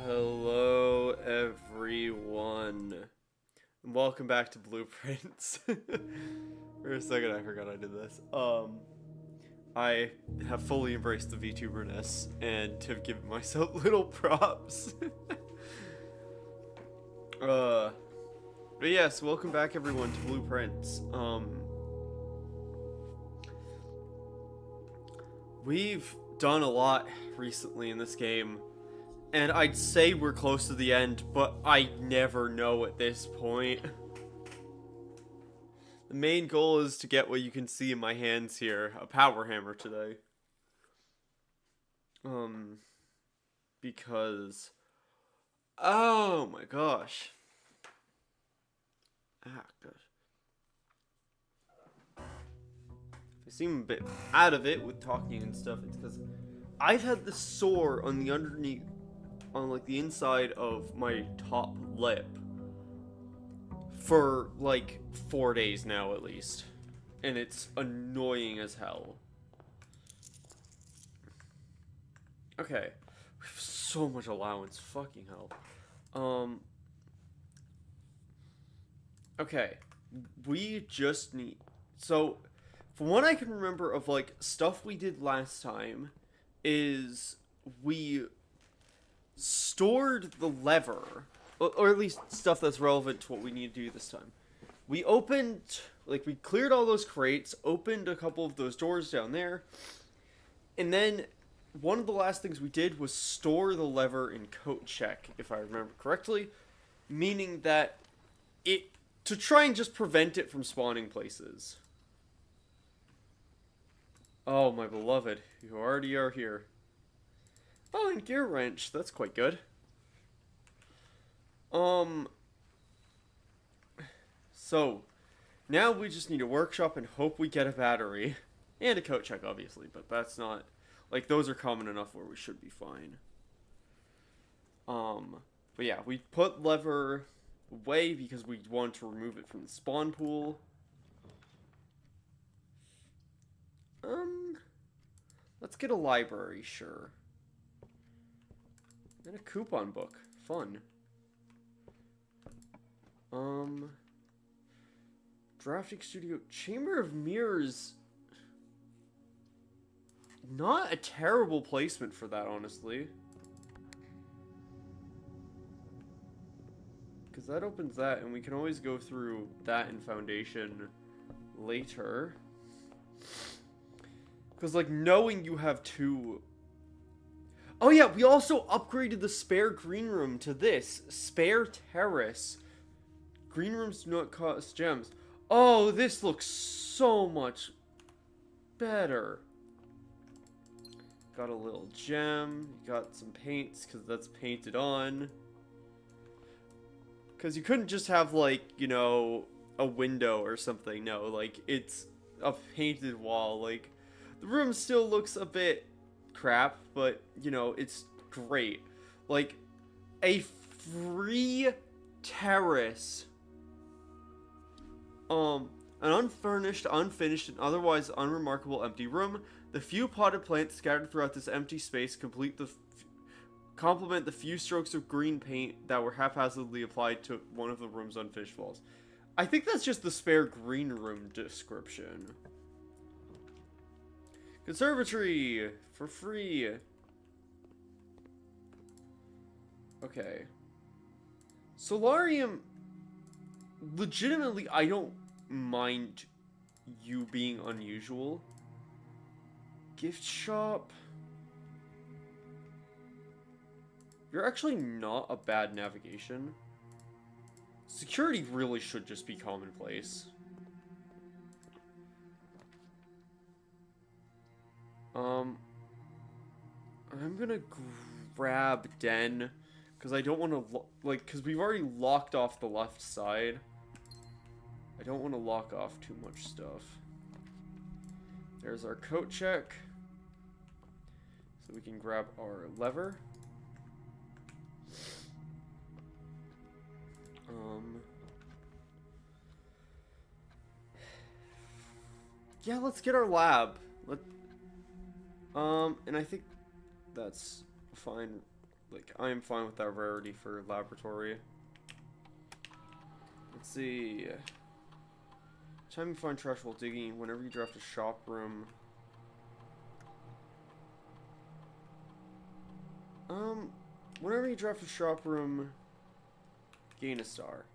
Hello, everyone. And welcome back to Blueprints. For a second, I forgot I did this. I have fully embraced the VTuberness and have given myself little props. But yes, welcome back, everyone, to Blueprints. We've done a lot recently in this game. And I'd say we're close to the end, but I never know at this point. The main goal is to get what you can see in my hands here, a power hammer today. Because... oh my gosh. Ah, gosh. I seem a bit out of it with talking and stuff. It's because I've had this sore on the underneath... on like the inside of my top lip for like 4 days now at least, and it's annoying as hell. Okay, we have so much allowance, fucking hell. Okay, we just need, so from what I can remember of like stuff we did last time is we stored the lever, or at least stuff that's relevant to what we need to do this time. We opened, like, we cleared all those crates, opened a couple of those doors down there, and then one of the last things we did was store the lever in coat check, if I remember correctly, meaning that to try and just prevent it from spawning places. Oh, my beloved, you already are here. Oh, and gear wrench. That's quite good. So, now we just need a workshop and hope we get a battery. And a coat check, obviously, but that's not... like, those are common enough where we should be fine. But yeah, we put lever away because we want to remove it from the spawn pool. Let's get a library, sure. And a coupon book. Fun. Drafting studio. Chamber of Mirrors. Not a terrible placement for that, honestly. Because that opens that, and we can always go through that in Foundation later. Because, like, knowing you have two... oh yeah, we also upgraded the spare green room to this. Spare terrace. Green rooms do not cost gems. Oh, this looks so much better. Got a little gem. Got some paints, because that's painted on. Because you couldn't just have, like, you know, a window or something. No, like, it's a painted wall. Like, the room still looks a bit... crap, but you know, it's great. Like a free terrace, an unfurnished, unfinished, and otherwise unremarkable empty room. The few potted plants scattered throughout this empty space complement the few strokes of green paint that were haphazardly applied to one of the room's unfinished walls. I think that's just the spare green room description. Conservatory for free. Okay. Solarium. Legitimately, I don't mind you being unusual. Gift shop. You're actually not a bad navigation. Security really should just be commonplace. I'm gonna grab Den, because I don't want to, like, because we've already locked off the left side. I don't want to lock off too much stuff. There's our coat check. So we can grab our lever. Yeah, let's get our lab. And I think that's fine like, I am fine with that rarity for laboratory. Let's see. Time you find trash while digging. Whenever you draft a shop room. Whenever you draft a shop room, gain a star.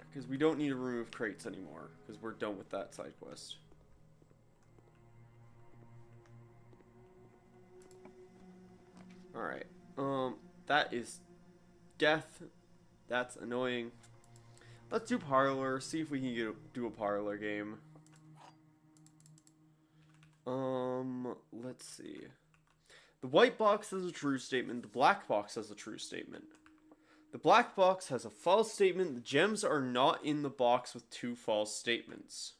Because we don't need to remove crates anymore. Because we're done with that side quest. Alright. That is death. That's annoying. Let's do parlor. See if we can do a parlor game. Let's see. The white box has a true statement. The black box has a true statement. The black box has a false statement. The gems are not in the box with 2 false statements.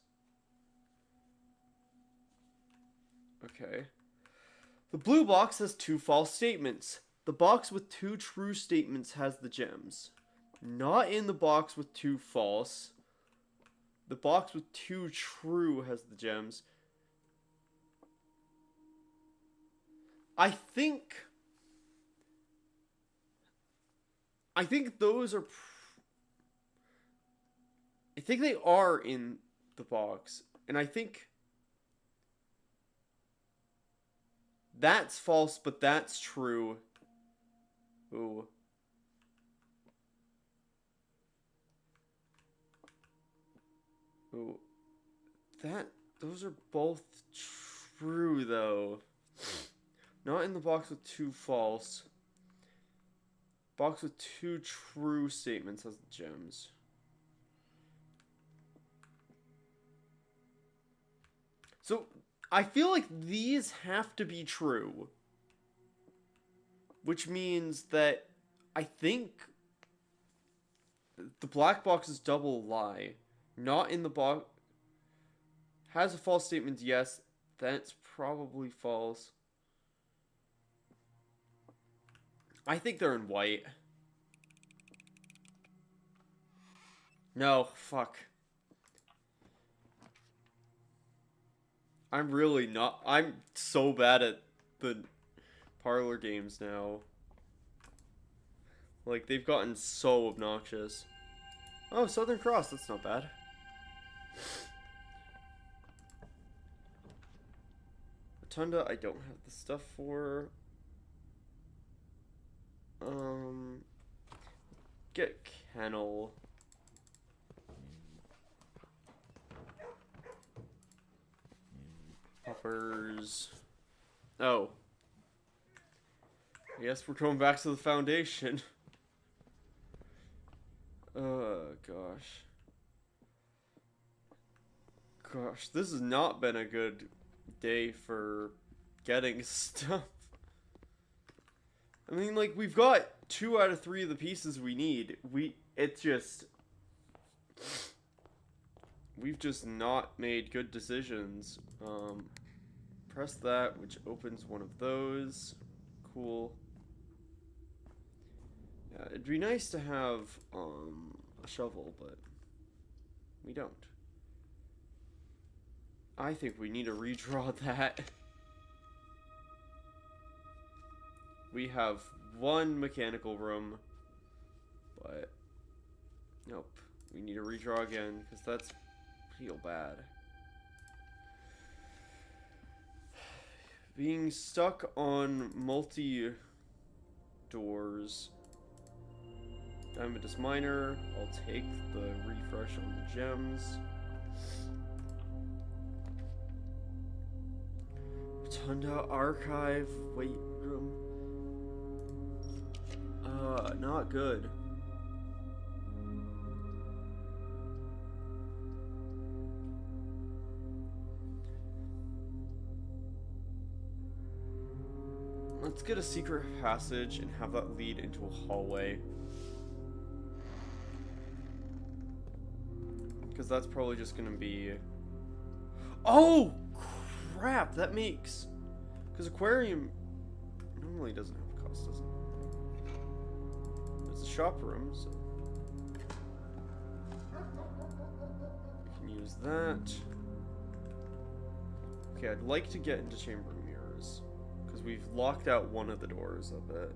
Okay. The blue box has 2 false statements. The box with 2 true statements has the gems. Not in the box with 2 false. The box with 2 true has the gems. I think those are... I think they are in the box. And I think... that's false, but that's true. Ooh. Ooh. Those are both true, though. Not in the box with 2 false. Box with 2 true statements has the gems. So, I feel like these have to be true. Which means that I think the black box is double lie. Not in the box. Has a false statement, yes. That's probably false. I think they're in white. No, fuck. I'm really not. I'm so bad at the parlor games now. Like, they've gotten so obnoxious. Oh, Southern Cross. That's not bad. Rotunda, I don't have the stuff for. Get kennel. Poppers. Oh. I guess we're going back to the foundation. Gosh. Gosh, this has not been a good day for getting stuff. I mean, like, we've got 2 out of 3 of the pieces we need. We've just not made good decisions. Press that, which opens one of those. Cool. Yeah, it'd be nice to have, a shovel, but we don't. I think we need to redraw that. We have 1 mechanical room, but nope. We need to redraw again, because that's real bad. Being stuck on multi-doors. Diamondus Miner. I'll take the refresh on the gems. Rotunda Archive. Weight room. Not good. Let's get a secret passage and have that lead into a hallway. Because that's probably just gonna be... Oh! Crap! That makes... Because aquarium normally doesn't have a cost, does it? It's a shop room, so... I can use that. Okay, I'd like to get into chamber mirrors. Because Because we've locked out one of the doors of it.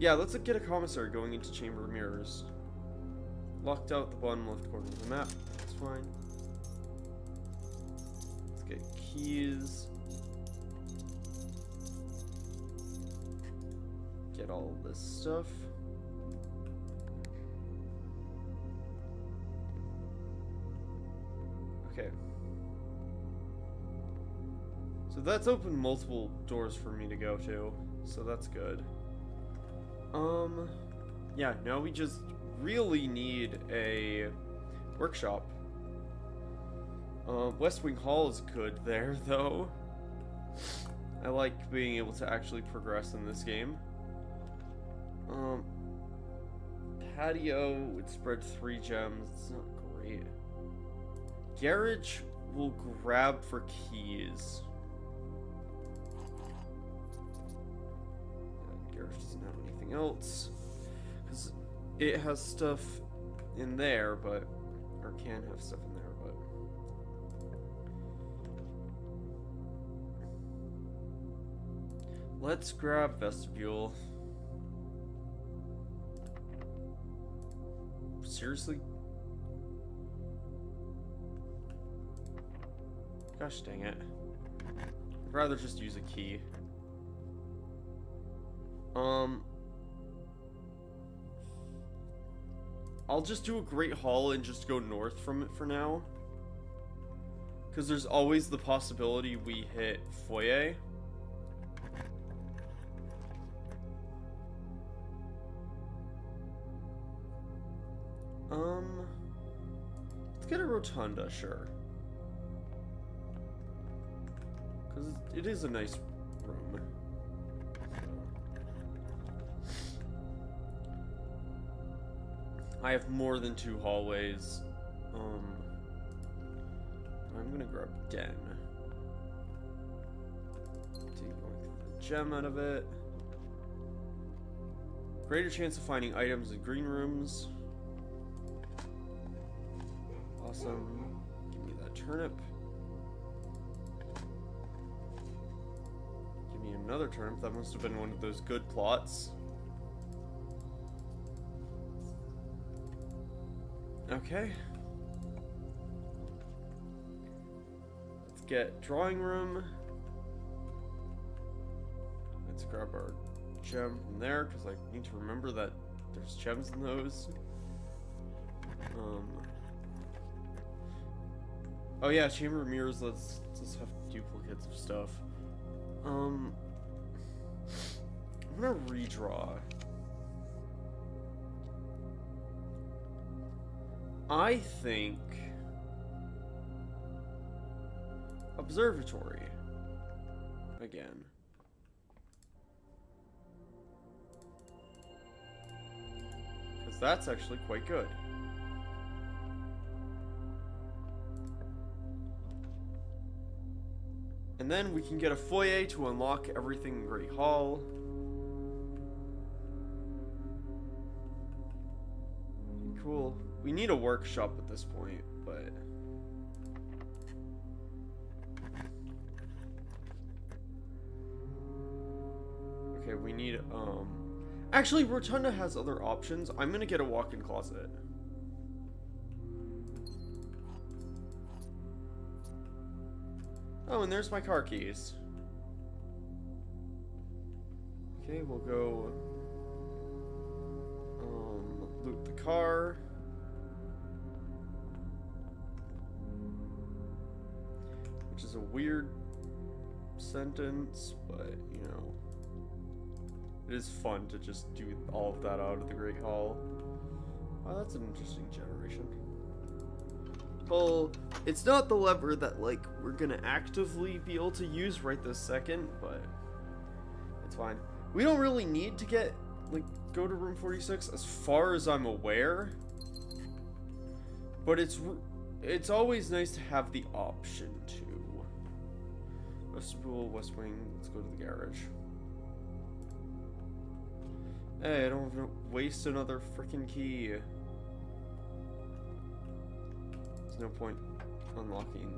Yeah, let's get a commissary going into Chamber of Mirrors. Locked out the bottom left corner of the map. That's fine. Let's get keys. Get all this stuff. Okay. So that's opened multiple doors for me to go to, so that's good. Yeah, now we just really need a workshop. West Wing Hall is good there, though. I like being able to actually progress in this game. Patio would spread 3 gems. It's not great. Garage will grab for keys. Garage doesn't have anything else. Because it has stuff in there, but... or can have stuff in there, but... let's grab vestibule. Seriously? Gosh dang it. I'd rather just use a key. I'll just do a Great Hall and just go north from it for now. Because there's always the possibility we hit Foyer. Let's get a rotunda, sure. Because it is a nice room. I have more than 2 hallways. I'm gonna grab Den. Take the gem out of it. Greater chance of finding items in green rooms. Awesome. Give me that turnip. Give me another turnip. That must have been one of those good plots. Okay. Let's get drawing room. Let's grab our gem from there, because I need to remember that there's gems in those. Oh yeah, Chamber of Mirrors, let's just have duplicates of stuff. I'm gonna redraw. I think observatory again. Because that's actually quite good. And then we can get a foyer to unlock everything in Great Hall. Cool. We need a workshop at this point, but... okay, we need, actually, Rotunda has other options. I'm gonna get a walk-in closet. Oh, and there's my car keys. Okay, we'll go... loot the car. Which is a weird sentence, but, you know. It is fun to just do all of that out of the Great Hall. Wow, that's an interesting generation. Well, it's not the lever that, like, we're gonna actively be able to use right this second, but it's fine. We don't really need to get, like, go to room 46 as far as I'm aware. But it's always nice to have the option to. Vestibule, West Wing, let's go to the garage. Hey, I don't want to waste another freaking key. There's no point. unlocking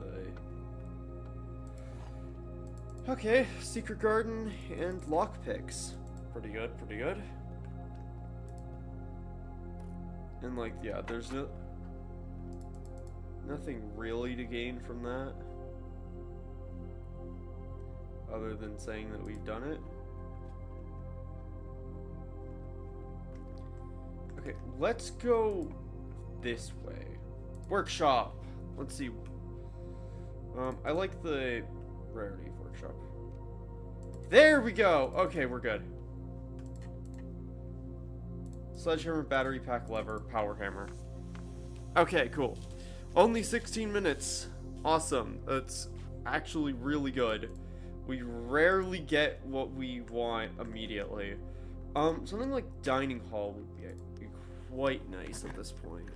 the... Okay, secret garden and lockpicks. Pretty good, pretty good. And like, yeah, there's nothing really to gain from that. Other than saying that we've done it. Okay, let's go this way. Workshop. Let's see. I like the rarity of workshop. There we go. Okay, we're good. Sledgehammer, battery pack, lever, power hammer. Okay, cool. Only 16 minutes. Awesome. That's actually really good. We rarely get what we want immediately. Something like dining hall would be quite nice at this point.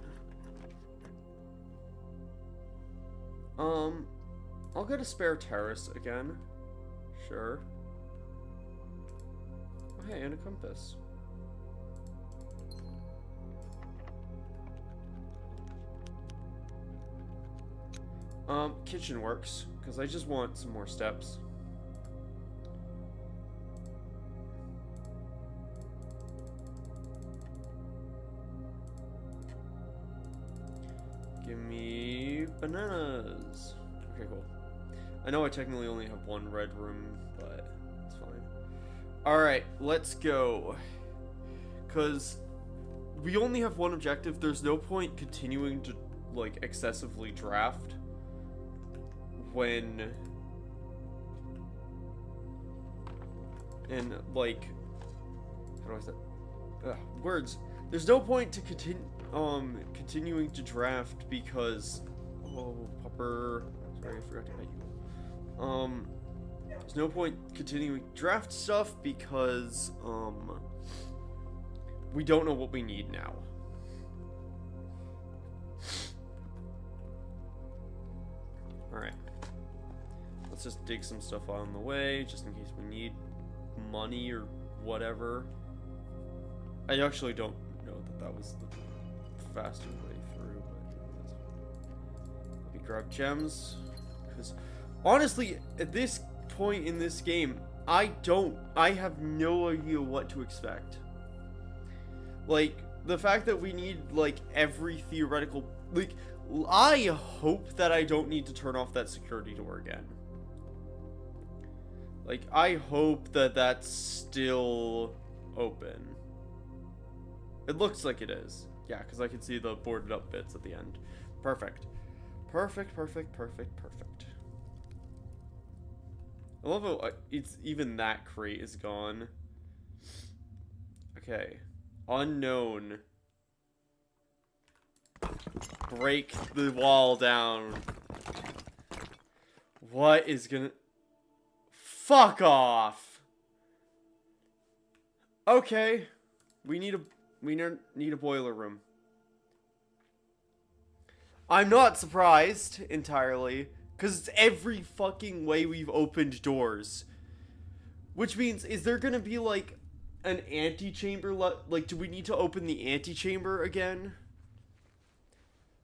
I'll get a spare terrace again. Sure. Oh, hey, and a compass. Kitchen works, because I just want some more steps. Give me bananas. Okay, cool. I know I technically only have one red room, but it's fine. Alright, let's go. Because we only have one objective. There's no point continuing to, like, excessively draft when... And, like... How do I say... words. There's no point to continuing to draft because... Oh, Pupper... Sorry, I forgot to pet you. There's no point continuing to draft stuff because, we don't know what we need now. Alright. Let's just dig some stuff on the way, just in case we need money or whatever. I actually don't know that was the faster way through, but let me grab gems. Because honestly, at this point in this game, I have no idea what to expect. Like, the fact that we need, like, every theoretical... Like, I hope that I don't need to turn off that security door again. Like, I hope that that's still open. It looks like it is. Yeah, because I can see the boarded up bits at the end. Perfect. Perfect, perfect, perfect, perfect. I love how it's even that crate is gone. Okay. Unknown. Break the wall down. What is gonna... Fuck off! Okay. We need a boiler room. I'm not surprised entirely, because it's every fucking way we've opened doors. Which means, is there gonna be, like, an antechamber? Like, do we need to open the antechamber again?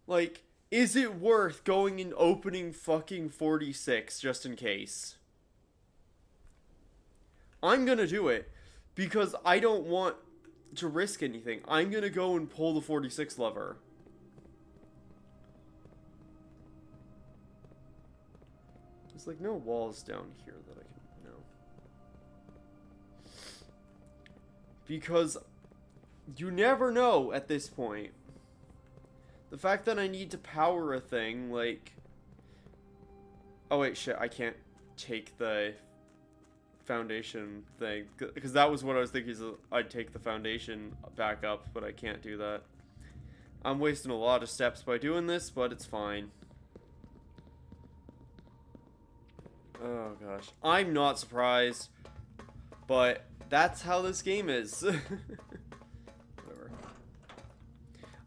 Like, is it worth going and opening fucking 46 just in case? I'm gonna do it, because I don't want to risk anything. I'm gonna go and pull the 46 lever. There's like no walls down here that I can know. Because you never know at this point. The fact that I need to power a thing, like... Oh wait, shit, I can't take the foundation thing. Because that was what I was thinking, is I'd take the foundation back up, but I can't do that. I'm wasting a lot of steps by doing this, but it's fine. Oh gosh. I'm not surprised, but that's how this game is. Whatever.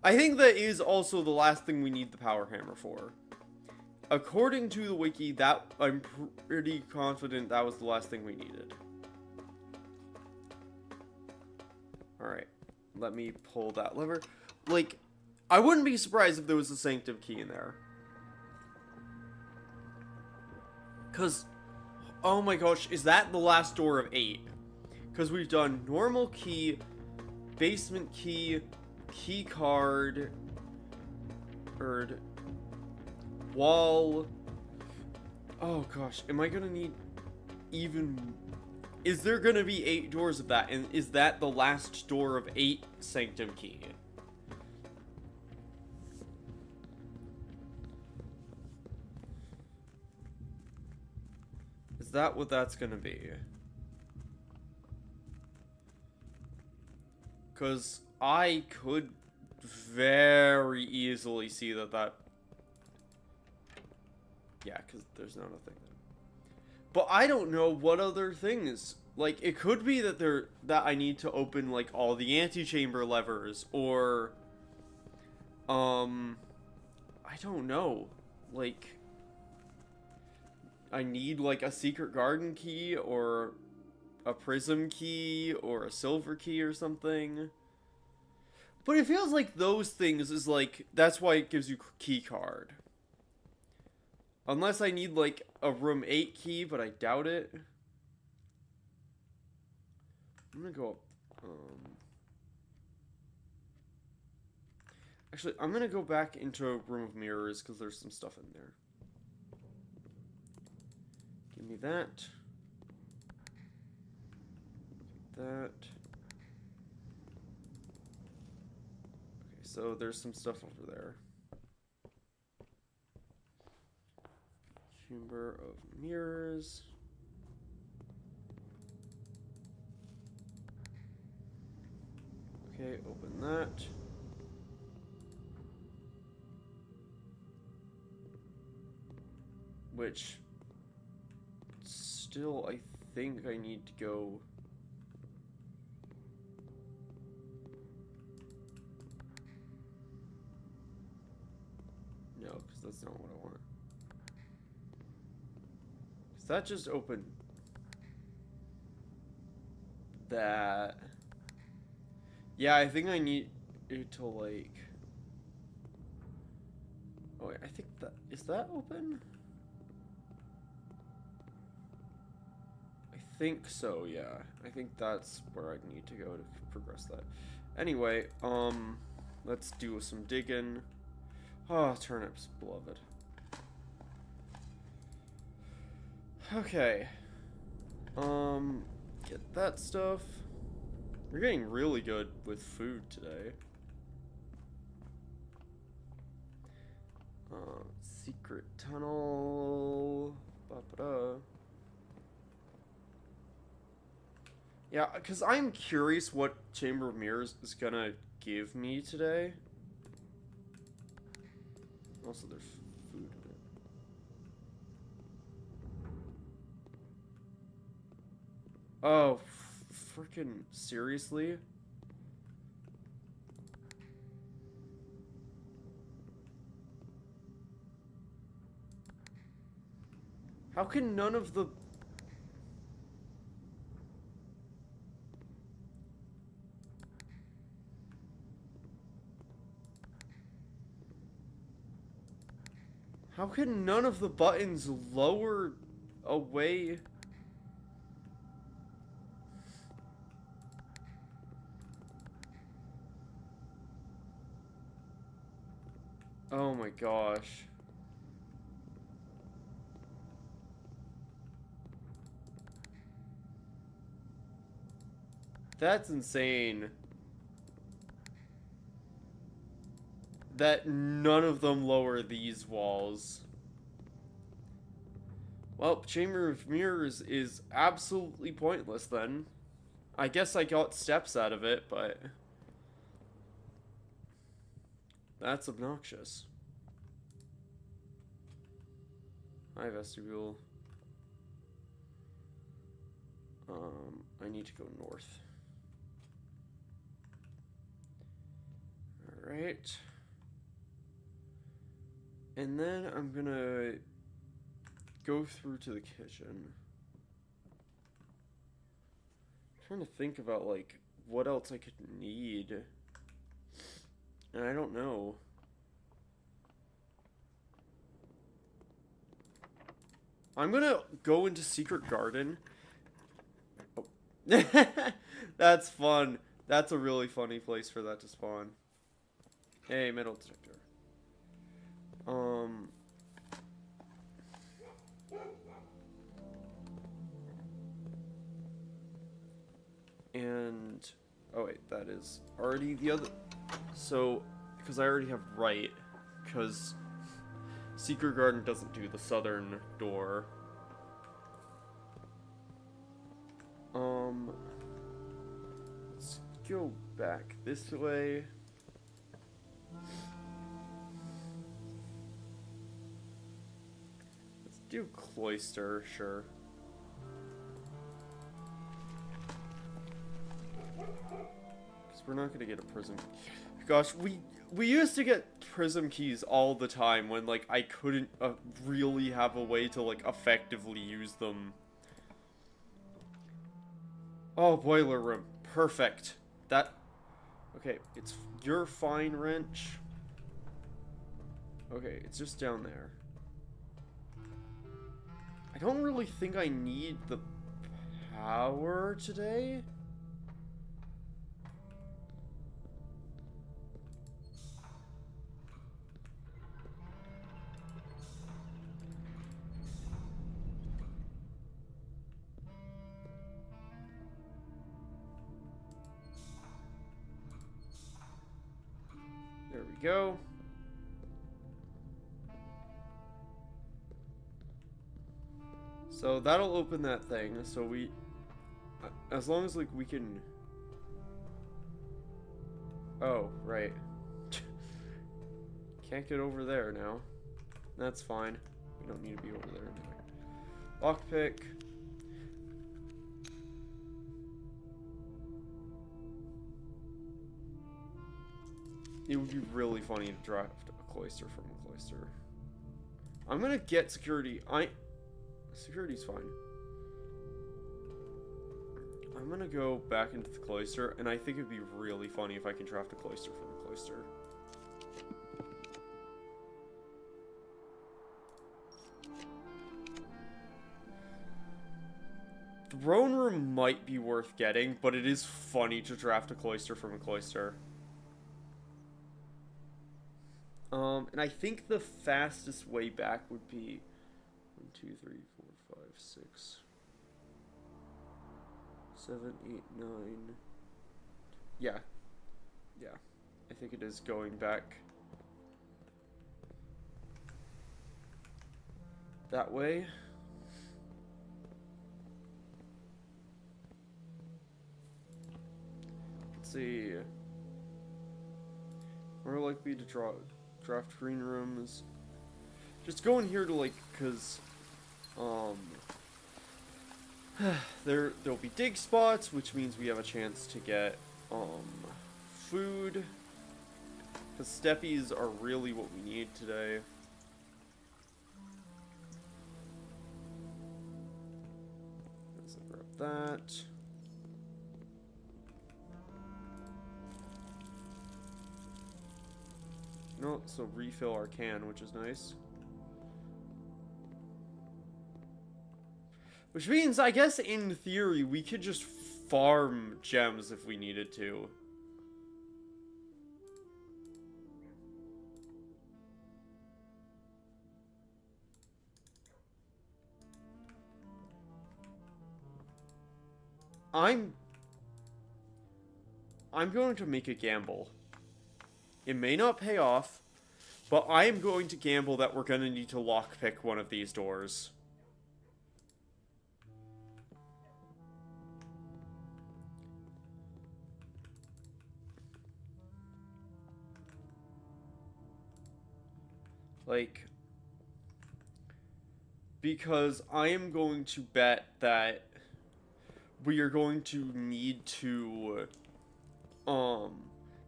I think that is also the last thing we need the power hammer for. According to the wiki, that I'm pretty confident that was the last thing we needed. Alright. Let me pull that lever. Like, I wouldn't be surprised if there was a sanctum key in there. Cause, oh my gosh, is that the last door of 8? Cause we've done normal key, basement key, key card, wall. Oh gosh, am I gonna need even... Is there gonna be 8 doors of that? And is that the last door of 8 sanctum key? Is that what that's gonna be? Because I could very easily see that... Yeah, because there's not a thing there. But I don't know what other things. Like, it could be that I need to open, like, all the antechamber levers, or... I don't know. Like... I need, like, a secret garden key, or a prism key, or a silver key or something. But it feels like those things is, like, that's why it gives you key card. Unless I need, like, a room 8 key, but I doubt it. I'm gonna go up, Actually, I'm gonna go back into a room of mirrors, because there's some stuff in there. Give me that. That. Okay, so there's some stuff over there. Chamber of mirrors. Okay, open that. Which still, I think I need to go. No, because that's not what I want. Because that just opened that. Yeah, I think I need it to, like... Oh, wait, I think that... Is that open? I think so, yeah. I think that's where I need to go to progress that. Anyway, let's do some digging. Oh, turnips, beloved. Okay. Get that stuff. We're getting really good with food today. Secret tunnel. Ba-ba-da. Yeah, because I'm curious what Chamber of Mirrors is gonna give me today. Also, there's food in it. Oh, freaking seriously? How can none of the... How can none of the buttons lower away? Oh my gosh. That's insane. That none of them lower these walls. Well, Chamber of Mirrors is absolutely pointless then. I guess I got steps out of it, but... That's obnoxious. Hi, vestibule. I need to go north. Alright. And then I'm gonna go through to the kitchen. I'm trying to think about, like, what else I could need. And I don't know. I'm gonna go into Secret Garden. Oh. That's fun. That's a really funny place for that to spawn. Hey, metal detector. And oh wait, that is already the other. So, because I already have right, because Secret Garden doesn't do the southern door. Let's go back this way. Let's do cloister, sure. Because we're not gonna get a prism. Gosh, we used to get prism keys all the time when, like, I couldn't really have a way to, like, effectively use them. Oh, boiler room. Perfect. That... Okay, it's your fine wrench. Okay, it's just down there. I don't really think I need the power today. There we go. So that'll open that thing. So we, as long as, like, we can. Oh, right. Can't get over there now. That's fine. We don't need to be over there anyway. Lockpick. It would be really funny to draft a cloister from a cloister. I'm gonna get security. Security's fine. I'm gonna go back into the cloister, and I think it'd be really funny if I can draft a cloister from a cloister. Throne room might be worth getting, but it is funny to draft a cloister from a cloister. And I think the fastest way back would be 1, 2, 3, 4, 5, 6, 7, 8, 9. Yeah. Yeah. I think it is going back that way. Let's see. We're likely to draft green rooms. Just go in here to, like, cause there'll be dig spots, which means we have a chance to get food. Cause steppies are really what we need today. Let's grab that. No, so refill our can, which is nice. Which means, I guess, in theory, we could just farm gems if we needed to. I'm going to make a gamble. It may not pay off, but I am going to gamble that we're going to need to lockpick one of these doors. Like, because I am going to bet that we are going to need to,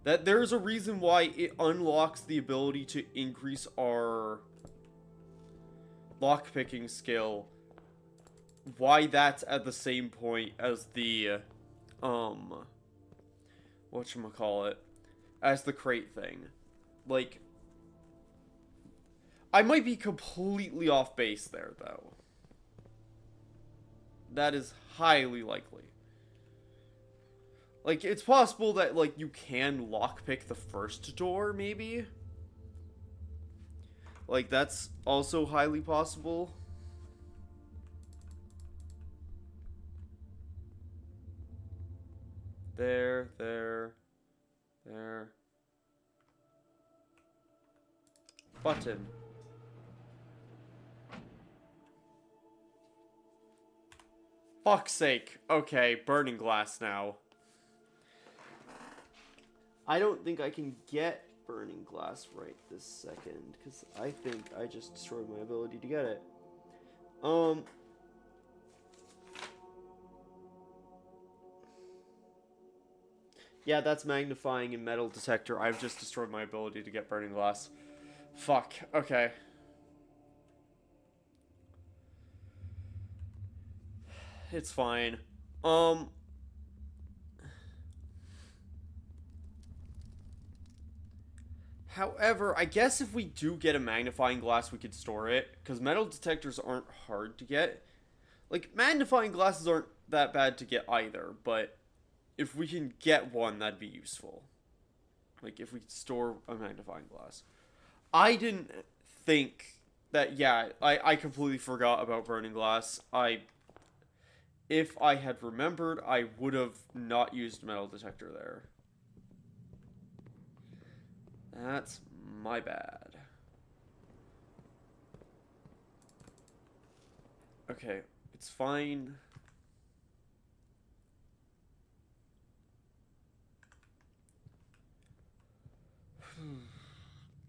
that there's a reason why it unlocks the ability to increase our lockpicking skill. Why that's at the same point as the, whatchamacallit, as the crate thing. Like, I might be completely off base there, though. That is highly likely. Like, it's possible that, like, you can lockpick the first door, maybe? Like, that's also highly possible. There. Button. Fuck's sake. Okay, burning glass now. I don't think I can get burning glass right this second, because I think I just destroyed my ability to get it. Yeah, that's magnifying and metal detector. I've just destroyed my ability to get burning glass. Fuck. Okay. It's fine. However, I guess if we do get a magnifying glass, we could store it. Because metal detectors aren't hard to get. Like, magnifying glasses aren't that bad to get either. But if we can get one, that'd be useful. Like, if we store a magnifying glass. I didn't think that, yeah, I completely forgot about burning glass. If I had remembered, I would have not used metal detector there. That's my bad. Okay, it's fine.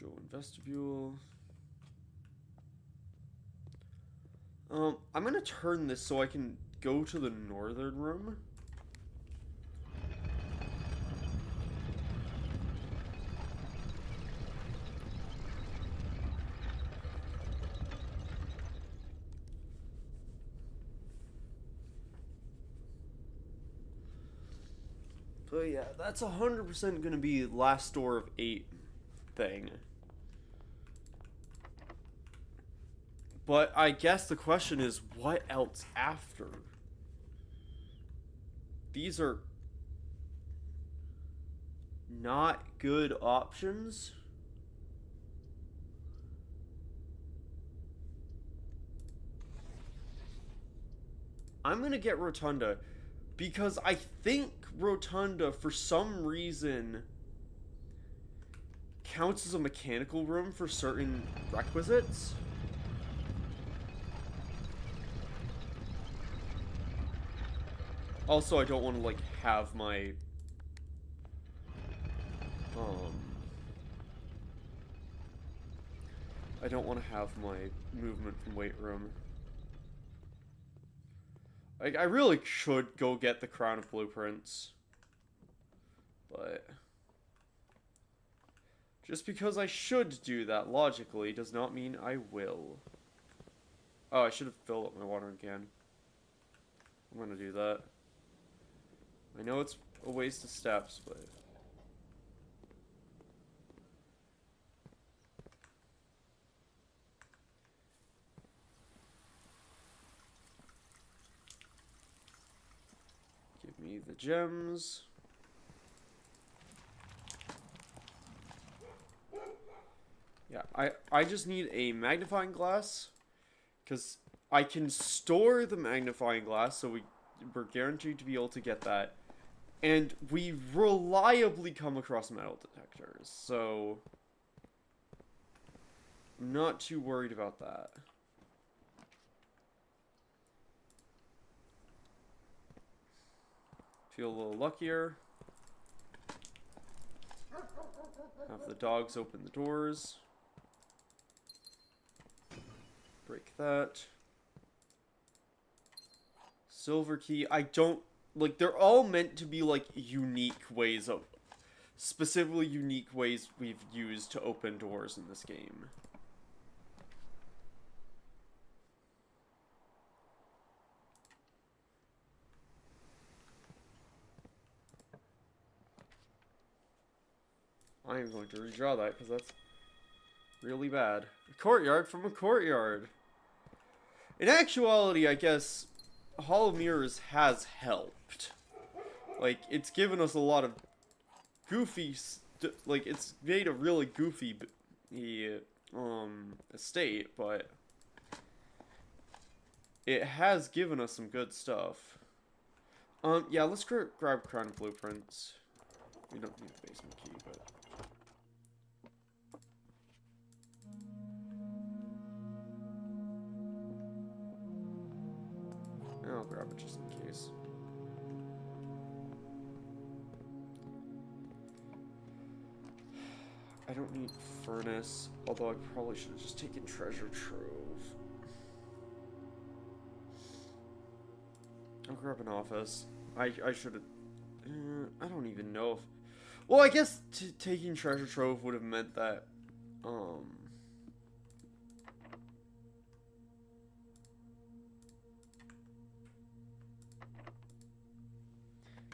Go in vestibule. I'm gonna turn this so I can go to the northern room. But yeah, that's 100% gonna be last door of 8 thing. But I guess the question is, what else after? These are not good options. I'm gonna get Rotunda, because I think Rotunda, for some reason, counts as a mechanical room for certain requisites. Also, I don't want to, like, have my... I don't want to have my movement from weight room. I really should go get the Crown of Blueprints. But... just because I should do that logically does not mean I will. Oh, I should have filled up my watering can. I'm gonna do that. I know it's a waste of steps, but... give me the gems. Yeah, I just need a magnifying glass, because I can store the magnifying glass, so we're guaranteed to be able to get that. And we reliably come across metal detectors, so I'm not too worried about that. Feel a little luckier. Have the dogs open the doors. Break that. Silver key. I don't... like, they're all meant to be, like, unique ways of... specifically unique ways we've used to open doors in this game. I am going to redraw that, because that's really bad. A courtyard from a courtyard. In actuality, I guess Hall of Mirrors has helped. Like, it's given us a lot of goofy, like, it's made a really goofy, estate, but it has given us some good stuff. Yeah, let's grab Crown Blueprints. We don't need a basement key, but... I'll grab it just in case. I don't need furnace, although I probably should have just taken treasure trove. I'll grab an office. I should have... I don't even know if... Well, I guess taking treasure trove would have meant that...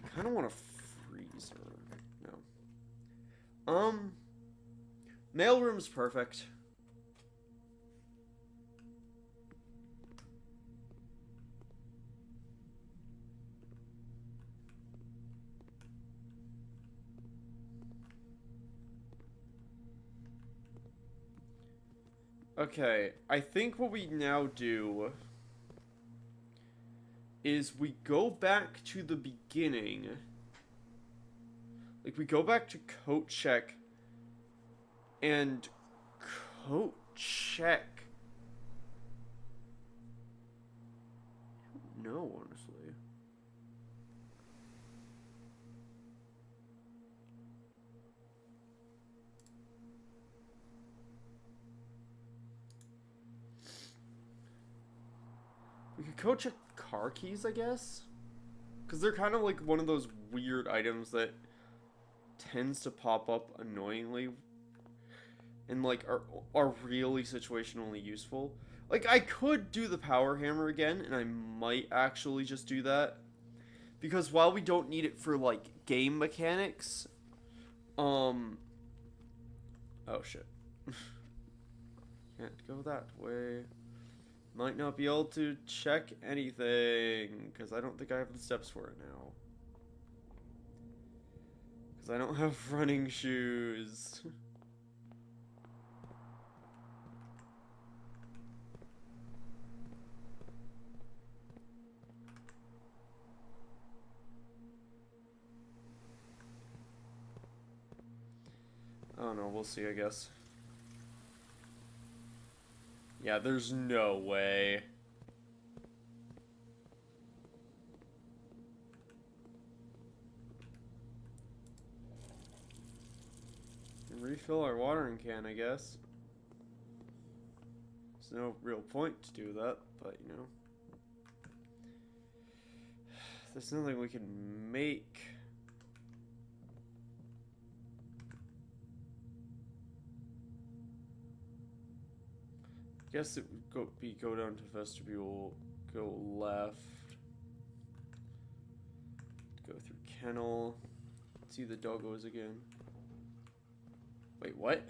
I kind of want a freezer. No. Mailroom's perfect. Okay, I think what we now do is we go back to the beginning. Like, we go back to coat check and coat check. No, honestly. We could coat check car keys, I guess? Because they're kind of like one of those weird items that tends to pop up annoyingly and like are really situationally useful. Like, I could do the power hammer again, and I might actually just do that. Because while we don't need it for, like, game mechanics, oh shit. Can't go that way. Might not be able to check anything, because I don't think I have the steps for it now. Because I don't have running shoes. I don't know, we'll see, I guess. Yeah, there's no way. Refill our watering can, I guess. There's no real point to do that, but you know. There's nothing we can make. Guess it would go down to vestibule, go left, go through kennel, see the doggos again. Wait, what?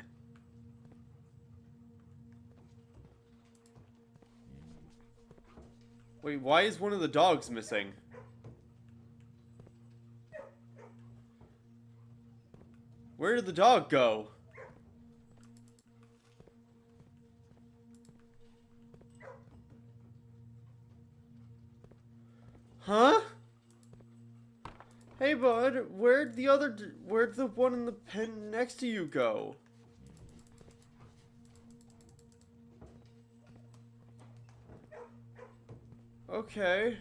Wait, why is one of the dogs missing? Where did the dog go? Huh? Hey, bud, where'd the one in the pen next to you go? Okay.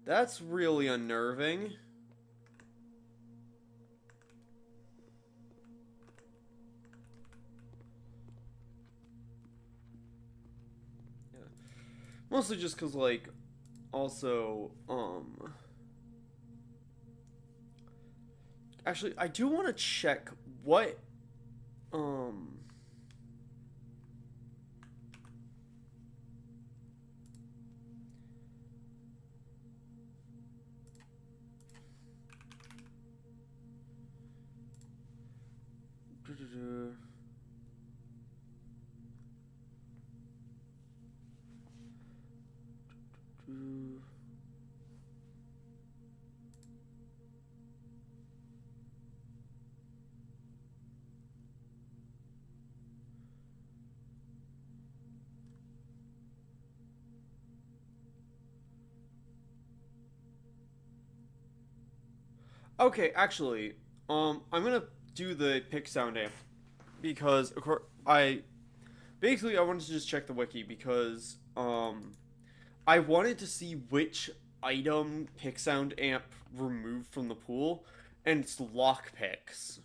That's really unnerving. Mostly just because, like, also, actually, I do want to check what, Okay, actually, I'm gonna do the pick sound amp because of course I wanted to just check the wiki because I wanted to see which item pick sound amp removed from the pool, and it's lock picks,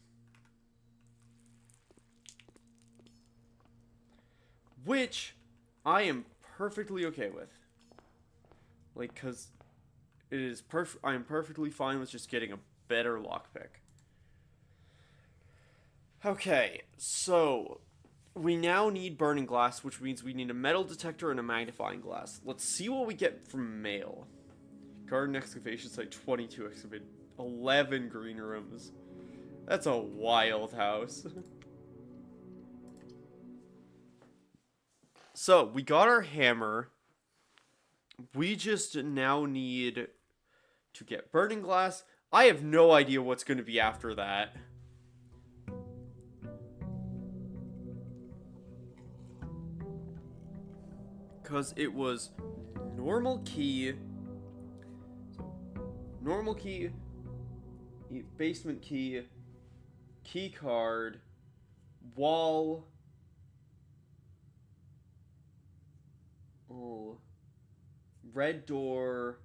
which I am perfectly okay with. Like, cause it is perfect. I am perfectly fine with just getting a better lockpick. Okay, so we now need burning glass, which means we need a metal detector and a magnifying glass. Let's see what we get from mail. Garden excavation site 22 excavated, 11 green rooms. That's a wild house. So we got our hammer. We just now need to get burning glass. I have no idea what's going to be after that. Because it was normal key, normal key, basement key, key card, wall, oh, red door,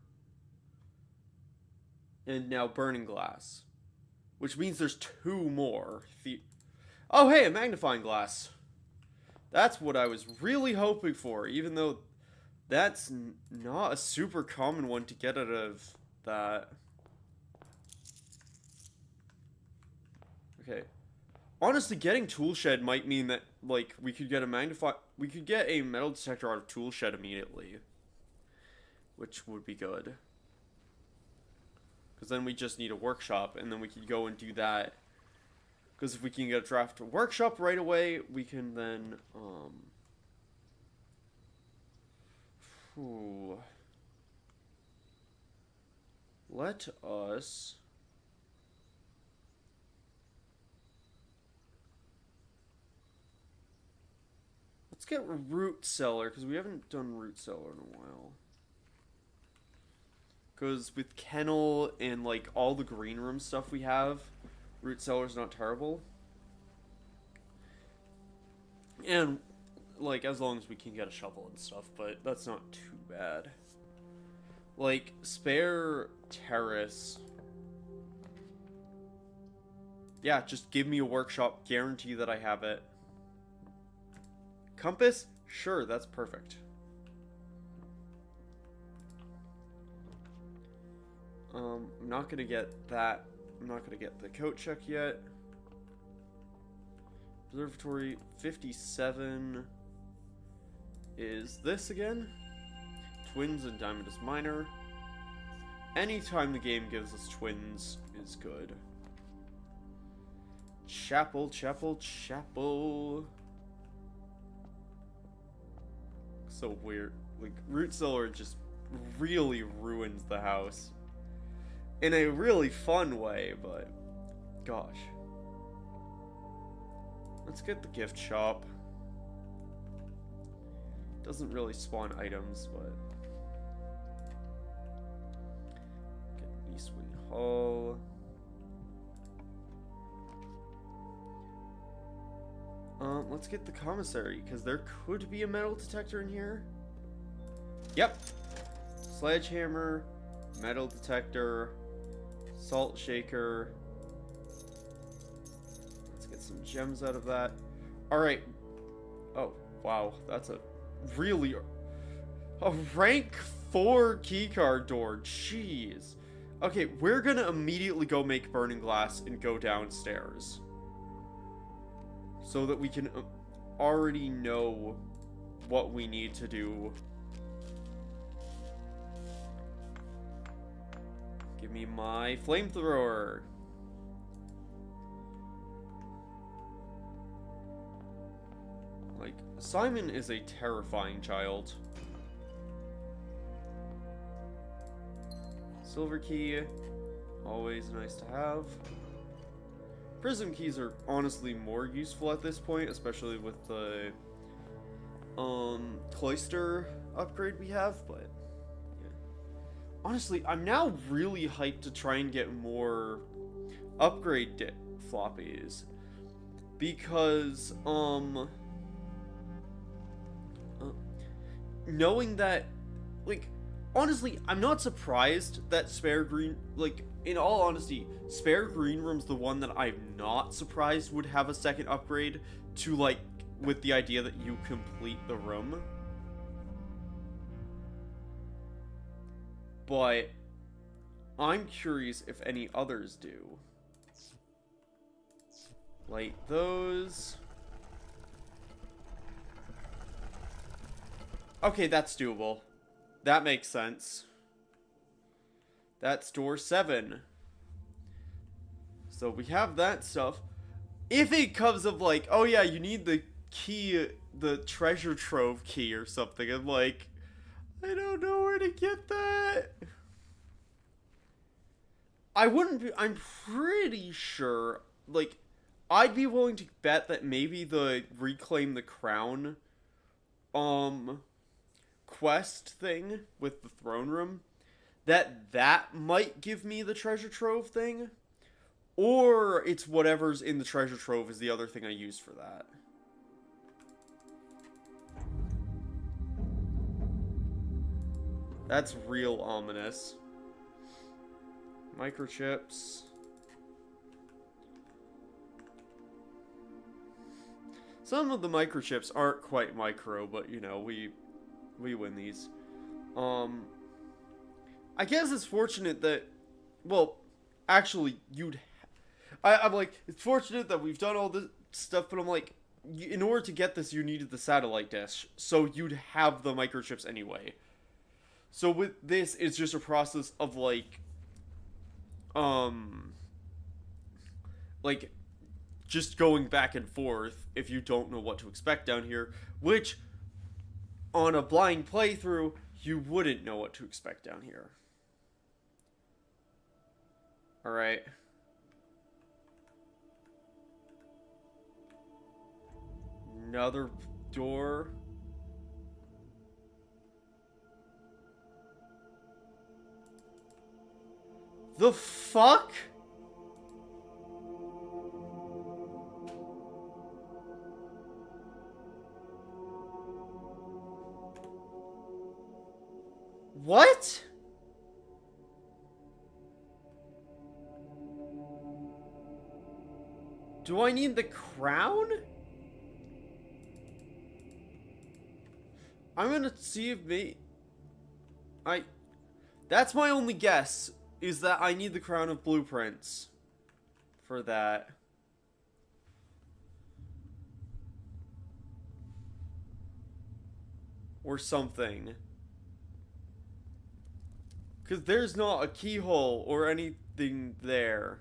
and now burning glass. Which means there's two more. Oh, hey, a magnifying glass. That's what I was really hoping for, even though that's not a super common one to get out of that. Okay. Honestly, getting tool shed might mean that, like, we could get a metal detector out of tool shed immediately. Which would be good. Because then we just need a workshop, and then we could go and do that. Because if we can get a draft workshop right away, we can then, let us... Let's get root cellar, because we haven't done root cellar in a while. Because with kennel and, like, all the green room stuff we have, root cellar's not terrible. And, like, as long as we can get a shovel and stuff, but that's not too bad. Like, spare terrace. Yeah, just give me a workshop, guarantee that I have it. Compass? Sure, that's perfect. I'm not gonna get that. I'm not gonna get the coat check yet. Observatory 57 is this again. Twins and Diamond is minor. Anytime the game gives us twins is good. Chapel, chapel, chapel. So weird. Like, root cellar just really ruins the house. In a really fun way, but gosh. Let's get the gift shop. Doesn't really spawn items, but get East Wing Hall. Let's get the commissary, because there could be a metal detector in here. Yep. Sledgehammer, metal detector, salt shaker. Let's get some gems out of that. Alright. Oh, wow. That's a really... A rank 4 keycard door. Jeez. Okay, we're gonna immediately go make burning glass and go downstairs. So that we can already know what we need to do. Give me my flamethrower. Like, Simon is a terrifying child. Silver key, always nice to have. Prism keys are honestly more useful at this point, especially with the cloister upgrade we have, but yeah. Honestly, I'm now really hyped to try and get more upgrade floppies. Because, knowing that, like, honestly, I'm not surprised that spare green, like, in all honesty, spare green room's the one that I'm not surprised would have a second upgrade to, like, with the idea that you complete the room. But I'm curious if any others do. Like those. Okay, that's doable. That makes sense. That's door 7. So we have that stuff. If it comes of like, oh yeah, you need the key, the treasure trove key or something, I'm like, I don't know where to get that. I wouldn't be, I'm pretty sure, like, I'd be willing to bet that maybe the Reclaim the Crown, quest thing with the throne room, that might give me the treasure trove thing, or it's whatever's in the treasure trove is the other thing I use for that. That's real ominous. Microchips. Some of the microchips aren't quite micro, but you know, we win these. I guess it's fortunate that, well, actually, I'm like, it's fortunate that we've done all this stuff, but I'm like, in order to get this, you needed the satellite dish, so you'd have the microchips anyway. So with this, it's just a process of like just going back and forth if you don't know what to expect down here, which on a blind playthrough you wouldn't know what to expect down here. All right, another door. The fuck? What? Do I need the crown? I'm gonna see if that's my only guess, is that I need the crown of blueprints for that. Or something. Because there's not a keyhole or anything there.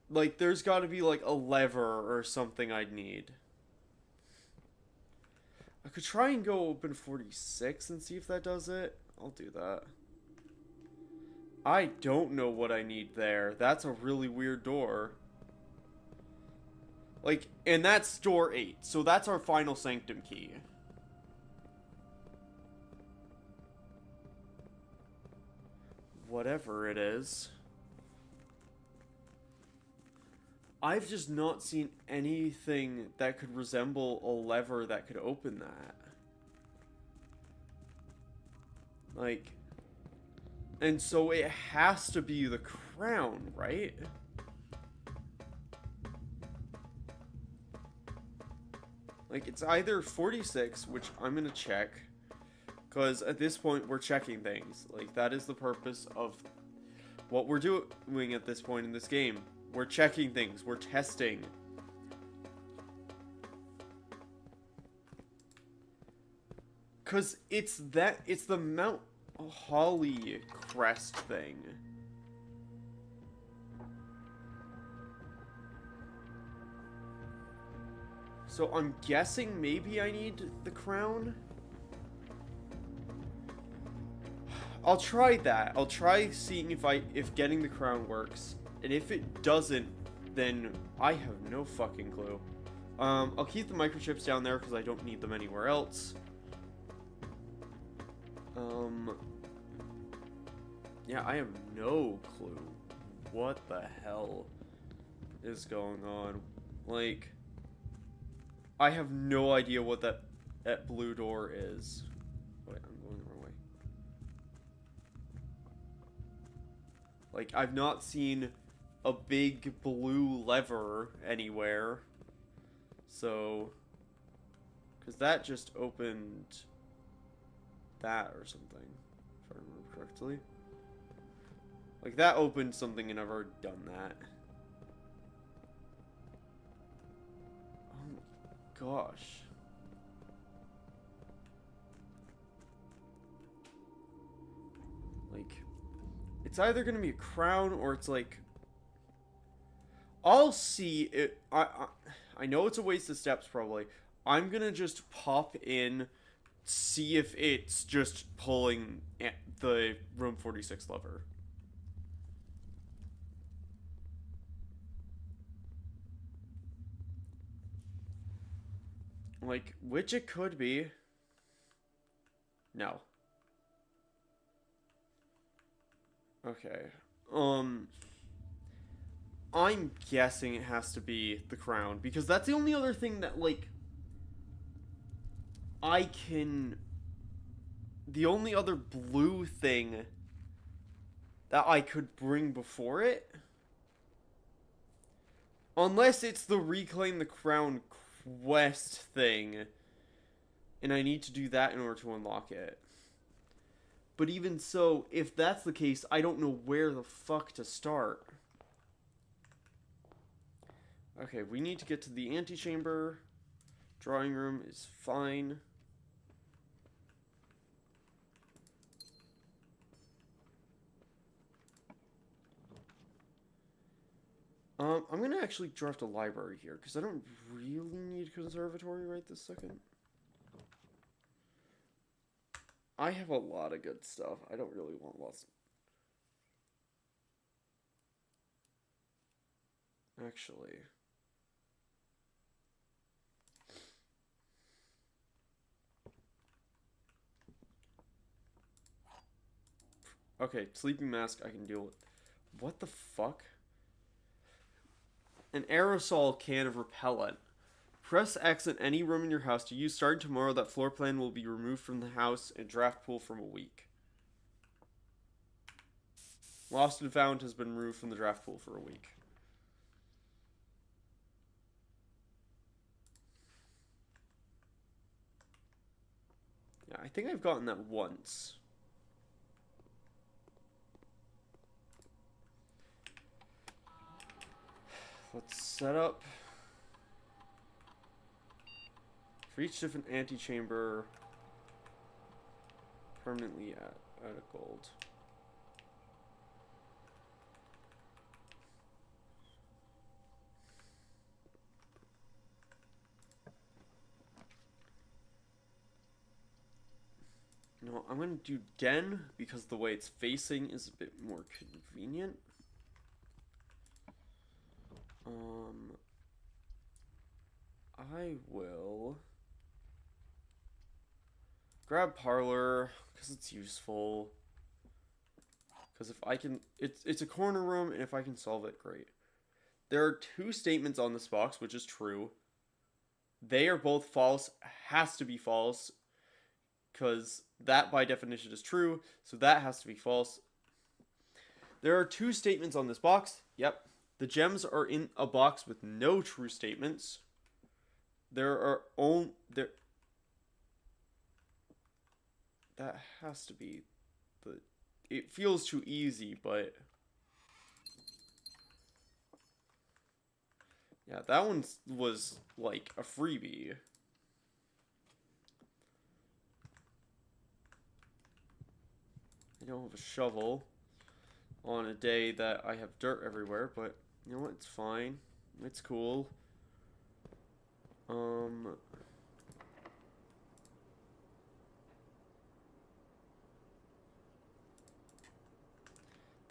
Like, there's got to be, like, a lever or something I'd need. I could try and go open 46 and see if that does it. I'll do that. I don't know what I need there. That's a really weird door. Like, and that's door 8. So that's our final sanctum key. Whatever it is. I've just not seen anything that could resemble a lever that could open that. Like, and so it has to be the crown, right? Like, it's either 46, which I'm gonna check, because at this point we're checking things. Like, that is the purpose of what we're doing at this point in this game. We're checking things. We're testing. Because it's the Mount Holly crest thing. So I'm guessing maybe I need the crown? I'll try that. I'll try seeing if getting the crown works. And if it doesn't, then I have no fucking clue. I'll keep the microchips down there because I don't need them anywhere else. Yeah, I have no clue what the hell is going on. Like, I have no idea what that blue door is. Wait, I'm going the wrong way. Like, I've not seen a big blue lever anywhere. So, because that just opened that or something, if I remember correctly. Like, that opened something and I've already done that. Oh my gosh. Like, it's either gonna be a crown or it's like... I'll see it. I know it's a waste of steps probably. I'm gonna just pop in, see if it's just pulling the room 46 lever. Like, which it could be. No. Okay. I'm guessing it has to be the crown, because that's the only other thing that, like, I can... The only other blue thing that I could bring before it, unless it's the Reclaim the Crown quest thing, and I need to do that in order to unlock it. But even so, if that's the case, I don't know where the fuck to start. Okay, we need to get to the antechamber. Drawing room is fine. I'm gonna actually draft a library here, because I don't really need conservatory right this second. I have a lot of good stuff. I don't really want lots. Actually. Okay, sleeping mask I can deal with. What the fuck? An aerosol can of repellent. Press X in any room in your house to use. Starting tomorrow, that floor plan will be removed from the house and draft pool from a week. Lost and Found has been removed from the draft pool for a week. Yeah, I think I've gotten that once. Let's set up for each different antechamber permanently at a gold. No, I'm gonna do den because the way it's facing is a bit more convenient. I will grab parlor because it's useful. Because if I can, it's a corner room, and if I can solve it, great. There are two statements on this box, which is true. They are both false. Has to be false, because that by definition is true. So that has to be false. There are two statements on this box. Yep. The gems are in a box with no true statements. There are only... That has to be the... It feels too easy, but... Yeah, that one was like a freebie. I don't have a shovel on a day that I have dirt everywhere, but you know what? It's fine. It's cool.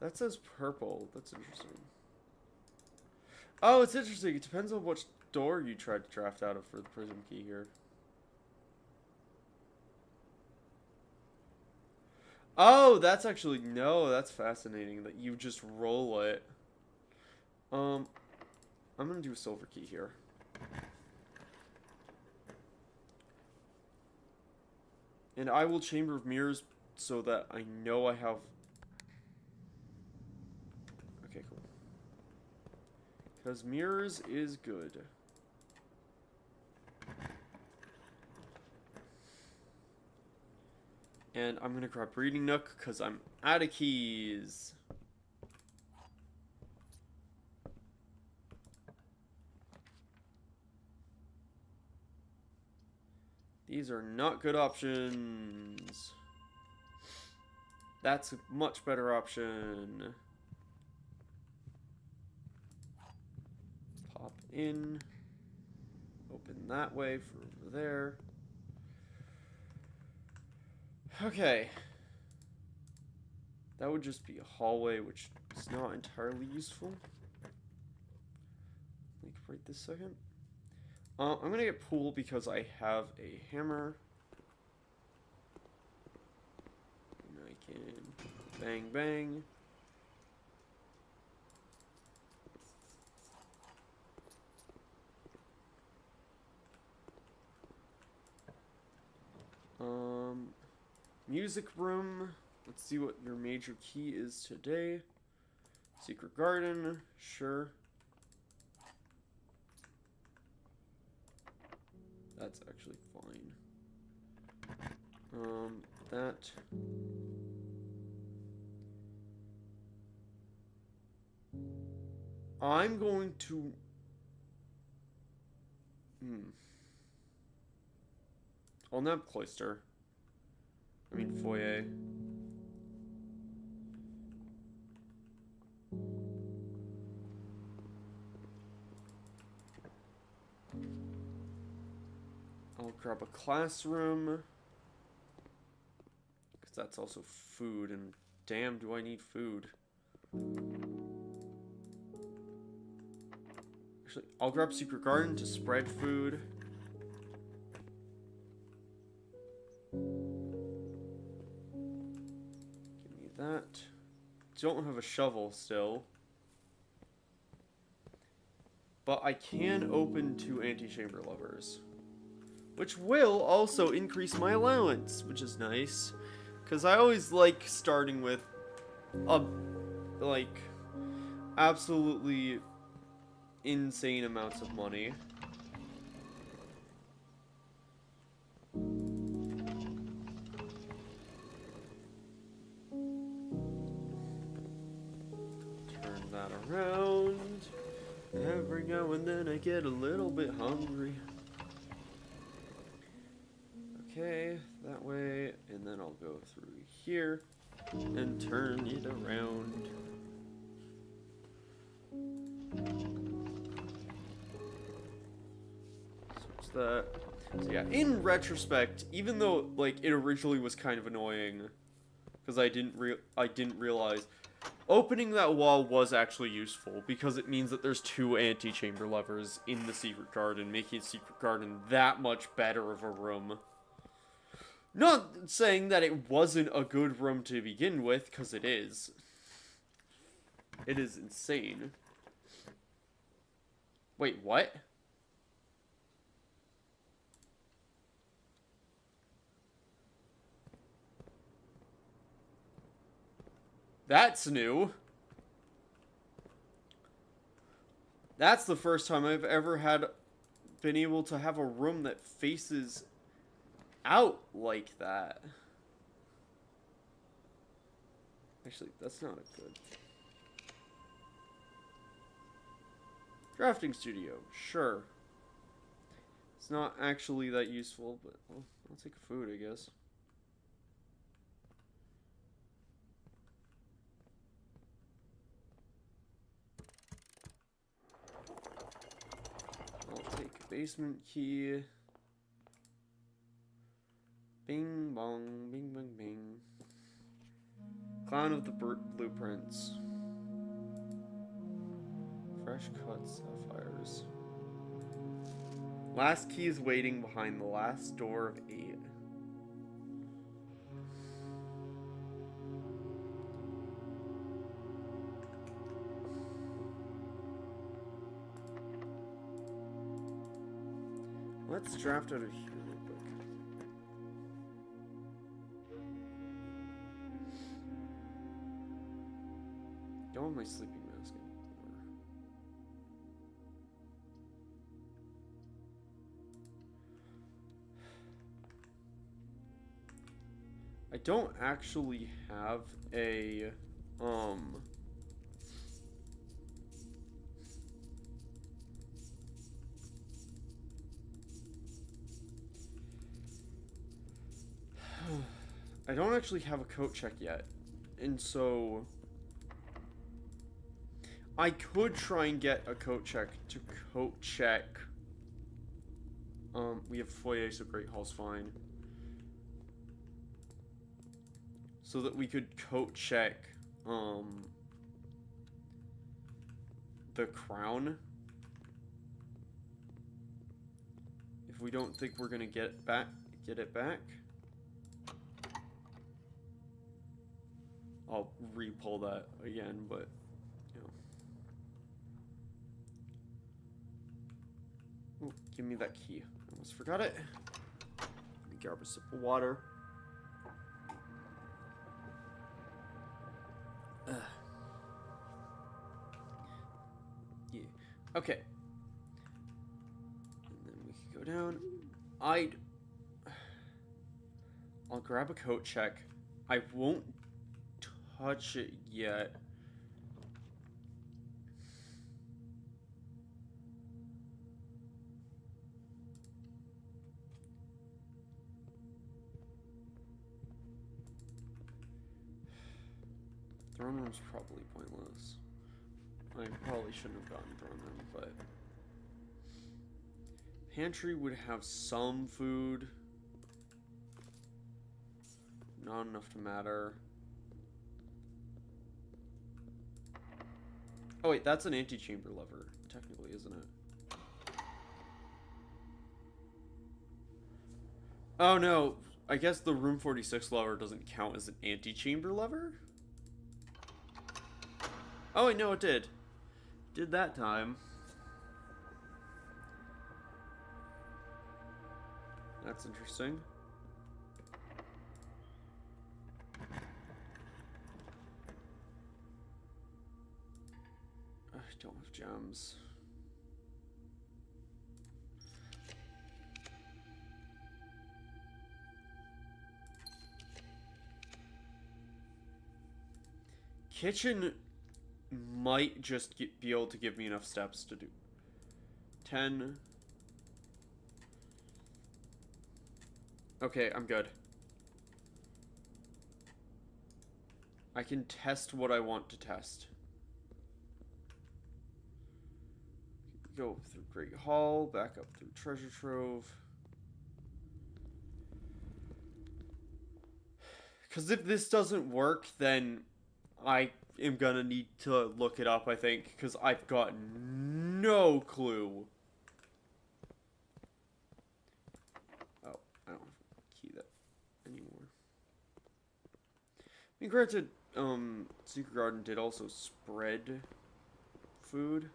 That says purple. That's interesting. Oh, it's interesting. It depends on which door you tried to draft out of for the prism key here. Oh, that's actually, no, that's fascinating that you just roll it. I'm gonna do a silver key here. And I will Chamber of Mirrors so that I know I have... Okay, cool. Because mirrors is good. And I'm gonna grab Reading Nook because I'm out of keys. These are not good options. That's a much better option. Pop in. Open that way for over there. Okay. That would just be a hallway, which is not entirely useful. Like right this second. I'm gonna get pool because I have a hammer. And I can bang bang. Music room. Let's see what your major key is today. Secret garden, sure. That's actually fine. That. I'm going to... I'll nab cloister. I mean foyer. I'll grab a classroom. Because that's also food, and damn, do I need food. Actually, I'll grab Secret Garden to spread food. Give me that. Don't have a shovel still. But I can open 2 antechamber levers. Which will also increase my allowance, which is nice. Because I always like starting with like absolutely insane amounts of money. Turn that around. Every now and then I get a little bit hungry. Okay, that way, and then I'll go through here and turn it around. Switch that. So yeah, in retrospect, even though like it originally was kind of annoying, because I didn't realize opening that wall was actually useful because it means that there's 2 antechamber levers in the secret garden, making secret garden that much better of a room. Not saying that it wasn't a good room to begin with, because it is. It is insane. Wait, what? That's new. That's the first time I've ever been able to have a room that faces out like that. Actually, that's not a good. Drafting studio, sure. It's not actually that useful, but well, I'll take a food, I guess. I'll take a basement key. Bing bong, bing bang bing. Clown of the blueprints. Fresh cut sapphires. Last key is waiting behind the last door of 8. Let's draft out of here real quick. Don't want my sleeping mask anymore. I don't actually have a I don't actually have a coat check yet, and so I could try and get a coat check to coat check. We have foyer, so Great Hall's fine. So that we could coat check, the crown. If we don't think we're gonna get it back. I'll re-pull that again, but, you know. Oh, give me that key. I almost forgot it. Let me grab a sip of water. Yeah. Okay. And then we can go down. I'll grab a coat check. I won't touch it yet. Throne room's probably pointless. I probably shouldn't have gotten throne room, but pantry would have some food. Not enough to matter. Oh wait, that's an antechamber lever, technically, isn't it? Oh no, I guess the room 46 lever doesn't count as an antechamber lever? Oh wait, no, it did. Did that time. That's interesting. I don't have gems. Kitchen might just be able to give me enough steps to do 10. Okay, I'm good. I can test what I want to test. Go through Great Hall, back up through Treasure Trove. Because if this doesn't work, then I am gonna need to look it up, I think, because I've got no clue. Oh, I don't key that anymore. I mean, granted, Secret Garden did also spread food.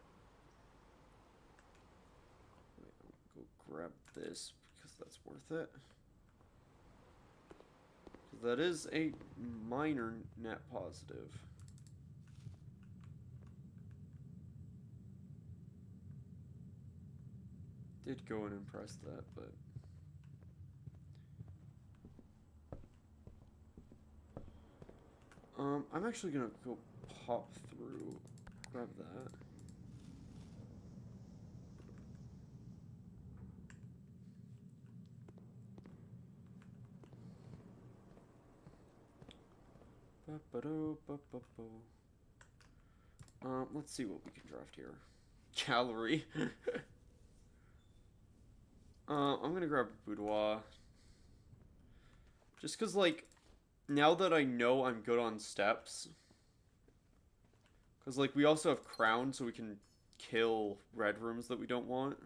Wait, I'll go grab this because that's worth it. That is a minor net positive. Did go and impress that, but I'm actually gonna go pop through, grab that. Let's see what we can draft here. Gallery. I'm gonna grab a boudoir. Just cause, like, now that I know I'm good on steps. Cause, like, we also have crown, so we can kill red rooms that we don't want.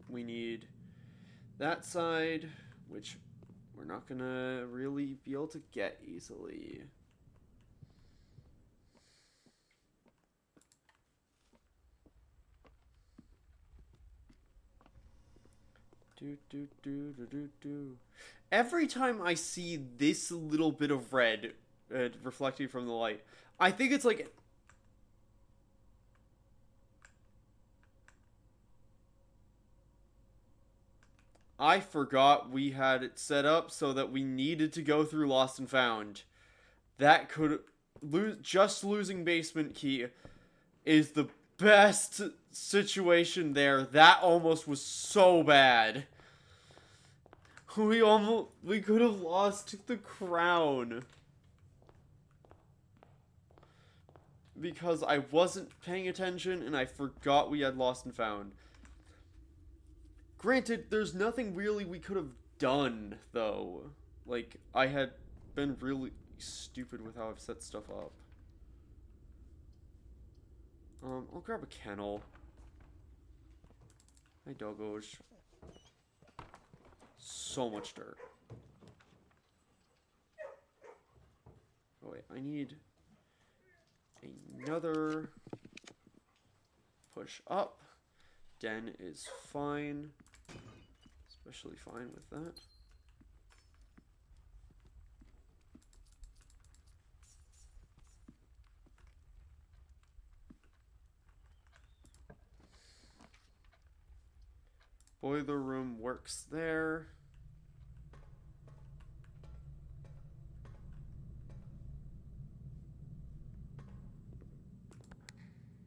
we need that side, which we're not gonna really be able to get easily. Every time I see this little bit of red reflecting from the light, I think it's like... I forgot we had it set up so that we needed to go through Lost and Found. That could... just losing basement key is the best situation there. That almost was so bad. We could have lost the crown. Because I wasn't paying attention and I forgot we had Lost and Found. Granted, there's nothing really we could have done, though. Like, I had been really stupid with how I've set stuff up. I'll grab a kennel. Hi, doggos. So much dirt. Oh, wait, I need another push up. Den is fine. Especially fine with that. Boiler room works there.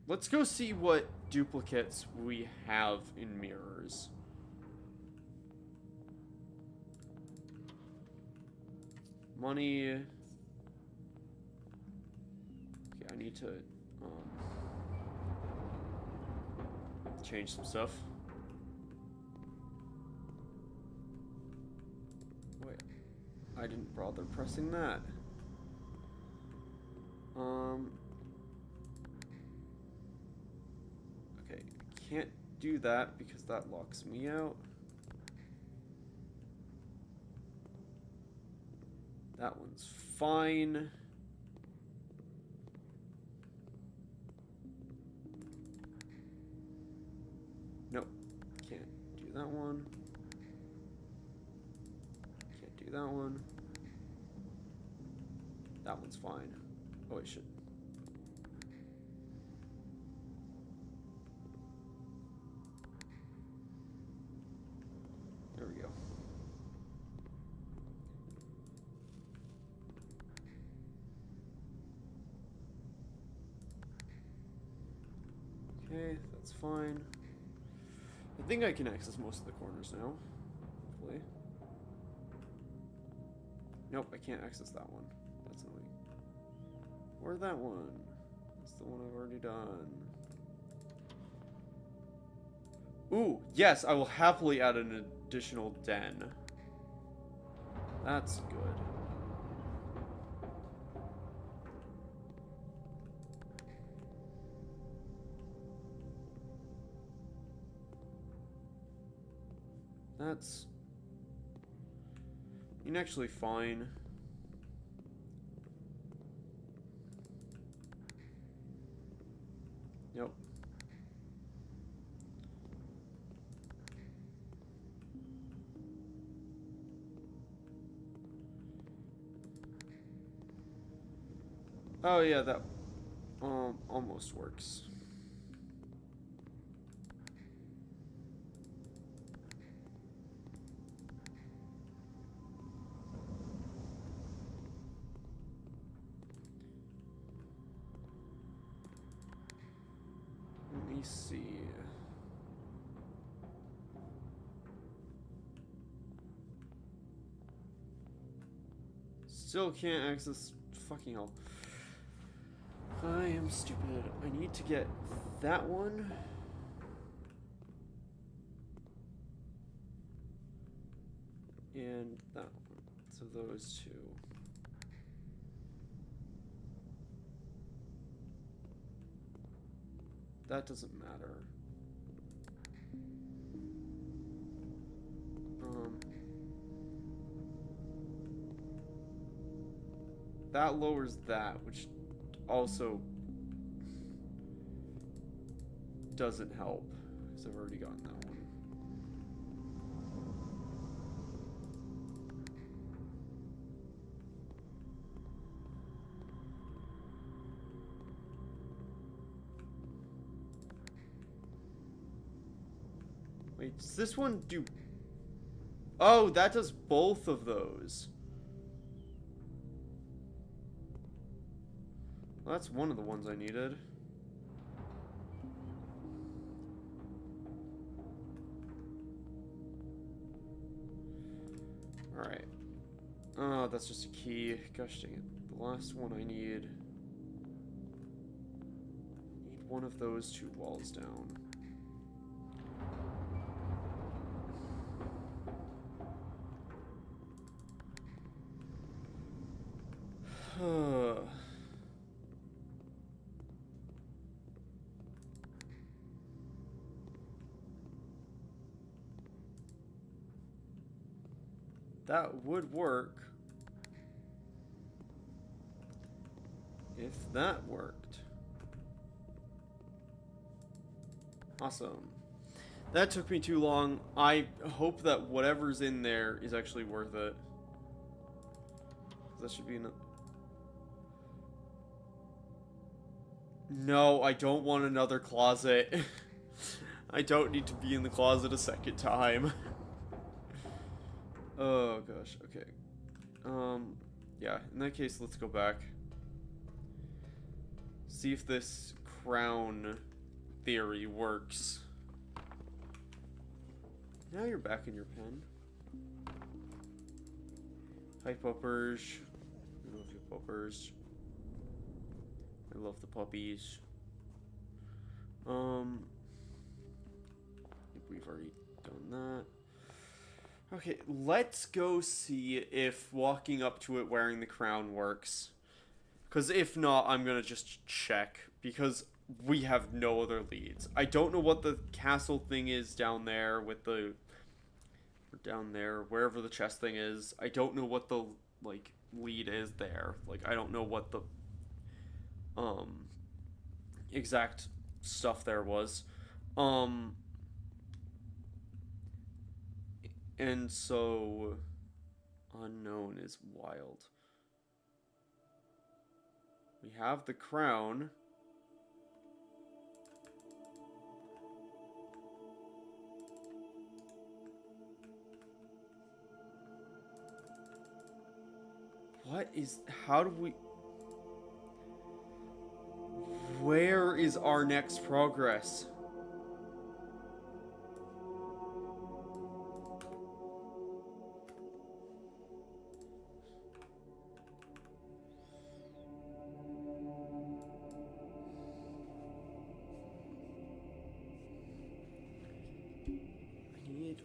Let's go see what duplicates we have in mirrors. Money. Okay, I need to change some stuff. Wait, I didn't bother pressing that. Okay, can't do that because that locks me out. That one's fine. Nope, can't do that one. Can't do that one. That one's fine. Oh, it should. There we go. Okay, that's fine. I think I can access most of the corners now. Hopefully. Nope, I can't access that one. That's annoying. Or that one. That's the one I've already done. Ooh, yes, I will happily add an additional den. That's good. That's actually fine. Nope. Oh yeah, that almost works. Let me see. Still can't access. Fucking hell. I am stupid. I need to get that one. And that one. So those two. That doesn't matter. that lowers that, which also doesn't help, because I've already gotten that one. Wait, does this one do... Oh, that does both of those. Well, that's one of the ones I needed. Alright. Oh, that's just a key. Gosh dang it. The last one I need one of those 2 walls down. That would work if that worked. Awesome. That took me too long. I hope that whatever's in there is actually worth it. That should be enough. No, I don't want another closet. I don't need to be in the closet a second time. Oh gosh, okay. Yeah, in that case, let's go back. See if this crown theory works. Now you're back in your pen. Hi, puppers. I love you, puppers. I love the puppies. I think we've already done that. Okay, let's go see if walking up to it wearing the crown works. Because if not, I'm going to just check. Because we have no other leads. I don't know what the castle thing is down there with the... Or down there, wherever the chest thing is. I don't know what the, like, lead is there. Like, I don't know what the... exact stuff there was. And so, unknown is wild. We have the crown. What is, how do we... Where is our next progress? I need,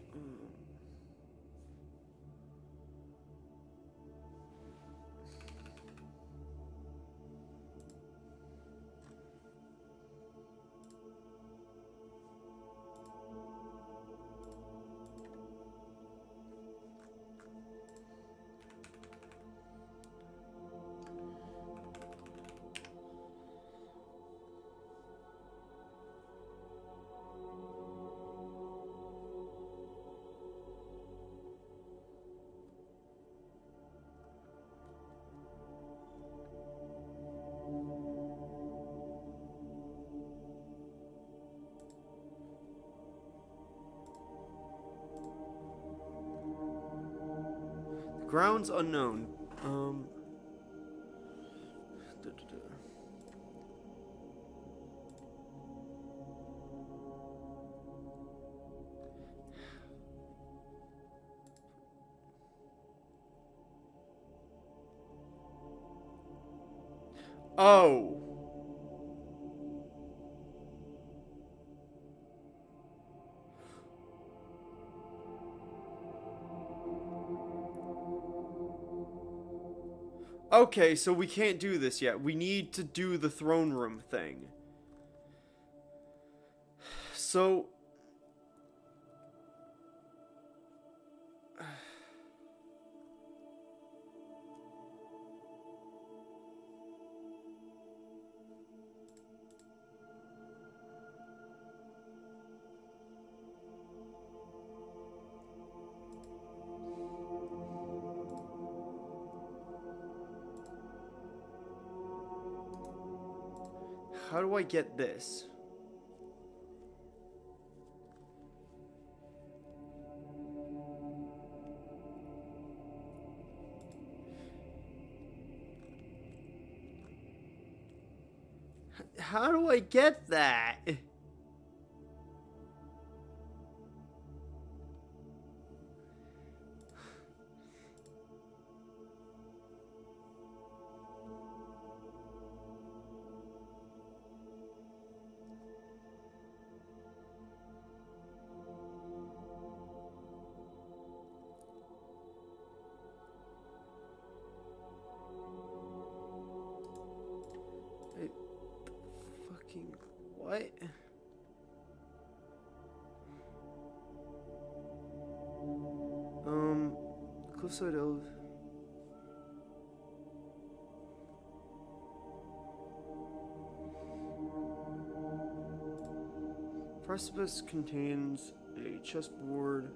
grounds unknown. Oh. Okay, so we can't do this yet. We need to do the throne room thing. So... how do I get this? How do I get that? Fucking what? Cliffside Elf. Precipice contains a chessboard.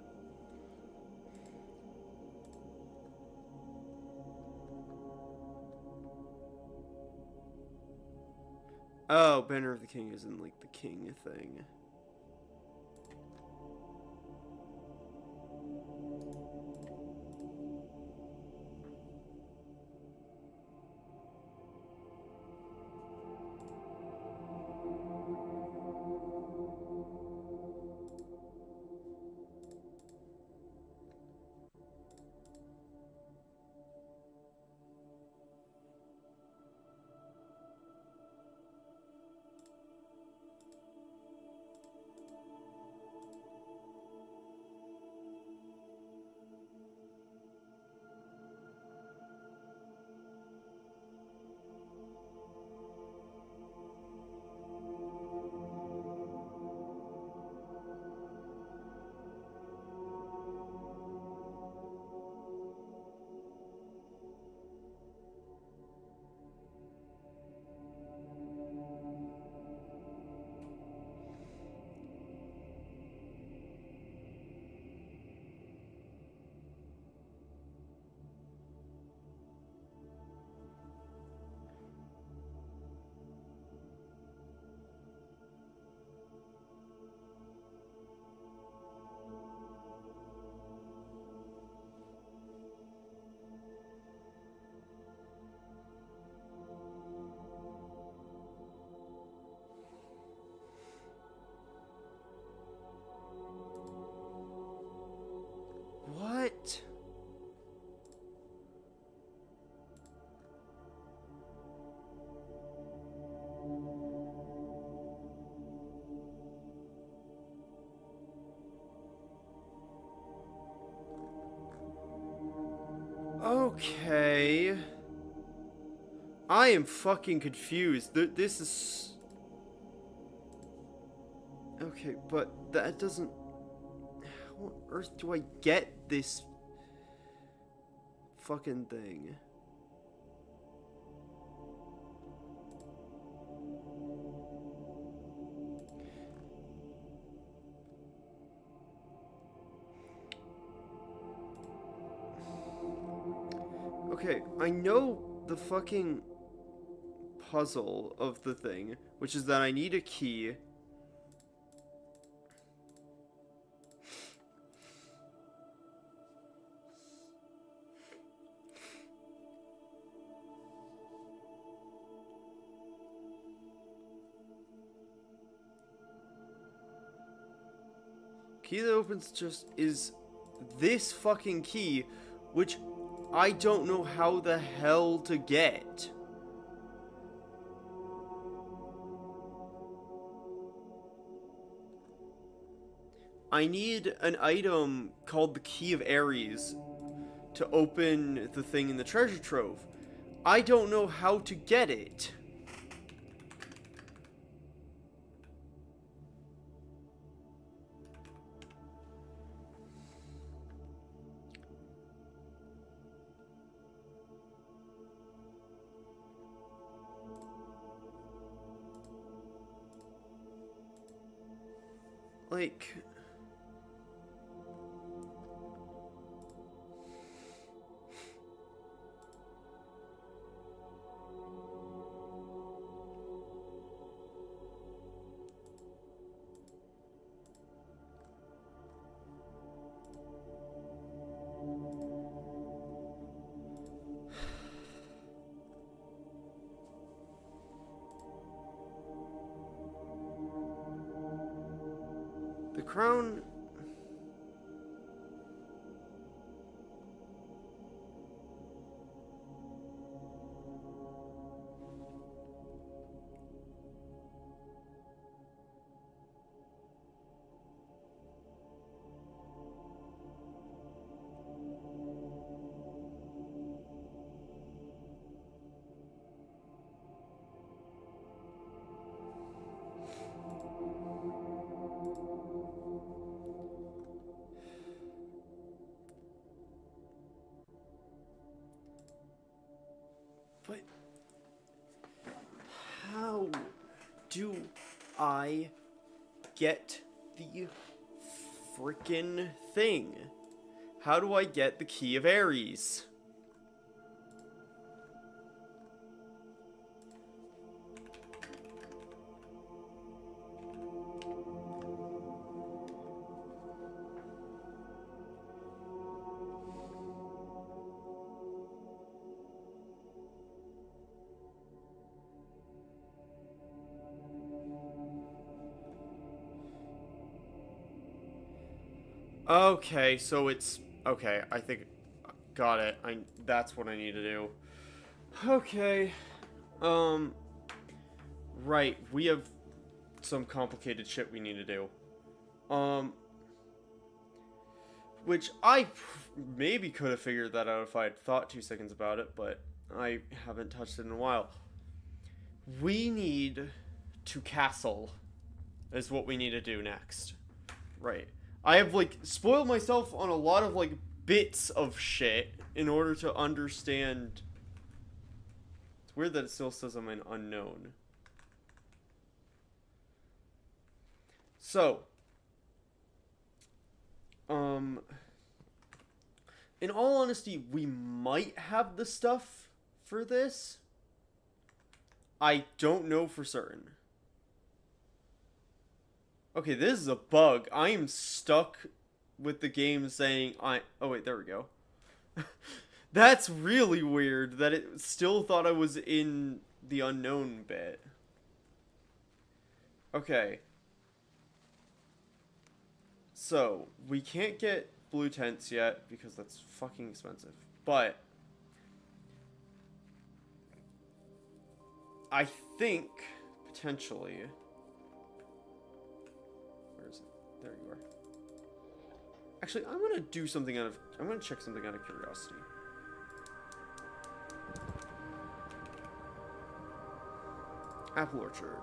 Oh, Banner of the King isn't like the king thing. What? Okay. I am fucking confused. This is... Okay, but that doesn't... How on earth do I get this fucking thing? Okay, I know the fucking puzzle of the thing, which is that I need a key. Key that opens just is this fucking key, which I don't know how the hell to get. I need an item called the Key of Ares to open the thing in the treasure trove. I don't know how to get it. Like... crown... But how do I get the frickin' thing? How do I get the Key of Ares? Okay, so it's... Okay, I think... Got it. That's what I need to do. Okay. Right, we have some complicated shit we need to do. Which I maybe could have figured that out if I had thought 2 seconds about it, but I haven't touched it in a while. We need to castle is what we need to do next. Right. I have, like, spoiled myself on a lot of, like, bits of shit in order to understand. It's weird that it still says I'm an unknown. So, in all honesty, we might have the stuff for this. I don't know for certain. Okay, this is a bug. I am stuck with the game saying oh wait, there we go. That's really weird that it still thought I was in the unknown bit. Okay. So, we can't get blue tents yet because that's fucking expensive. But I think potentially... Where is it? There you are. Actually, I'm gonna do something out of... I'm gonna check something out of curiosity. Apple Orchard.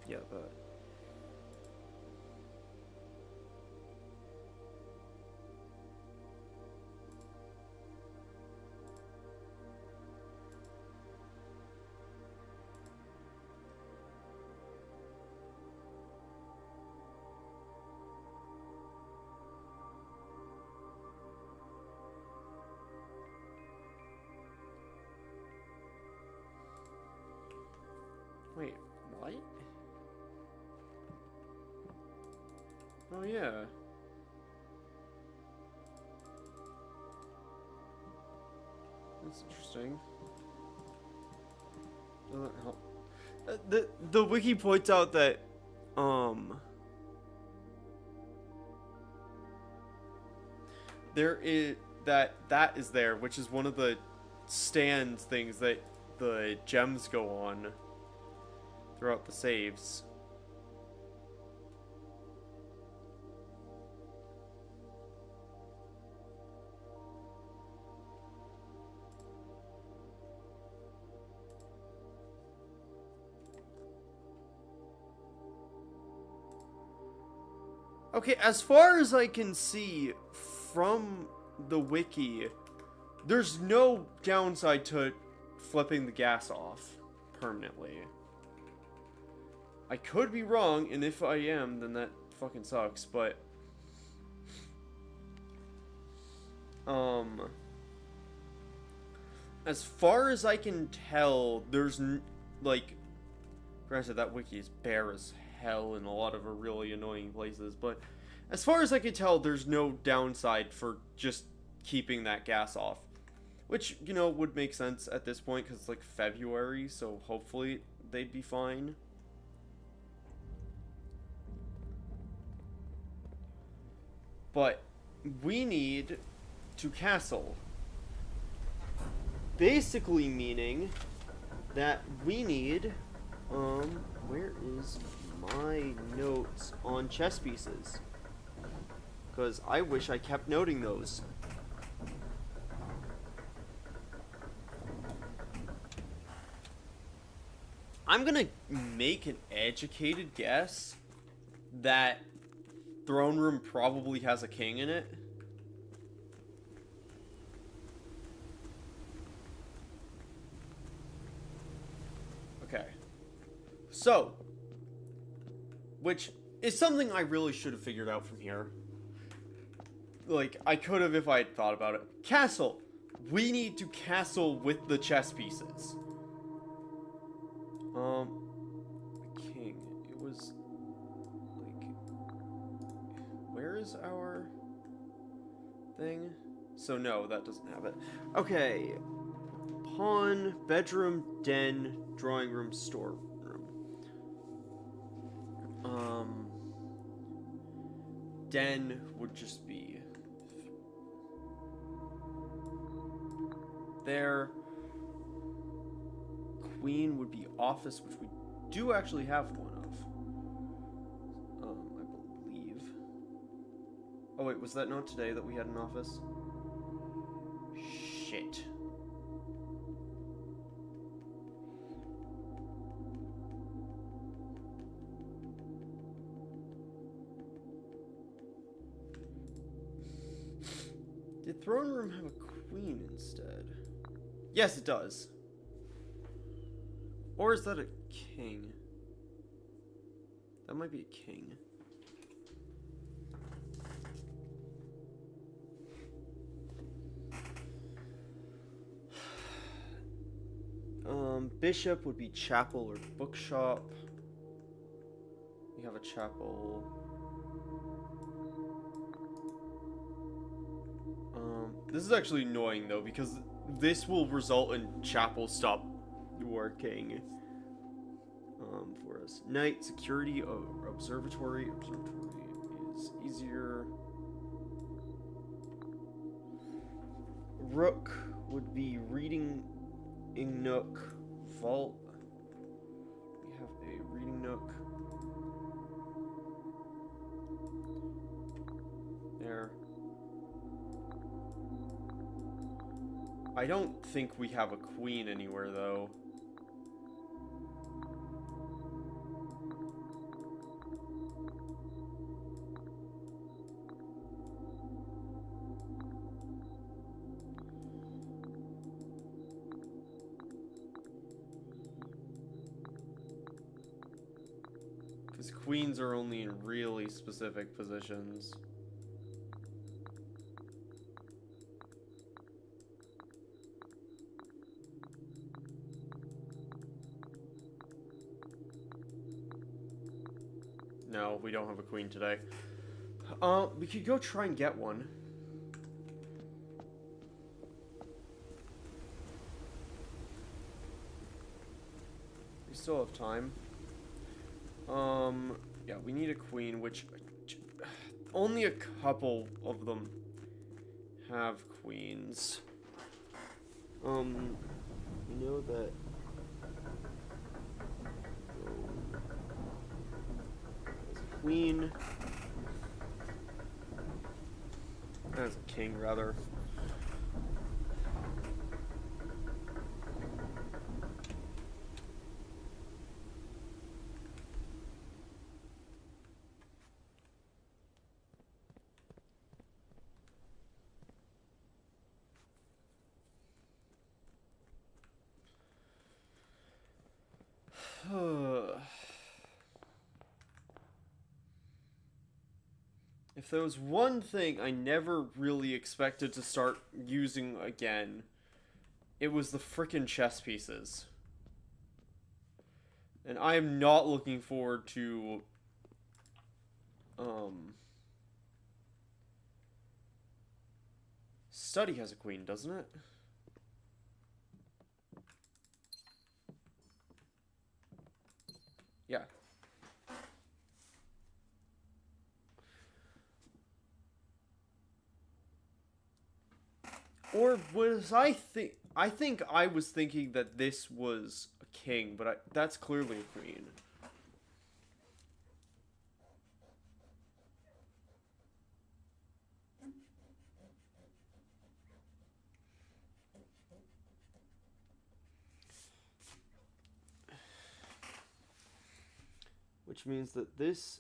Yeah, but... Wait, what? Oh, yeah. That's interesting. Doesn't help. The wiki points out that, there is, that is there, which is one of the stand things that the gems go on throughout the saves. Okay, as far as I can see from the wiki, there's no downside to flipping the gas off permanently. I could be wrong, and if I am, then that fucking sucks, but... as far as I can tell, there's like, granted, that wiki is bare as hell in a lot of really annoying places, but as far as I can tell, there's no downside for just keeping that gas off. Which, you know, would make sense at this point, because it's like February, so hopefully they'd be fine. But we need to castle. Basically meaning that we need, where is my notes on chess pieces? Because I wish I kept noting those. I'm gonna make an educated guess that throne room probably has a king in it. Okay. So, which is something I really should have figured out from here. Like, I could have if I had thought about it. Castle. We need to castle with the chess pieces. King. It was, like, where is our thing? So no, that doesn't have it. Okay. Pawn, bedroom, den, drawing room, storeroom. Den would just be there. Queen would be office, which we do actually have one of. I believe. Oh wait, was that not today that we had an office? Shit. Did throne room have a queen instead? Yes, it does. Or is that a king? That might be a king. Bishop would be chapel or bookshop. We have a chapel. This is actually annoying though, because this will result in chapel stop working for us. Knight, security, observatory. Observatory is easier. Rook would be reading nook. Vault. We have a reading nook. There. I don't think we have a queen anywhere, though. Because queens are only in really specific positions. No, we don't have a queen today. We could go try and get one. We still have time. Yeah, we need a queen, which only a couple of them have queens. We know that queen. As a king, rather. If there was one thing I never really expected to start using again, it was the frickin' chess pieces. And I am not looking forward to, Study has a queen, doesn't it? Yeah. Or was I think I was thinking that this was a king, but that's clearly a queen. Which means that this...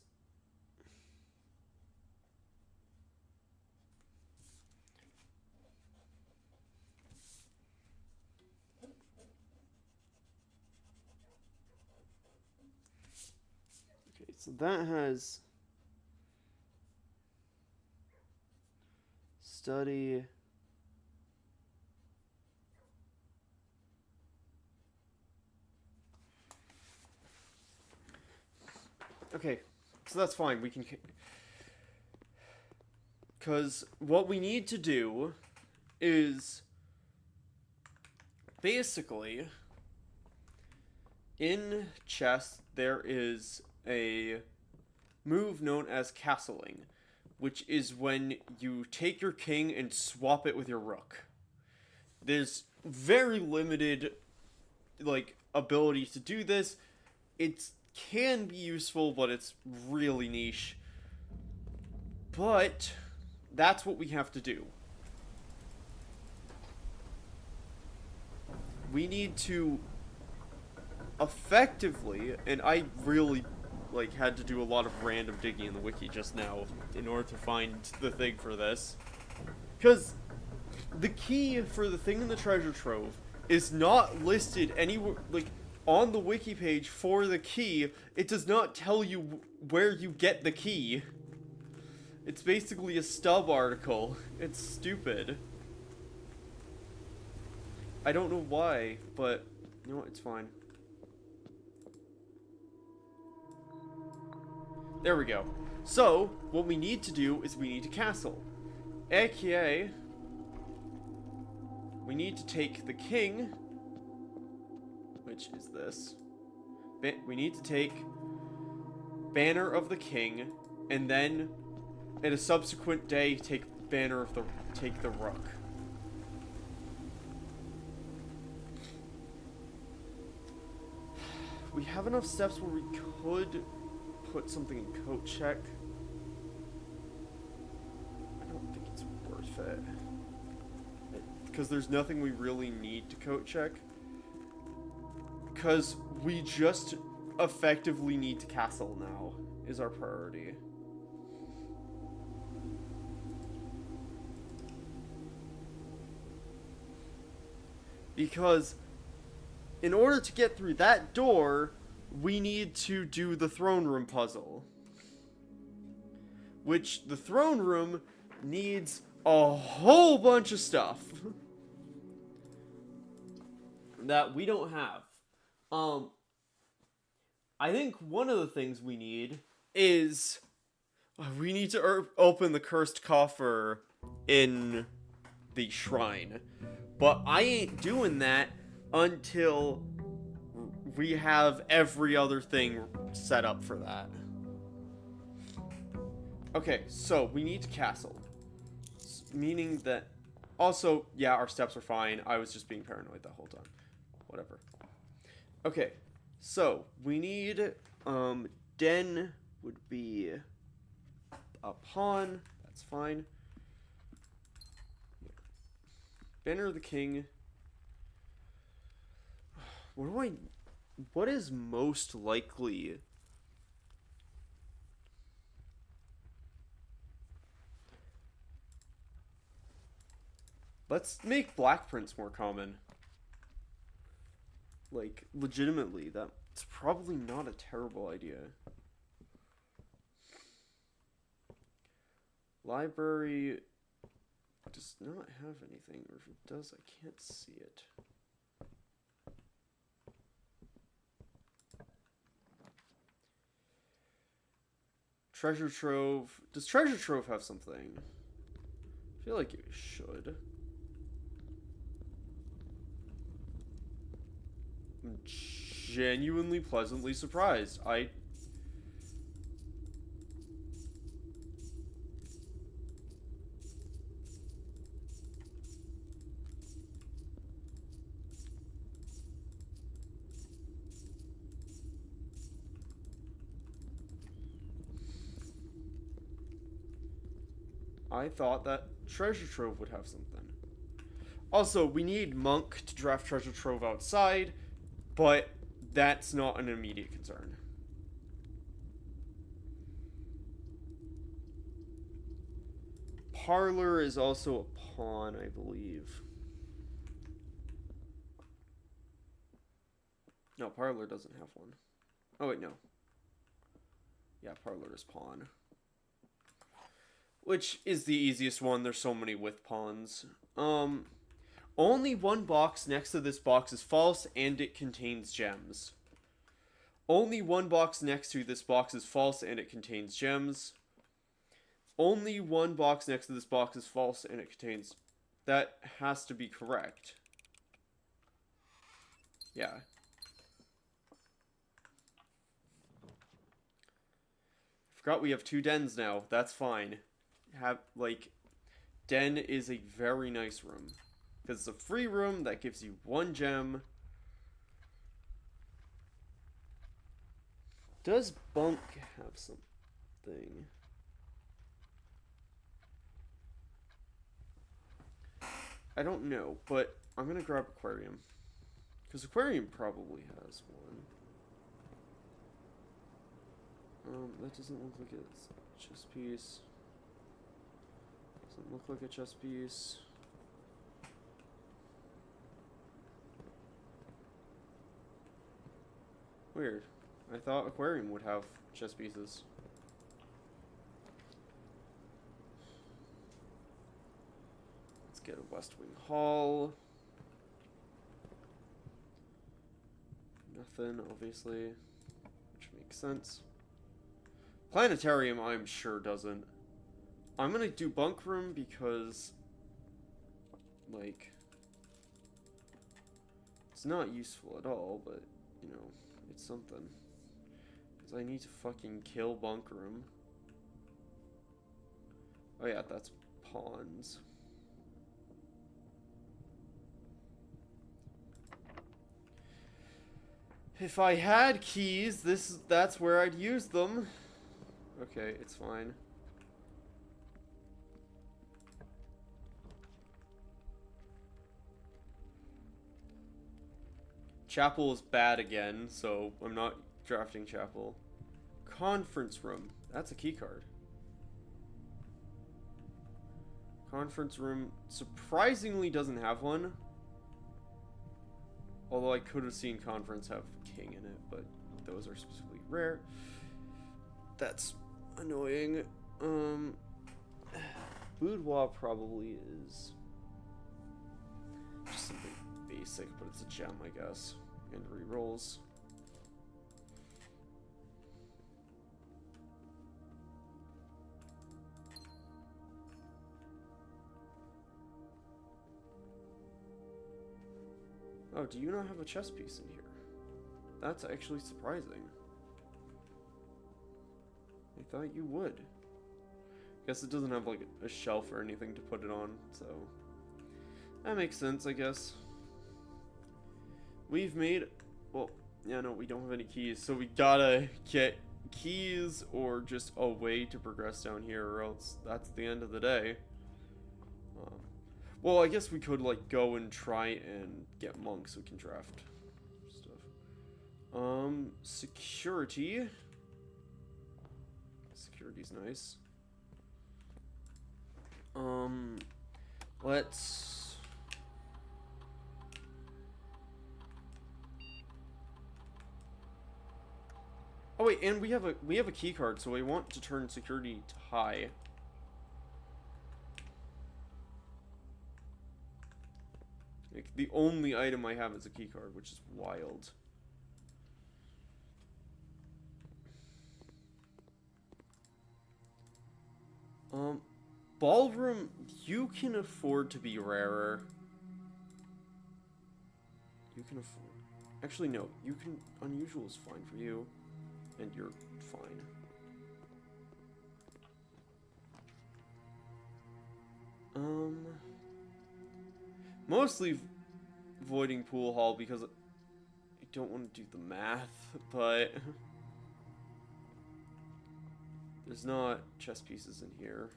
Okay, so that has... Study... Okay, so that's fine. We can... Because what we need to do is... Basically... In chess, there is a move known as castling, which is when you take your king and swap it with your rook. There's very limited, like, ability to do this. It can be useful, but it's really niche. But that's what we have to do. We need to effectively, and I really like had to do a lot of random digging in the wiki just now in order to find the thing for this, because the key for the thing in the treasure trove is not listed anywhere, like on the wiki page for the key. It does not tell you where you get the key. It's basically a stub article. It's stupid. I don't know why, but you know what, it's fine. There we go. So, what we need to do is we need to castle. AKA, we need to take the king, which is this. We need to take Banner of the King, and then, at a subsequent day, take the Rook. We have enough steps where we could put something in coat check. I don't think it's worth it. Because there's nothing we really need to coat check. Because we just effectively need to castle now, is our priority. Because in order to get through that door, we need to do the throne room puzzle. Which, the throne room needs a whole bunch of stuff that we don't have. I think one of the things we need is we need to open the cursed coffer in the shrine. But I ain't doing that until we have every other thing set up for that. Okay, so we need to castle. Meaning that... Also, yeah, our steps are fine. I was just being paranoid the whole time. Whatever. Okay, so we need... Den would be a pawn. That's fine. Banner of the King. What is most likely? Let's make black prints more common. Like, legitimately, that's probably not a terrible idea. Library does not have anything, or if it does, I can't see it. Treasure Trove. Does Treasure Trove have something? I feel like it should. I'm genuinely pleasantly surprised. I thought that Treasure Trove would have something. Also, we need Monk to draft Treasure Trove outside, but that's not an immediate concern. Parlor is also a pawn, I believe. No, Parlor doesn't have one. Oh, wait, no. Yeah, Parlor is pawn. Which is the easiest one. There's so many with pawns. Only one box next to this box is false, and it contains gems. Only one box next to this box is false, and it contains gems. Only one box next to this box is false, and it contains... That has to be correct. Yeah. Forgot we have 2 dens now. That's fine. Den is a very nice room. Because it's a free room that gives you 1 gem. Does Bunk have something? I don't know, but I'm gonna grab Aquarium. Because Aquarium probably has one. That doesn't look like it's a chess piece. Doesn't look like a chess piece. Weird. I thought Aquarium would have chess pieces. Let's get a West Wing Hall. Nothing, obviously. Which makes sense. Planetarium, I'm sure, doesn't. I'm gonna do Bunk Room because, like, it's not useful at all, but, you know, it's something. Because I need to fucking kill Bunk Room. Oh yeah, that's pawns. If I had keys, that's where I'd use them. Okay, it's fine. Chapel is bad again, so I'm not drafting Chapel. Conference room. That's a key card. Conference room surprisingly doesn't have one. Although I could have seen Conference have king in it, but those are specifically rare. That's annoying. Boudoir probably is just something basic, but it's a gem, I guess. And rerolls. Oh, do you not have a chess piece in here? That's actually surprising. I thought you would. Guess it doesn't have like a shelf or anything to put it on, so that makes sense, I guess. We've made, well, yeah, no, we don't have any keys, so we gotta get keys or just a way to progress down here, or else that's the end of the day. Well, I guess we could like go and try and get monks so we can draft stuff. Security. Security's nice. Let's... Oh wait, and we have a key card, so we want to turn security to high. Like, the only item I have is a key card, which is wild. Um, Ballroom, you can afford to be rarer. You can afford... Actually, no. You can... Unusual is fine for you. And you're fine. Mostly voiding pool hall because I don't want to do the math, but... There's not chess pieces in here.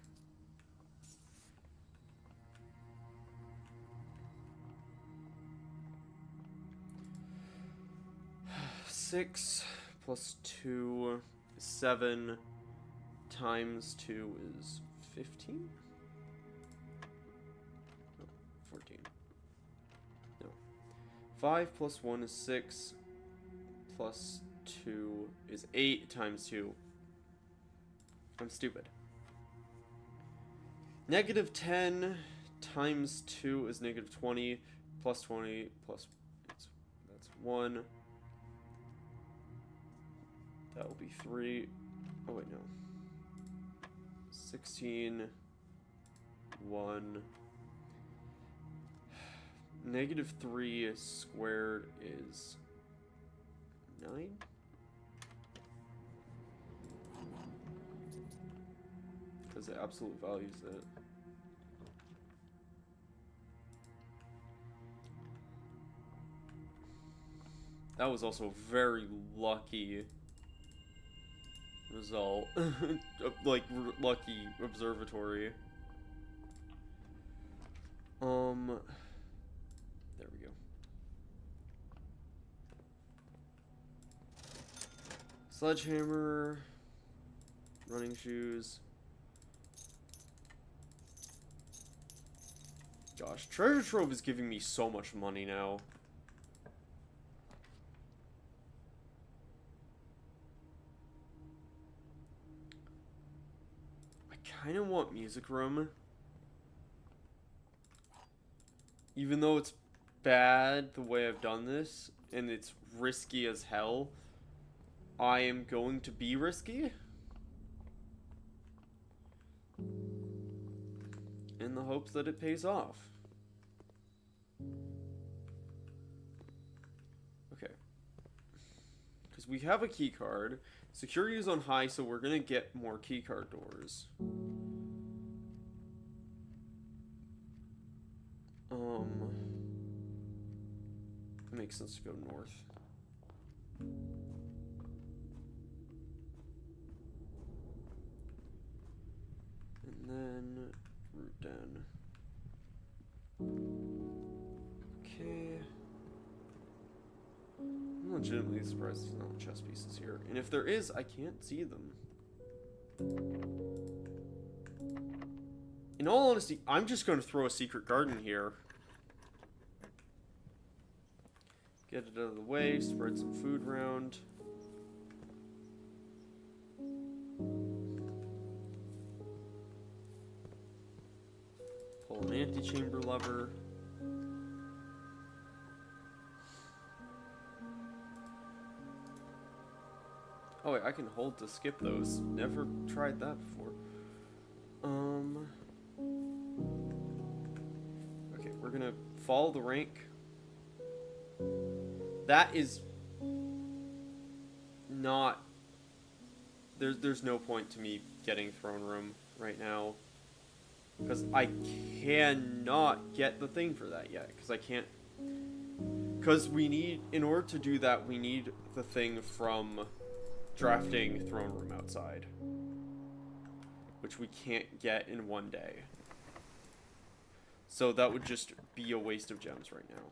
Six plus 2 is 7 times 2 is 15? No, 14. No. 5 plus 1 is 6 plus 2 is 8 times 2. I'm stupid. Negative 10 times 2 is negative 20 plus 20 plus that's 1. That will be 3. Oh, wait, no. 16. 1. Negative 3 squared is 9? Because it absolute values it. That was also a very lucky result. Like, lucky observatory. There we go. Sledgehammer. Running shoes. Gosh, Treasure Trove is giving me so much money now. I kind of want Music Room. Even though it's bad the way I've done this, and it's risky as hell, I am going to be risky. In the hopes that it pays off. Okay. Because we have a key card. Security is on high, so we're gonna get more key card doors. It makes sense to go north. And then route down. Okay. I'm legitimately surprised there's not chess pieces here. And if there is, I can't see them. In all honesty, I'm just going to throw a secret garden here. Get it out of the way, spread some food around. Pull an antechamber lever. Oh wait, I can hold to skip those. Never tried that before. Okay, we're gonna follow the rank. That is not... There's no point to me getting throne room right now. Because I cannot get the thing for that yet. Because I can't... Because we need... In order to do that, we need the thing from drafting throne room outside. Which we can't get in one day. So that would just be a waste of gems right now.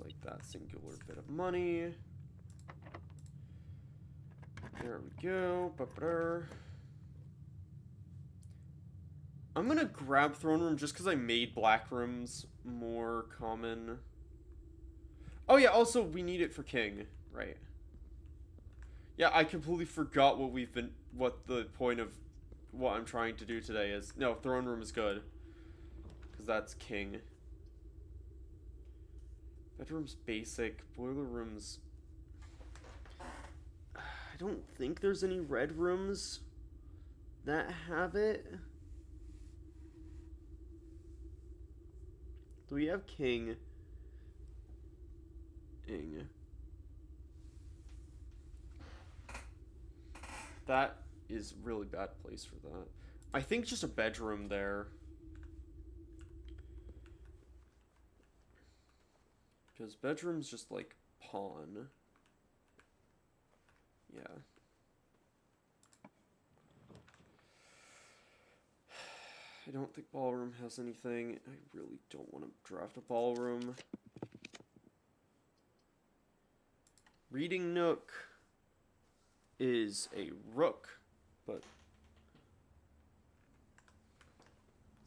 Like that singular bit of money. There we go. I'm gonna grab throne room just because I made black rooms more common. Oh yeah, also we need it for king, right? Yeah, I completely forgot what the point of what I'm trying to do today is. No, throne room is good. Because that's king. Bedroom's basic. Boiler room's... I don't think there's any red rooms that have it. Do we have king? Ing. That is a really bad place for that. I think just a bedroom there. Because bedroom's just like pawn. Yeah. I don't think ballroom has anything. I really don't want to draft a ballroom. Reading nook is a rook, but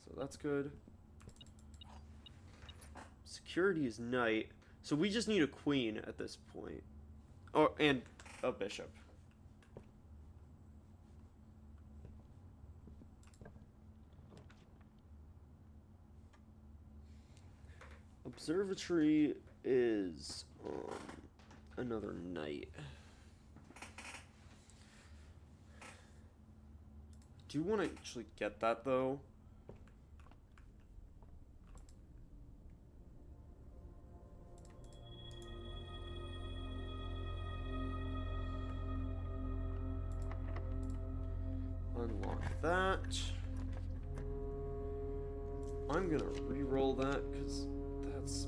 so that's good. Security is knight, so we just need a queen at this point, oh, and a bishop. Observatory is another knight. Do you want to actually get that though? Unlock that. I'm gonna re-roll that because that's...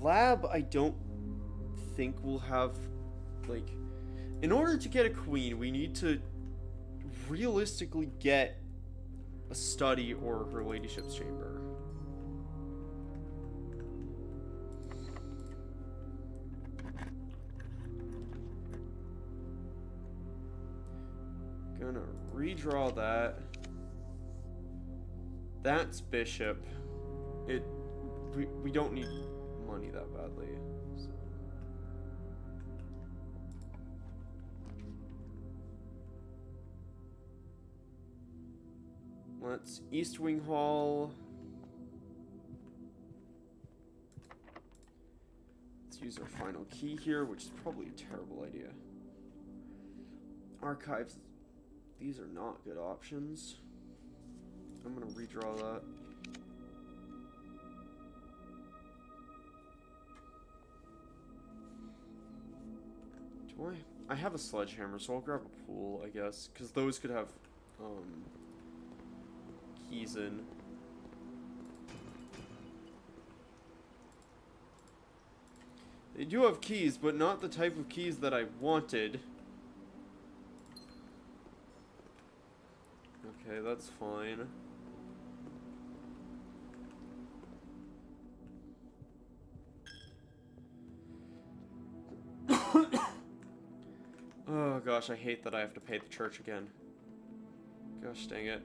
Lab, I don't think we'll have, like... In order to get a queen, we need to realistically get a study or her ladyship's chamber. Gonna redraw that. That's bishop. We don't need money that badly. So. Let's East Wing Hall. Let's use our final key here, which is probably a terrible idea. Archives. These are not good options. I'm gonna redraw that. Do I have a sledgehammer, so I'll grab a pool, I guess, because those could have keys in. They do have keys, but not the type of keys that I wanted. Okay, that's fine. Oh gosh, I hate that I have to pay the church again. Gosh dang it.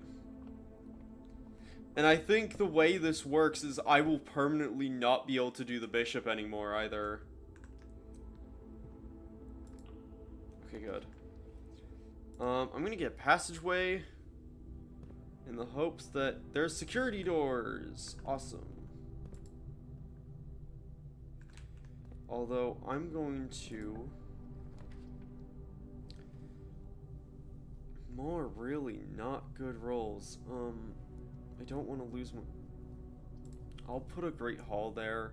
And I think the way this works is I will permanently not be able to do the bishop anymore either. Okay, good. I'm gonna get a passageway in the hopes that there's security doors. Awesome. Although I'm going to more really not good rolls. I don't want to lose my... I'll put a Great Hall there.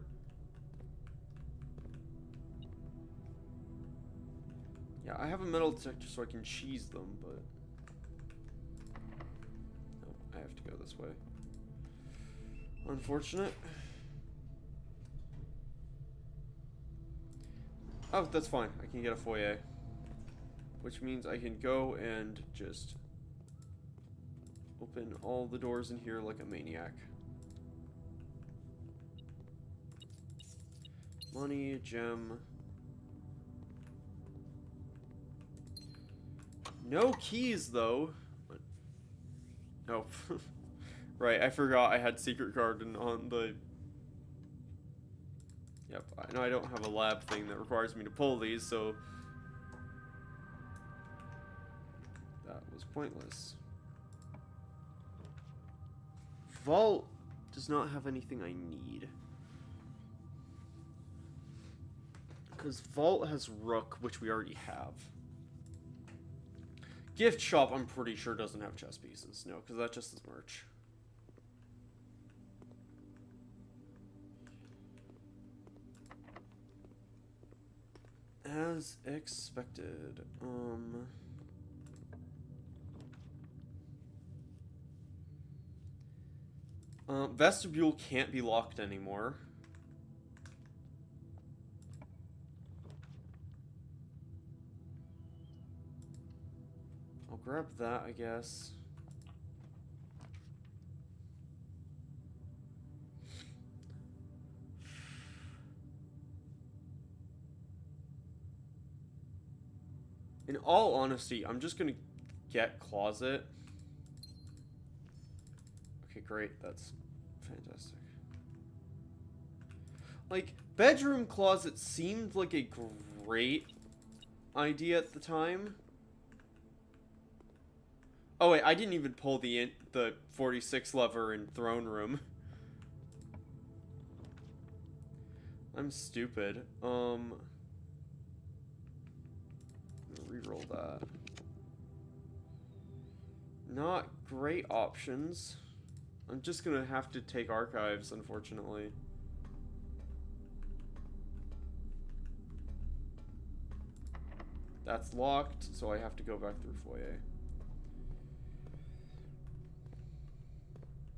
Yeah, I have a metal detector so I can cheese them, but... Nope, I have to go this way. Unfortunate. Oh, that's fine. I can get a foyer. Which means I can go and just open all the doors in here like a maniac. Money, gem. No keys, though. Oh. Right, I forgot I had Secret Garden on the... Yep, I know I don't have a lab thing that requires me to pull these, so... That was pointless. Vault does not have anything I need. Because Vault has Rook, which we already have. Gift Shop, I'm pretty sure, doesn't have chess pieces. No, because that just is merch. As expected. Vestibule can't be locked anymore. I'll grab that, I guess. In all honesty, I'm just gonna get Closet. Okay, great. That's fantastic. Like, Bedroom Closet seemed like a great idea at the time. Oh wait, I didn't even pull the 46 lever in Throne Room. I'm stupid. Reroll that. Not great options. I'm just gonna have to take archives, unfortunately. That's locked, so I have to go back through foyer.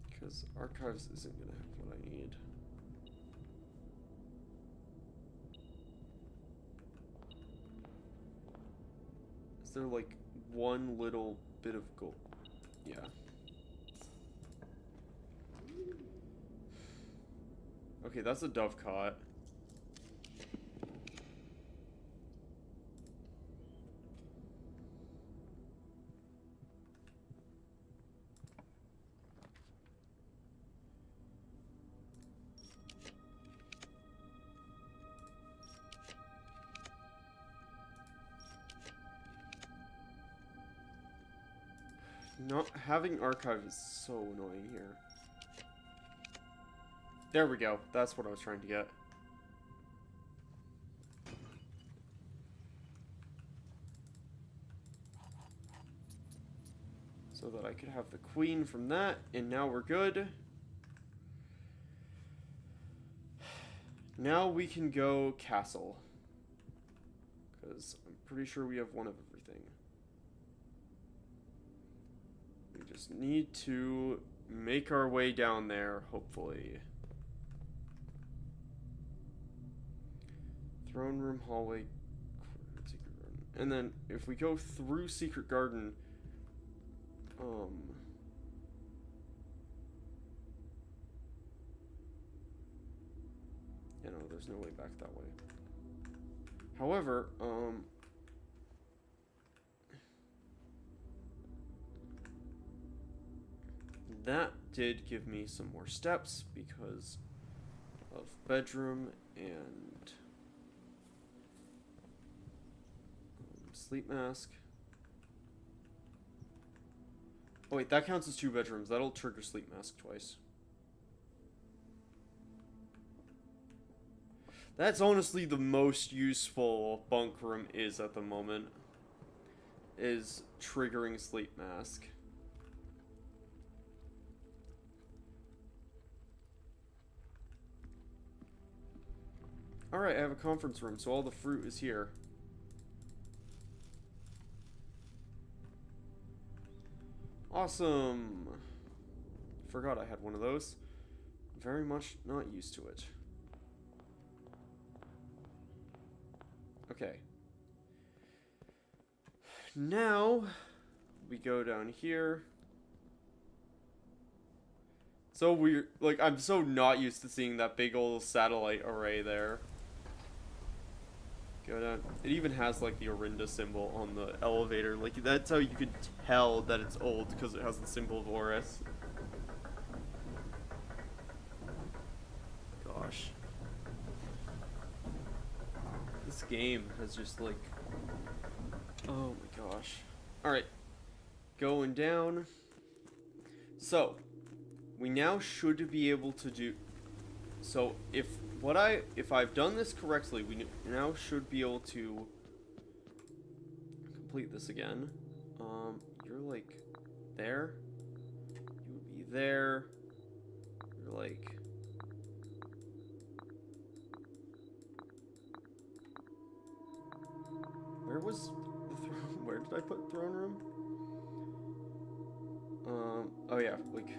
Because archives isn't gonna have what I need. Is there like one little bit of gold? Yeah. Okay, that's a dovecot. Not having archive is so annoying here. There we go. That's what I was trying to get. So that I could have the queen from that, and now we're good. Now we can go castle. Because I'm pretty sure we have one of everything. We just need to make our way down there, hopefully. Throne room, hallway, secret garden. And then if we go through secret garden, you know, there's no way back that way. However, that did give me some more steps because of bedroom and sleep mask. Oh wait, that counts as 2 bedrooms. That'll trigger sleep mask twice. That's honestly the most useful bunk room is at the moment. Is triggering sleep mask. Alright, I have a conference room, so all the fruit is here. Awesome! Forgot I had one of those. Very much not used to it. Okay. Now, we go down here. So weird. Like, I'm so not used to seeing that big old satellite array there. Go down. It even has, like, the Orinda symbol on the elevator. Like, that's how you could tell that it's old, because it has the symbol of Horus. Gosh. This game has just, like... Oh my gosh. Alright. Going down. So, we now should be able to do... So if I've done this correctly, we now should be able to complete this again. You're like there. You would be there. You're like. Where was the throne? Where did I put throne room? Oh yeah, like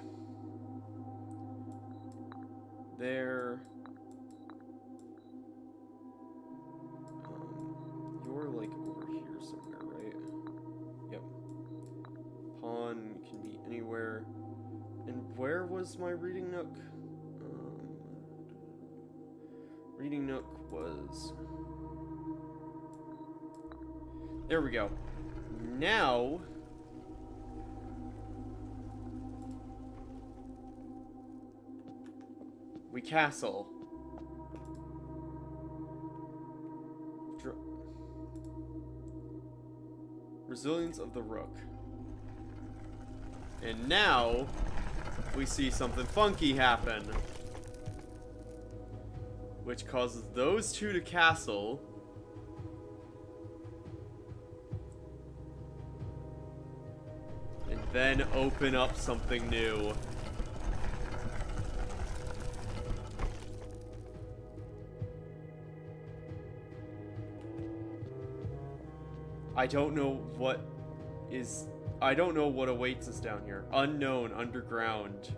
there. You're like over here somewhere, right? Yep. Pawn can be anywhere. And where was my reading nook? Reading nook was. There we go. Now. We castle. Resilience of the rook. And now we see something funky happen, which causes those two to castle. And then open up something new. I don't know what awaits us down here. Unknown, underground.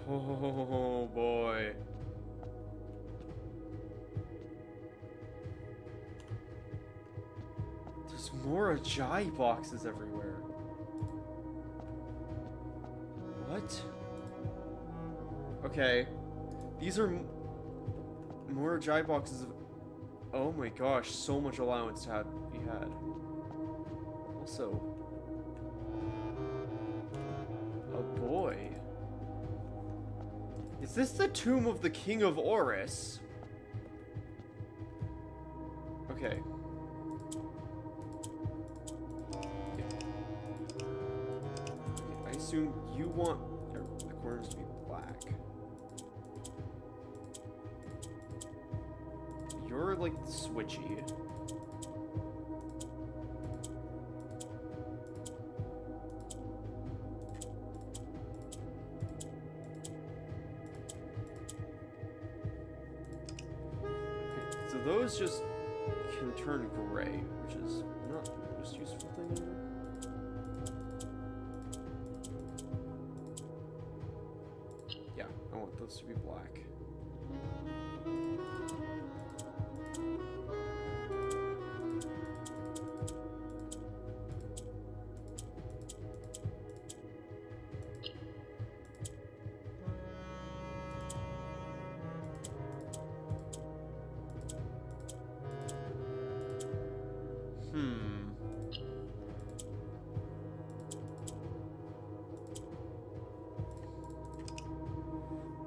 Oh boy. There's more Ajay boxes everywhere. What? Okay. These are more Ajay boxes of... Oh my gosh, so much allowance to be had. Also... Oh boy. Is this the tomb of the King of Oris? Okay. I assume you want the corners to be black. You're like switchy. So those just can turn gray, which is not the most useful thing ever. Yeah, I want those to be black.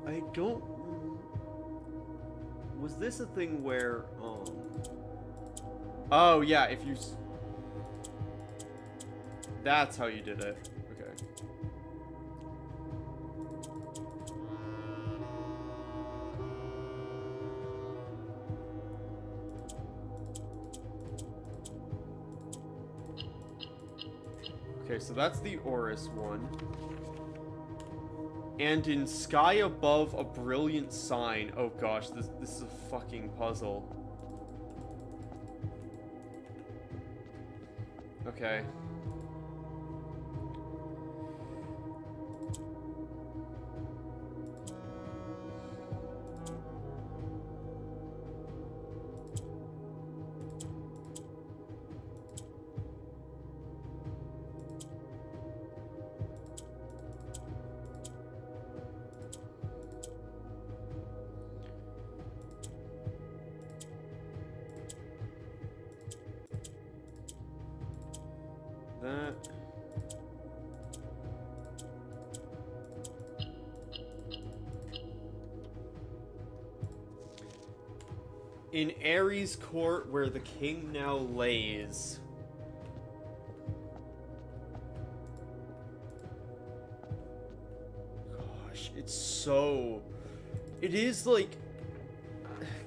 I don't... Was this a thing where, Oh, yeah, if you... That's how you did it. Okay. Okay, so that's the Oris one. And in Sky Above a Brilliant Sign. Oh gosh, this is a fucking puzzle. Okay. In Ares' court, where the king now lays. Gosh, it's so... It is like...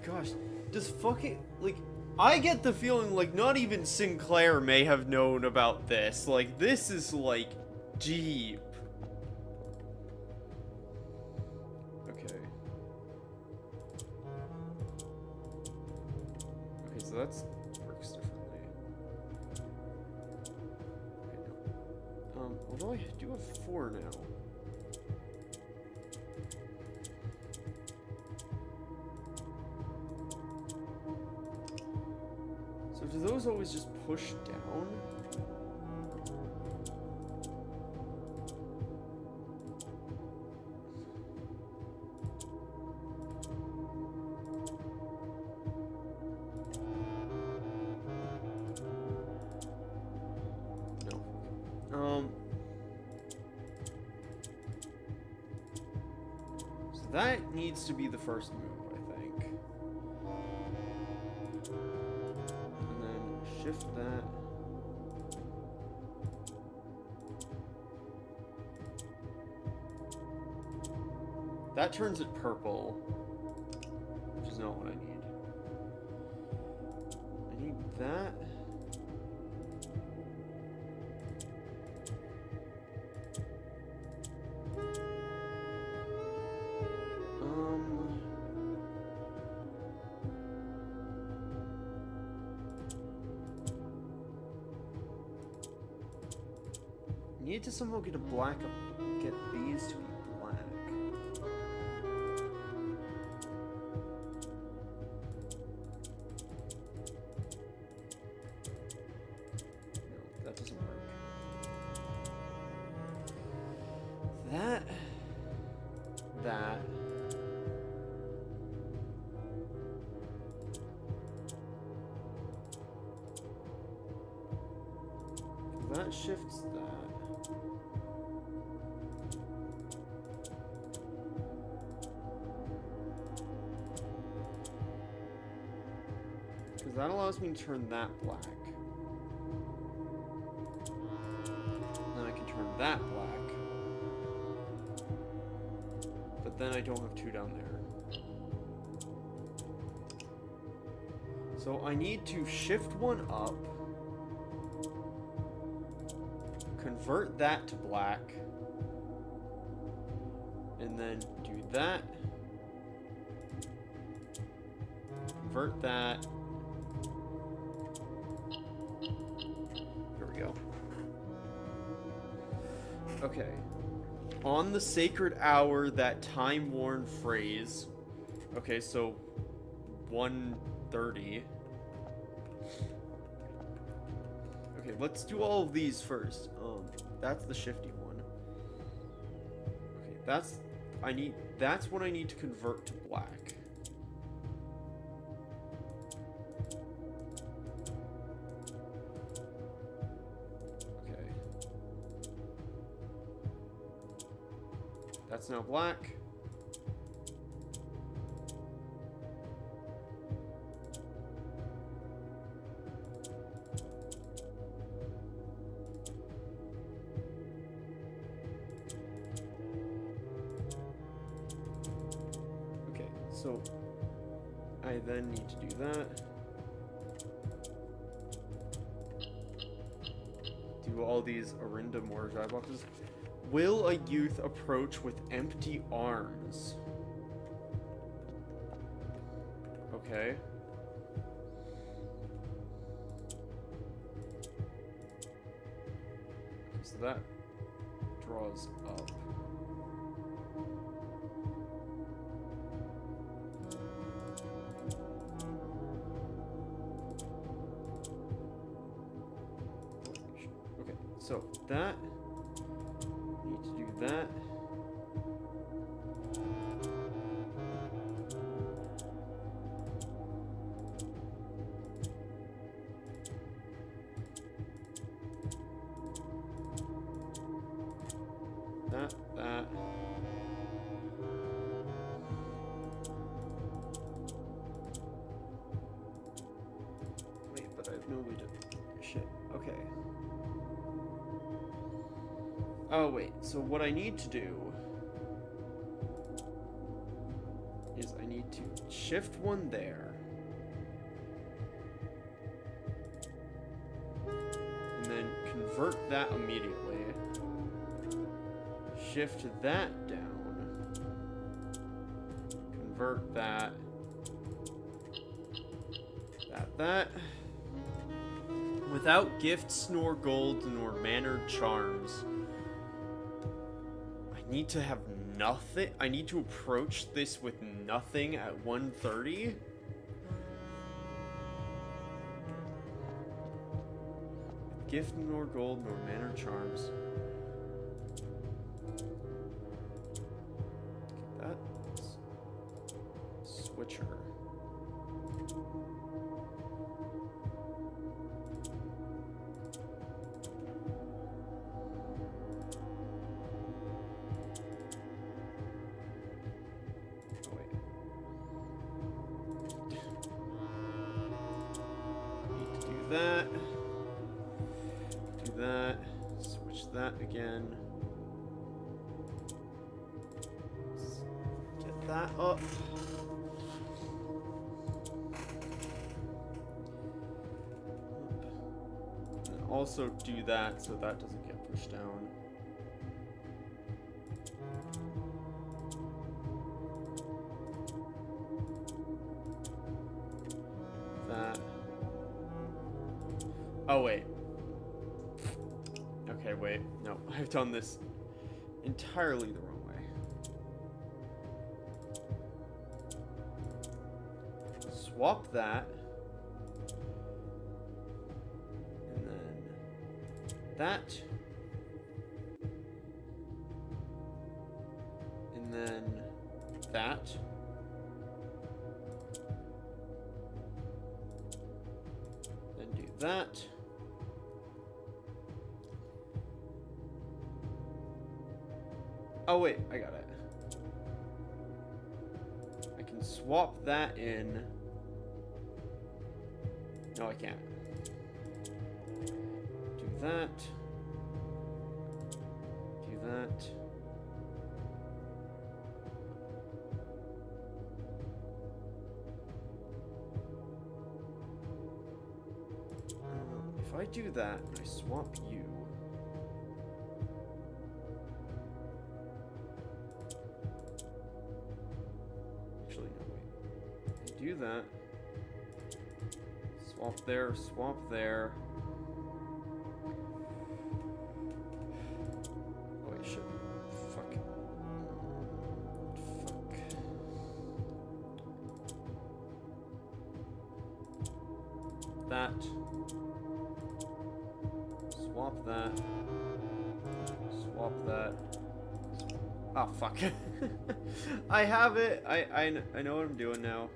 Gosh, does fucking... Like, I get the feeling like not even Sinclair may have known about this. Like, this is, like, deep. Okay. Okay, so that's... works differently. Okay, no. Although I do have 4 now. So do those always just push down? No. So that needs to be the first move, I think. Shift that. That turns it purple, which is not what I need. I need that. Need to somehow get a black up, get these to be black. No, that doesn't work. That. That shifts that. Because that allows me to turn that black. Then I can turn that black. But then I don't have 2 down there. So I need to shift 1 up. Convert that to black. And then do that. Convert that. Here we go. Okay. On the sacred hour, that time-worn phrase. Okay, so 1:30. Okay, let's do all of these first. That's the shifty one. Okay, that's what I need to convert to black. Okay. That's now black. So, I then need to do that. Do all these Arinda Morjai boxes. Will a youth approach with empty arms? Okay. So that draws up. So that, need to do that. That. Oh, wait. So what I need to do is I need to shift one there. And then convert that immediately. Shift that down. Convert that. That. Without gifts, nor gold, nor mannered charms. I need to have nothing. I need to approach this with nothing at 130. Gift, nor gold, nor mannered charms. That's switcher. That, do that, switch that again, get that up, and also do that so that doesn't get pushed down. That. Oh, wait. Okay, wait. No, I've done this entirely the wrong way. Swap that. And then that. And then that. Then do that. Oh wait, I got it. I can swap that in. No, I can't. Do that. Do that. If I do that, I swap you. Actually, no, wait. I do that. Swap there, swap there. Oh, wait, shit. Fuck. Fuck. That. Swap that. Swap that. Ah, oh, fuck. I have it. I know what I'm doing now.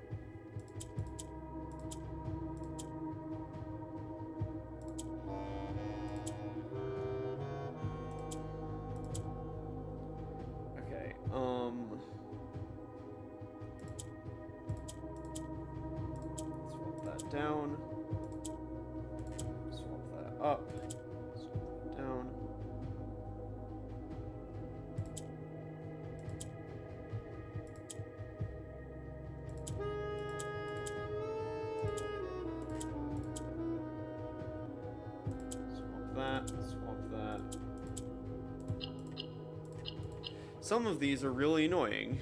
Okay, swap that down. Swap that up. Swap that down. Swap that. Some of these are really annoying.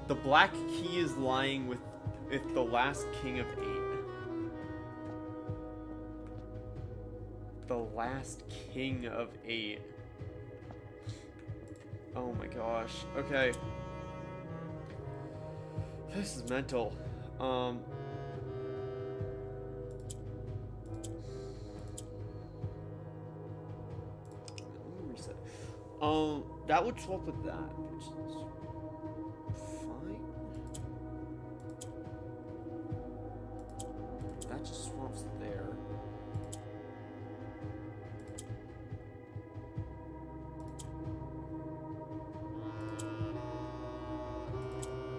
The black key is lying with the last king of 8. The last king of 8. Oh my gosh. Okay. This is mental. Let me reset. That would swap with that, which is fine. That just swaps there.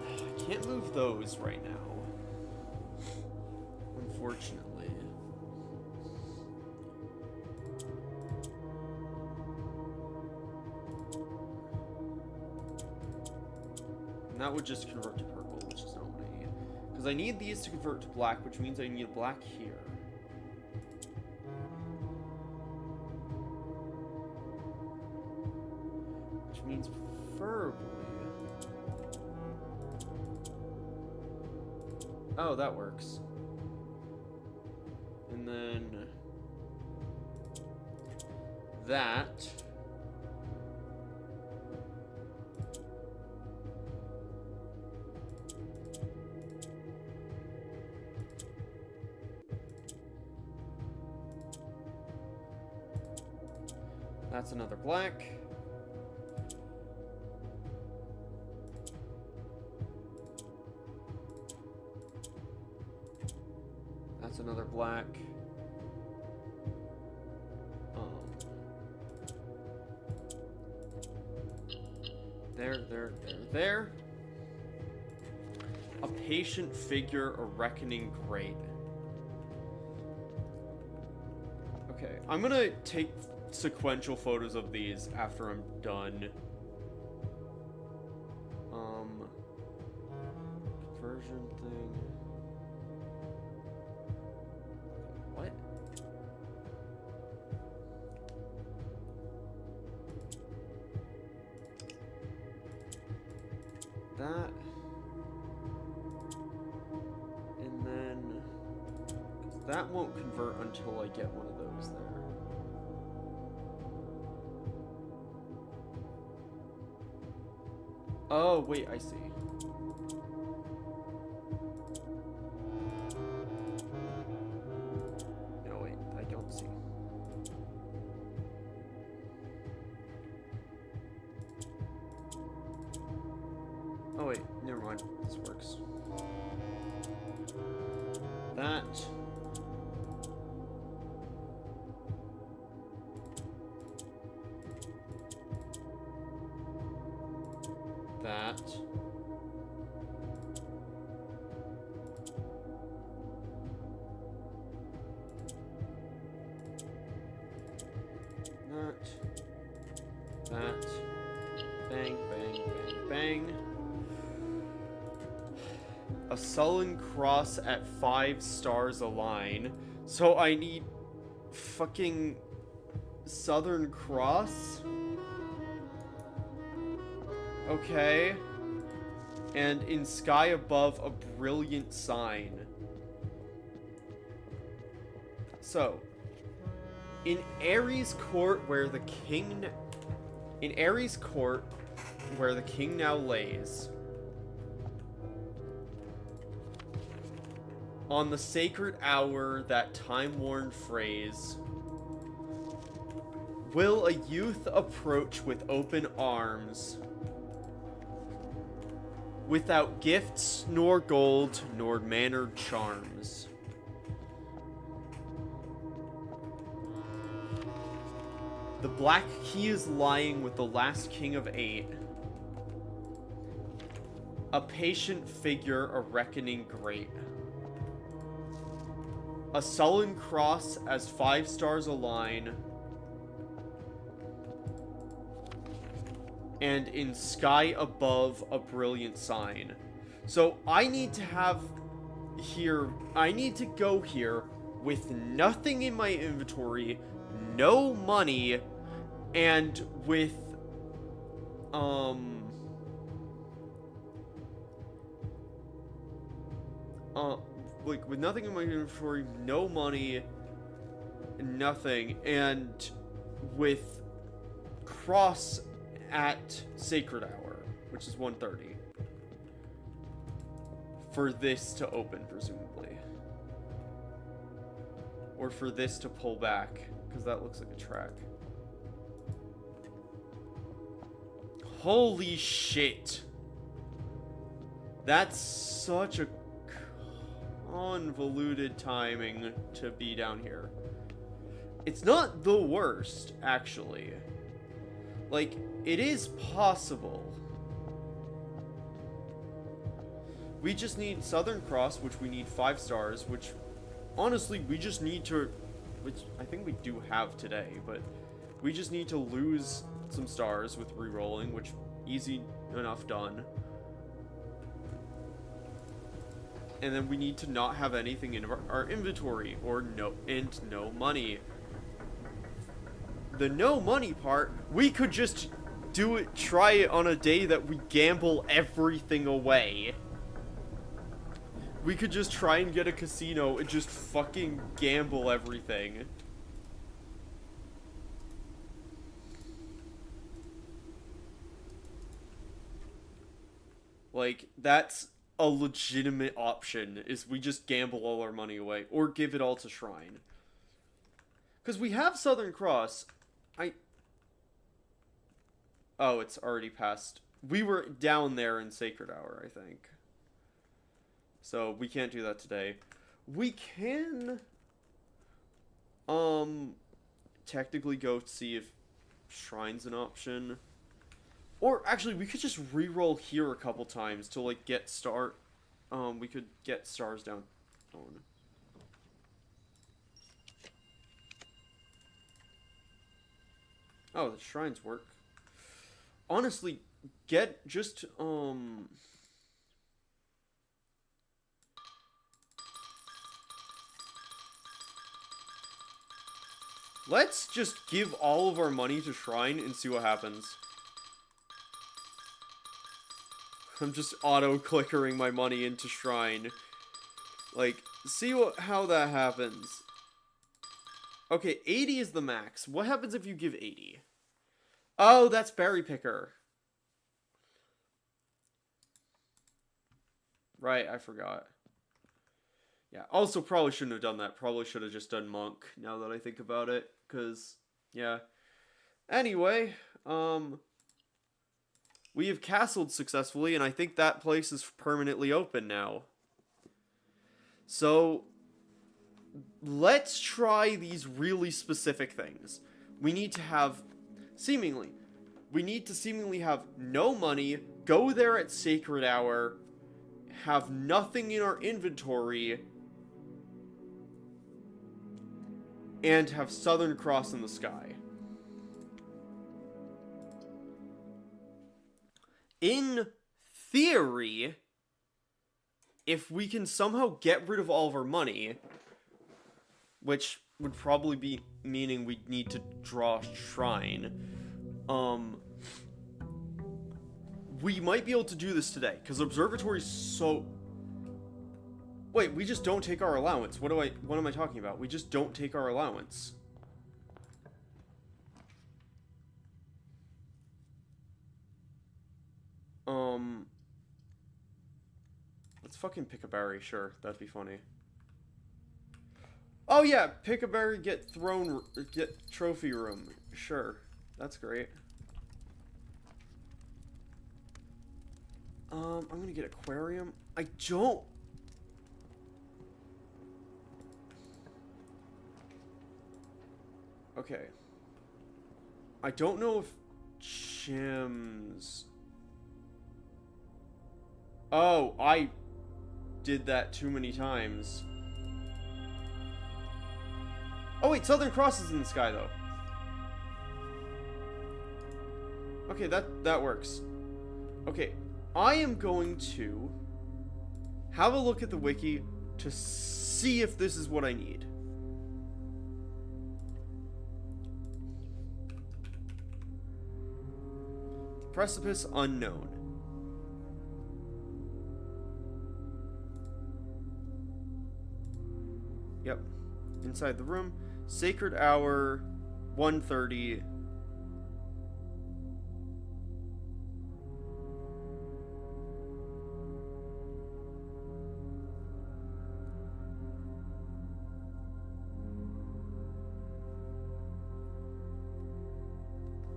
I can't move those right now, unfortunately. And that would just convert to purple, which is not what I need. Because I need these to convert to black, which means I need a black here. Which means preferably... Oh, that works. And then... that... That's another black. That's another black. There. A patient figure, a reckoning great. Okay, I'm gonna take sequential photos of these after I'm done. Conversion thing. What? That. And then... that won't convert until I get one of those there. Oh, wait, I see. No, wait, I don't see. Oh, wait, never mind. This works. That. That. That. Bang, bang, bang, bang. A sullen cross at 5 stars align. So I need fucking Southern Cross? Okay. And in sky above, a brilliant sign. So, in Ares court where the king... in Ares court where the king now lays, on the sacred hour, that time-worn phrase, will a youth approach with open arms, without gifts, nor gold, nor mannered charms. The black key is lying with the last king of 8. A patient figure, a reckoning great. A sullen cross as 5 stars align. And in sky above, a brilliant sign. So I need to have here, I need to go here with nothing in my inventory, no money, and with, like, with nothing in my inventory, no money, nothing, and with cross at sacred hour, which is 1:30, for this to open, presumably. Or for this to pull back, because that looks like a track. Holy shit. That's such a convoluted timing to be down here. It's not the worst, actually. Like, it is possible. We just need Southern Cross, which we need 5 stars, which, honestly, we just need to... which I think we do have today, but we just need to lose some stars with re-rolling, which easy enough done. And then we need to not have anything in our inventory, or no money. The no money part, we could just try it on a day that we gamble everything away. We could just try and get a casino and just fucking gamble everything. Like, that's a legitimate option, is we just gamble all our money away, or give it all to Shrine. Because we have Southern Cross. Oh, it's already passed. We were down there in Sacred Hour, I think. So, we can't do that today. We can, technically go see if Shrine's an option. Or, actually, we could just re-roll here a couple times to, like, get we could get stars down. Oh, the shrines work. Honestly, let's just give all of our money to Shrine and see what happens. I'm just auto-clickering my money into Shrine. Like, see how that happens. Okay, 80 is the max. What happens if you give 80? Oh, that's Berry Picker. Right, I forgot. Yeah, also probably shouldn't have done that. Probably should have just done Monk, now that I think about it. Because, yeah. Anyway, we have castled successfully, and I think that place is permanently open now. So, let's try these really specific things. We need to seemingly have no money, go there at Sacred Hour, have nothing in our inventory, and have Southern Cross in the sky. In theory, if we can somehow get rid of all of our money, which would probably be meaning we need to draw Shrine, we might be able to do this today, because Observatory's so... Wait, we just don't take our allowance. What am I talking about? We just don't take our allowance. Let's fucking pick a berry, sure. That'd be funny. Oh yeah, pick a berry, get trophy room. Sure. That's great. I'm gonna get aquarium. I don't... Okay. I don't know if gems... Oh, I did that too many times. Oh wait, Southern Cross is in the sky though. Okay, that works. Okay, I am going to have a look at the wiki to see if this is what I need. Precipice unknown. Yep. Inside the room. Sacred Hour 1:30.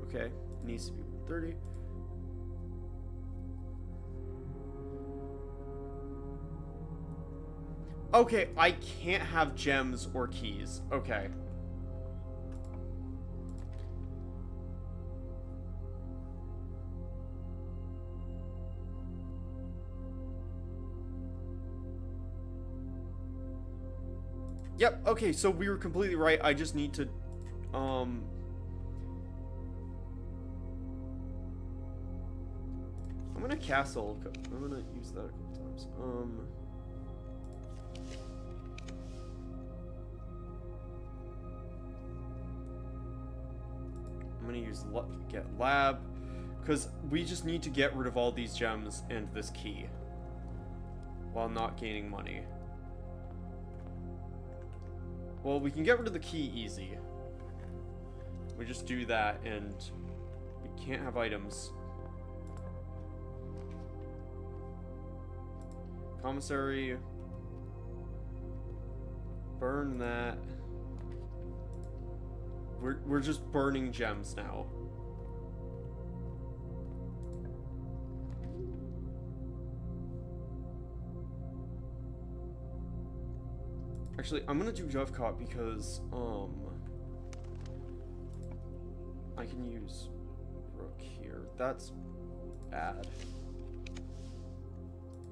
Okay, it needs to be 1:30. Okay, I can't have gems or keys. Okay. Yep, okay, so we were completely right. I just need to, I'm gonna castle. I'm gonna use that a couple times. gonna use get lab, because we just need to get rid of all these gems and this key while not gaining money. Well, we can get rid of the key easy. We just do that, and we can't have items. Commissary. Burn that. We're just burning gems now. Actually, I'm gonna do Dovecot because I can use Rook here. That's bad.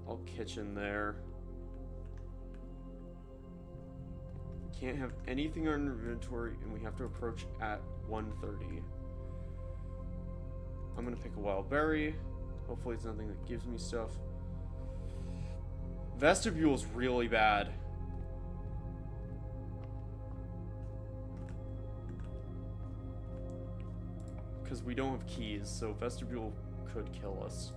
I'll kitchen there. Can't have anything on inventory, and we have to approach at 1:30. I'm gonna pick a wild berry. Hopefully it's nothing that gives me stuff. Vestibule's really bad. Because we don't have keys, so vestibule could kill us.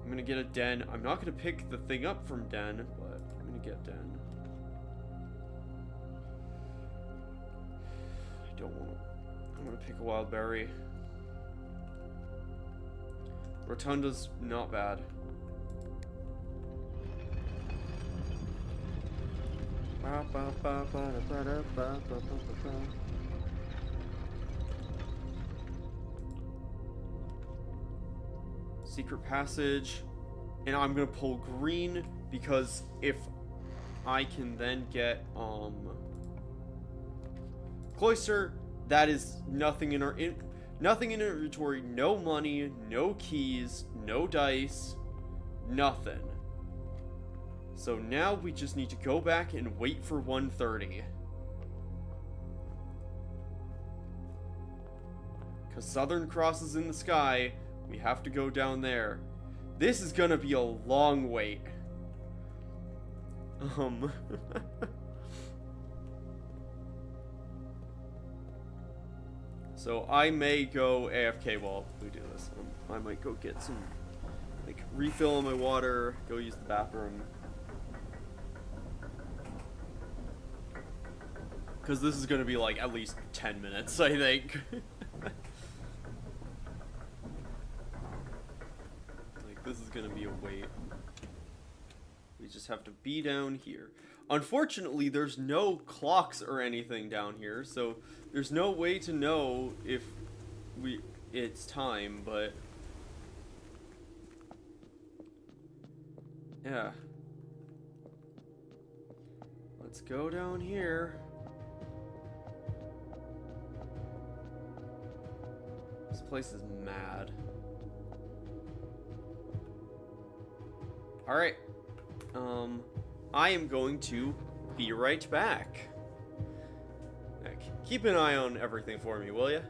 I'm gonna get a den. I'm not gonna pick the thing up from den, but I'm gonna get den. I don't want to. I'm gonna pick a wild berry. Rotunda's not bad. Secret passage, and I'm gonna pull green because if I can then get cloister, that is nothing in our nothing in inventory, no money, no keys, no dice, nothing. So now we just need to go back and wait for 1:30. Because Southern Cross is in the sky. We have to go down there. This is gonna be a long wait. So I may go AFK while we do this. I might go get some, like, refill on my water, go use the bathroom. Because this is gonna be like at least 10 minutes, I think. This is gonna be a wait. We just have to be down here. Unfortunately, there's no clocks or anything down here, so there's no way to know if it's time, but yeah. Let's go down here. This place is mad. Alright, I am going to be right back. Keep an eye on everything for me, will ya?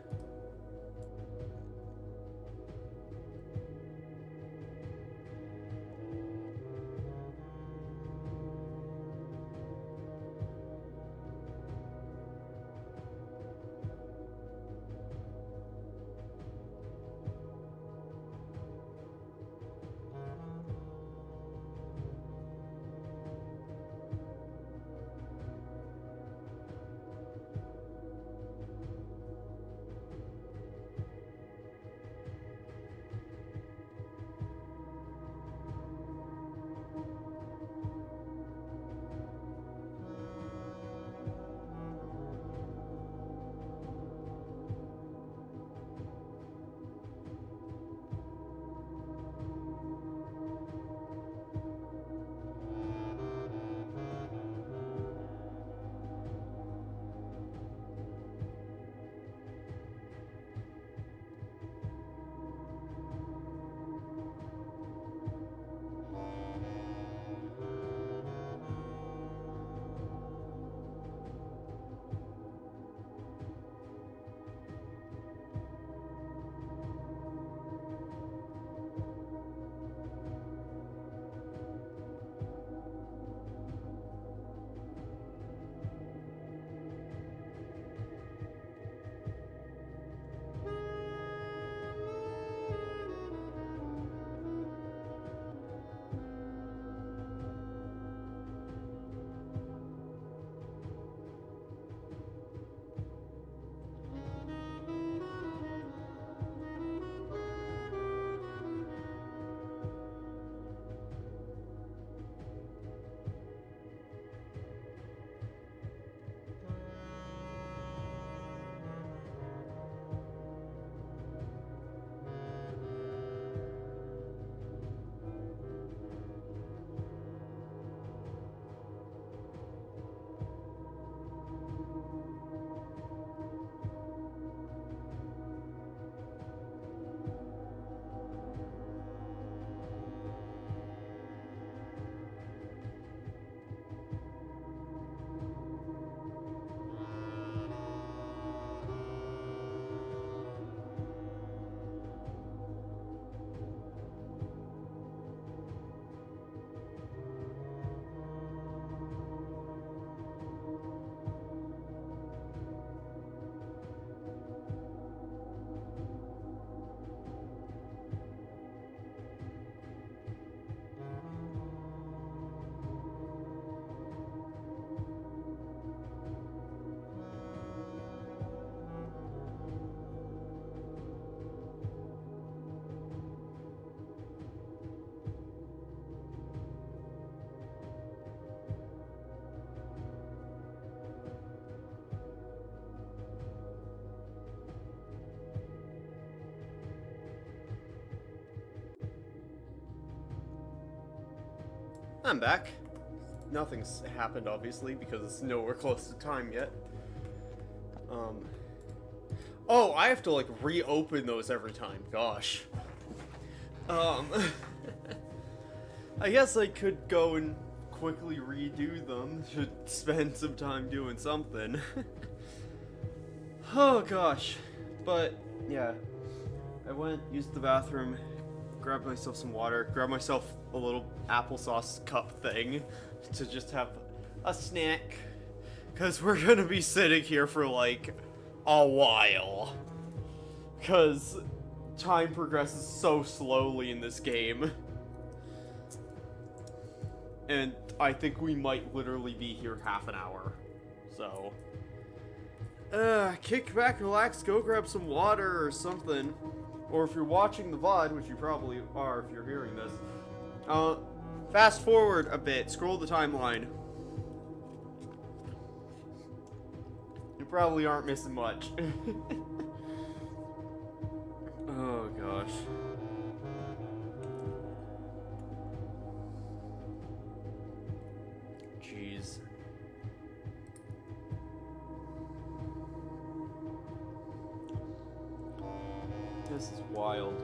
I'm back. Nothing's happened, obviously, because it's nowhere close to time yet. Oh, I have to, like, reopen those every time. Gosh. I guess I could go and quickly redo them. Should spend some time doing something. Oh, gosh. But, yeah. I went, used the bathroom, grabbed myself some water, grabbed myself a little applesauce cup thing to just have a snack. Because we're going to be sitting here for, like, a while. Because time progresses so slowly in this game. And I think we might literally be here half an hour. So, kick back, relax, go grab some water or something. Or if you're watching the VOD, which you probably are if you're hearing this, fast forward a bit, scroll the timeline. You probably aren't missing much. Oh gosh. Jeez. This is wild.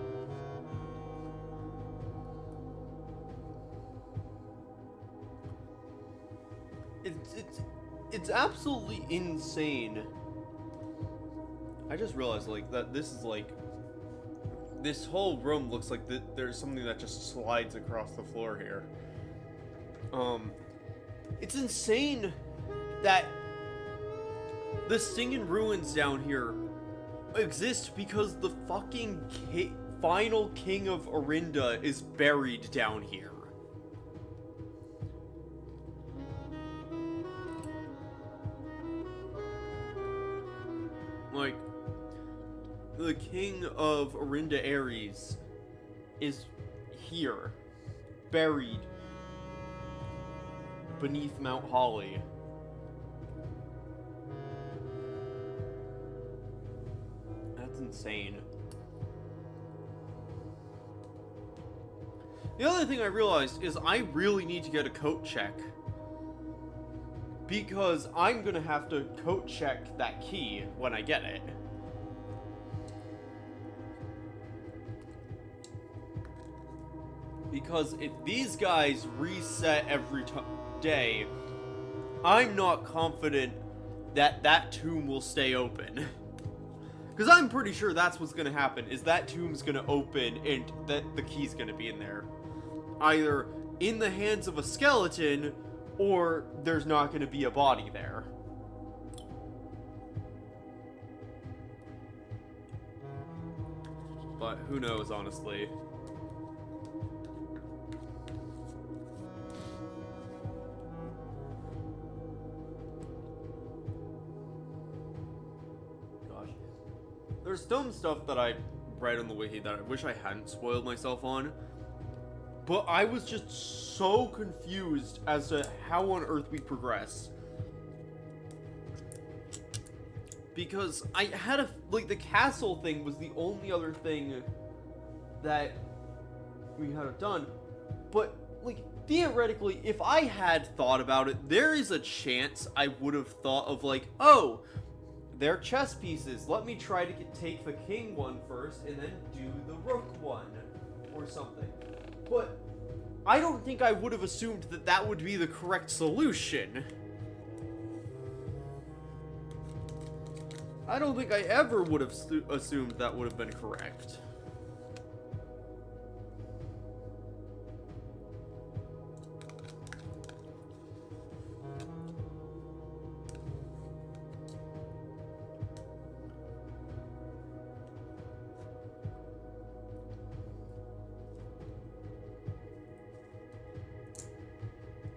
It's absolutely insane. I just realized, like, that this is, like, this whole room looks like there's something that just slides across the floor here. It's insane that the Singing Ruins down here exist because the fucking final king of Orinda is buried down here. Like, the king of Orinda Ares is here, buried beneath Mount Holly. That's insane. The other thing I realized is I really need to get a coat check. Because I'm gonna have to coat check that key when I get it. Because if these guys reset every day, I'm not confident that that tomb will stay open. Because I'm pretty sure that's what's gonna happen, is that tomb's gonna open and that the key's gonna be in there. Either in the hands of a skeleton, or there's not going to be a body there. But who knows, honestly. Gosh. There's some stuff that I read on the wiki that I wish I hadn't spoiled myself on. But I was just so confused as to how on earth we progress. Because I had like, the castle thing was the only other thing that we had done. But, like, theoretically, if I had thought about it, there is a chance I would have thought of, like, oh, they're chess pieces. Let me try to take the king one first and then do the rook one. Or something. But I don't think I would have assumed that that would be the correct solution. I don't think I ever would have assumed that would have been correct.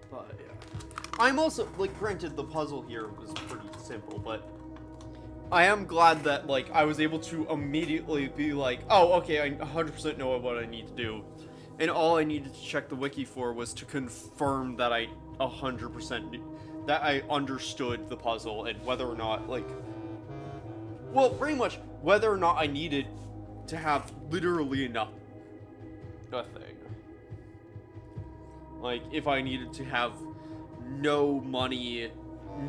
But, yeah. I'm also, like, granted, the puzzle here was pretty simple, but I am glad that, like, I was able to immediately be like, oh, okay, I 100% know what I need to do. And all I needed to check the wiki for was to confirm that I 100% that I understood the puzzle and whether or not, like, well, pretty much whether or not I needed to have literally enough a thing. Like, if I needed to have no money,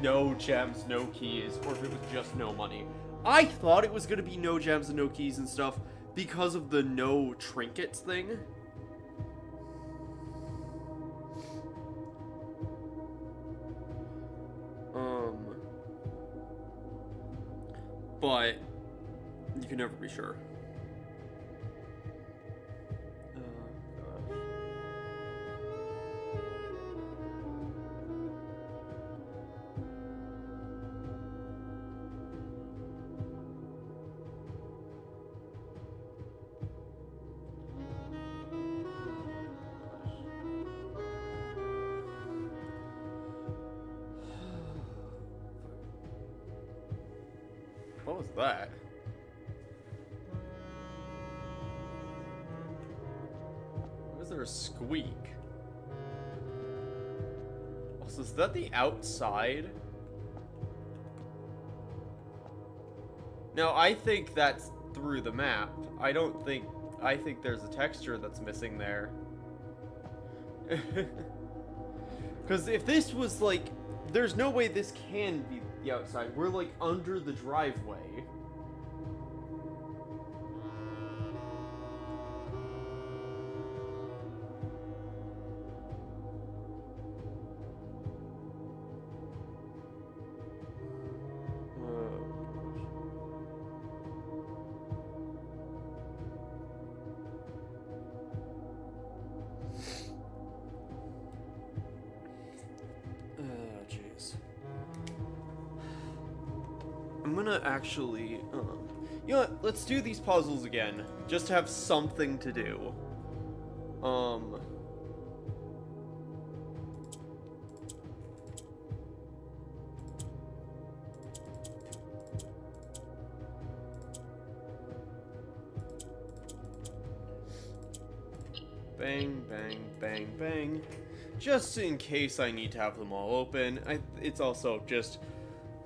no gems, no keys, or if it was just no money. I thought it was gonna be no gems and no keys and stuff because of the no trinkets thing. But you can never be sure. Gosh. What was that? Why is there a squeak? Also, is that the outside? No, I think that's through the map. I think there's a texture that's missing there. Because if this was like, there's no way this can be the outside. We're like under the driveway. I'm gonna actually, you know what, let's do these puzzles again, just to have something to do. Bang, bang, bang, bang. Just in case I need to have them all open. It's also just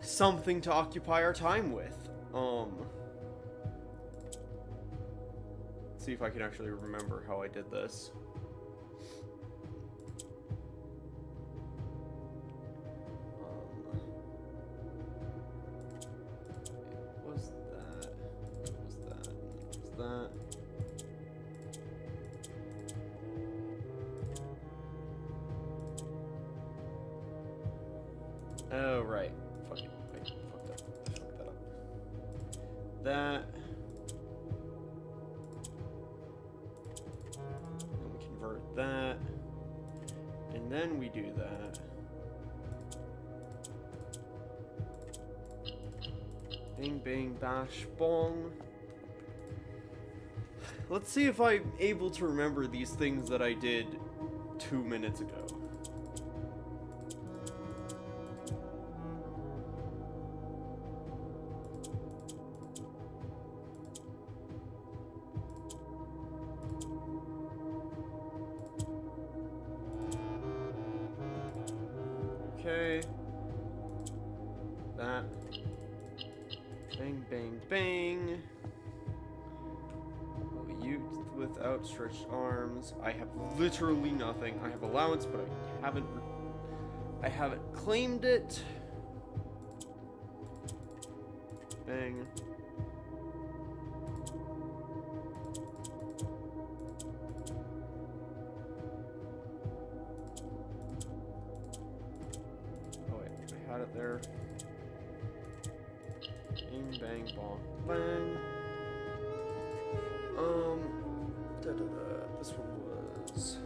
something to occupy our time with. Let's see if I can actually remember how I did this. What was that? What was that? What was that? Oh, right. Fuck it. Wait, fuck that. I fucked that up. That. And we convert that. And then we do that. Bing, bing, bash, bong. Let's see if I'm able to remember these things that I did 2 minutes ago. Okay. That. Bang, bang, bang. A youth with outstretched arms. I have literally nothing. I have allowance, but I haven't claimed it. Bang. Had it there. Bing, bang, bong, bang. This one was.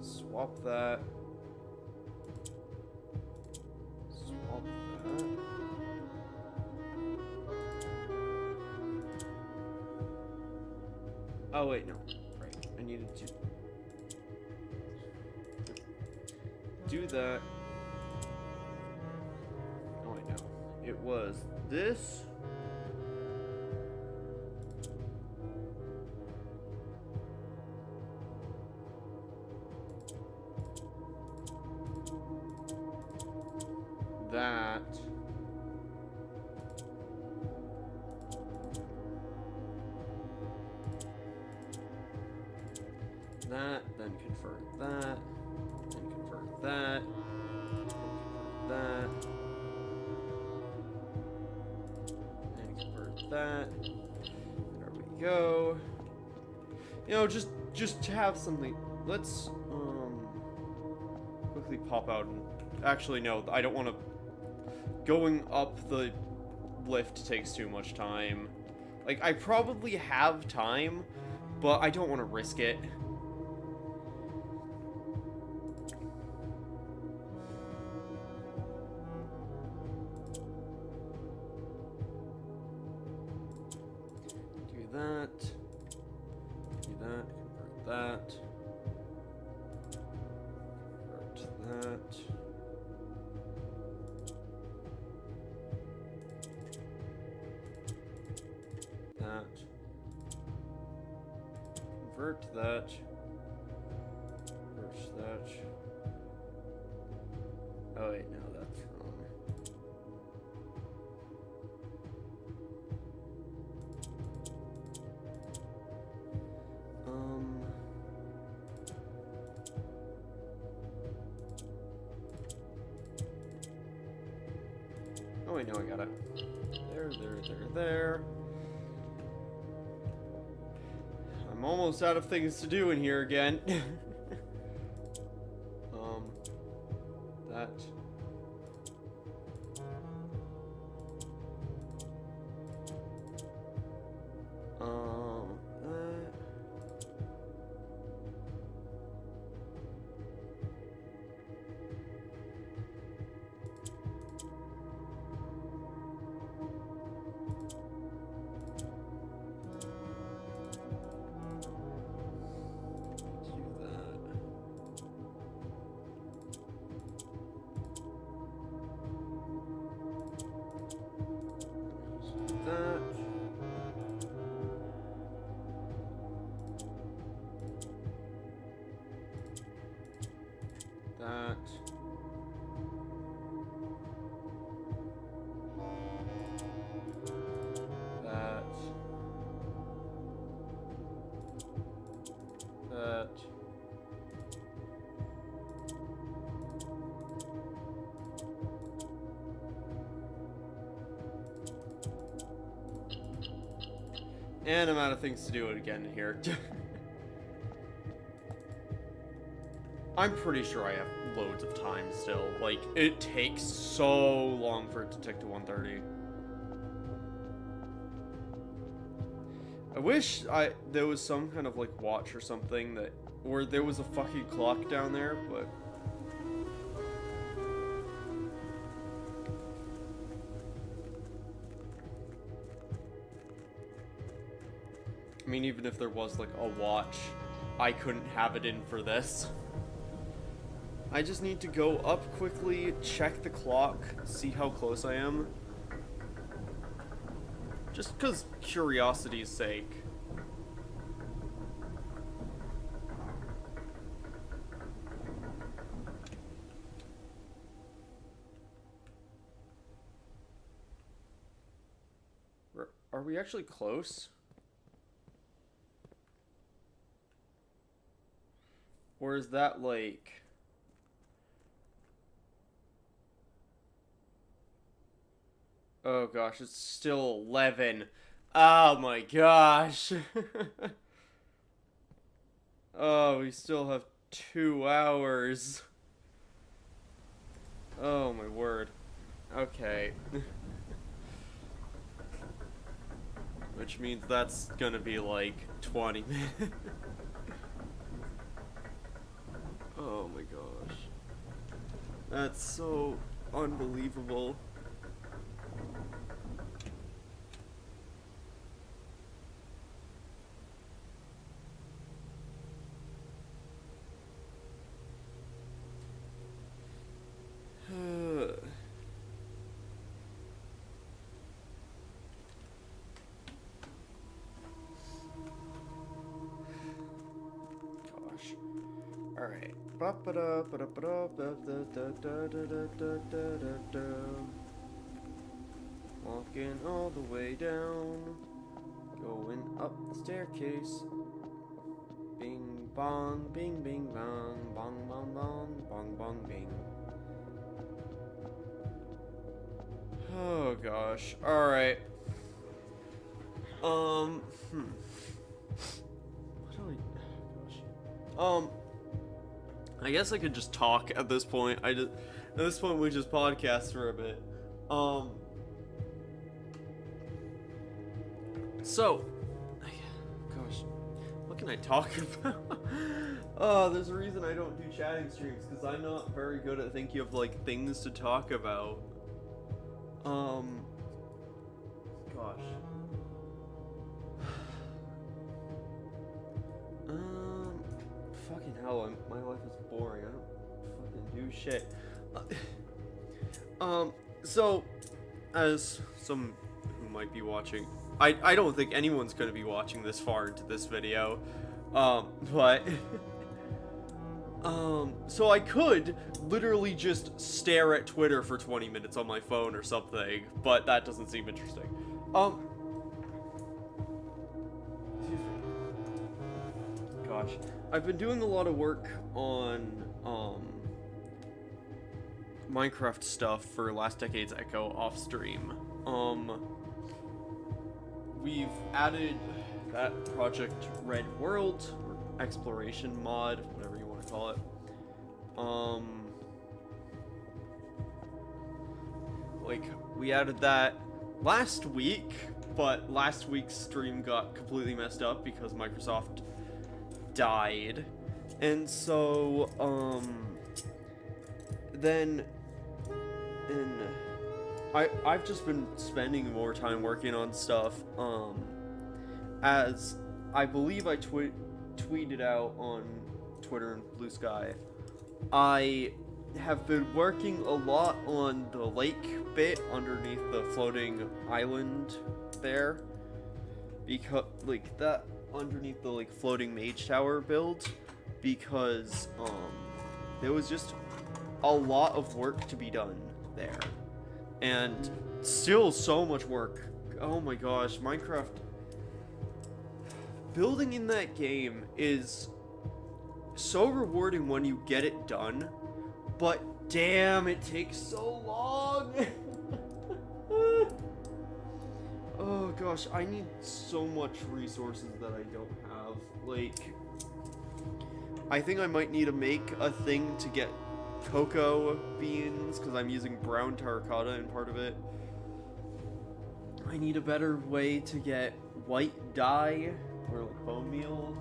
Swap that. Swap that. Oh wait, no. Right, I needed to do that. Oh, I know. It was this. That. that, then convert that, then convert that, then convert that, and convert that. There we go. You know, just to have something. Let's quickly pop out and actually no, I don't want to. Going up the lift takes too much time. Like, I probably have time, but I don't want to risk it. Do that. Do that. Convert that. Convert that. Convert that. Convert that. Oh wait, no, that's wrong. Oh wait, no, I got it. There. I'm almost out of things to do in here again. That. And I'm out of things to do again here. I'm pretty sure I have loads of time still. Like, it takes so long for it to tick to 1:30. I wish there was some kind of, like, watch or something that... Or there was a fucking clock down there, but... I mean, even if there was, like, a watch, I couldn't have it in for this. I just need to go up quickly, check the clock, see how close I am. Just because curiosity's sake. Are we actually close? Or is that like... Oh gosh, it's still 11. Oh my gosh. Oh, we still have 2 hours. Oh my word. Okay. Which means that's gonna be like 20 minutes. Oh my gosh. That's so unbelievable. Alright. Walking all the way down. Going up the staircase. Bing, bong, bing, bing, bong, bong, bong, bong, bong, bong, bing. Oh gosh. Alright. What do gosh. I guess I could just talk at this point. At this point we just podcast for a bit. So, gosh, what can I talk about? There's a reason I don't do chatting streams, because I'm not very good at thinking of, like, things to talk about. Gosh. Fucking hell, my life is boring. I don't fucking do shit. So, as some who might be watching, I don't think anyone's gonna be watching this far into this video, but, so I could literally just stare at Twitter for 20 minutes on my phone or something, but that doesn't seem interesting. Excuse me. Gosh, I've been doing a lot of work on, Minecraft stuff for Last Decade's Echo off stream. We've added that Project Red World, or exploration mod, whatever you want to call it. Like, we added that last week, but last week's stream got completely messed up because Microsoft died. And so, I've just been spending more time working on stuff, as I believe I tweeted out on Twitter and Blue Sky. I have been working a lot on the lake bit underneath the floating island there, because, like, that underneath the, like, floating mage tower build, because, there was just a lot of work to be done there. And still so much work. Oh my gosh, Minecraft. Building in that game is so rewarding when you get it done, but damn, it takes so long. Oh gosh, I need so much resources that I don't have. Like, I think I might need to make a thing to get cocoa beans, because I'm using brown terracotta in part of it. I need a better way to get white dye, or like bone meal,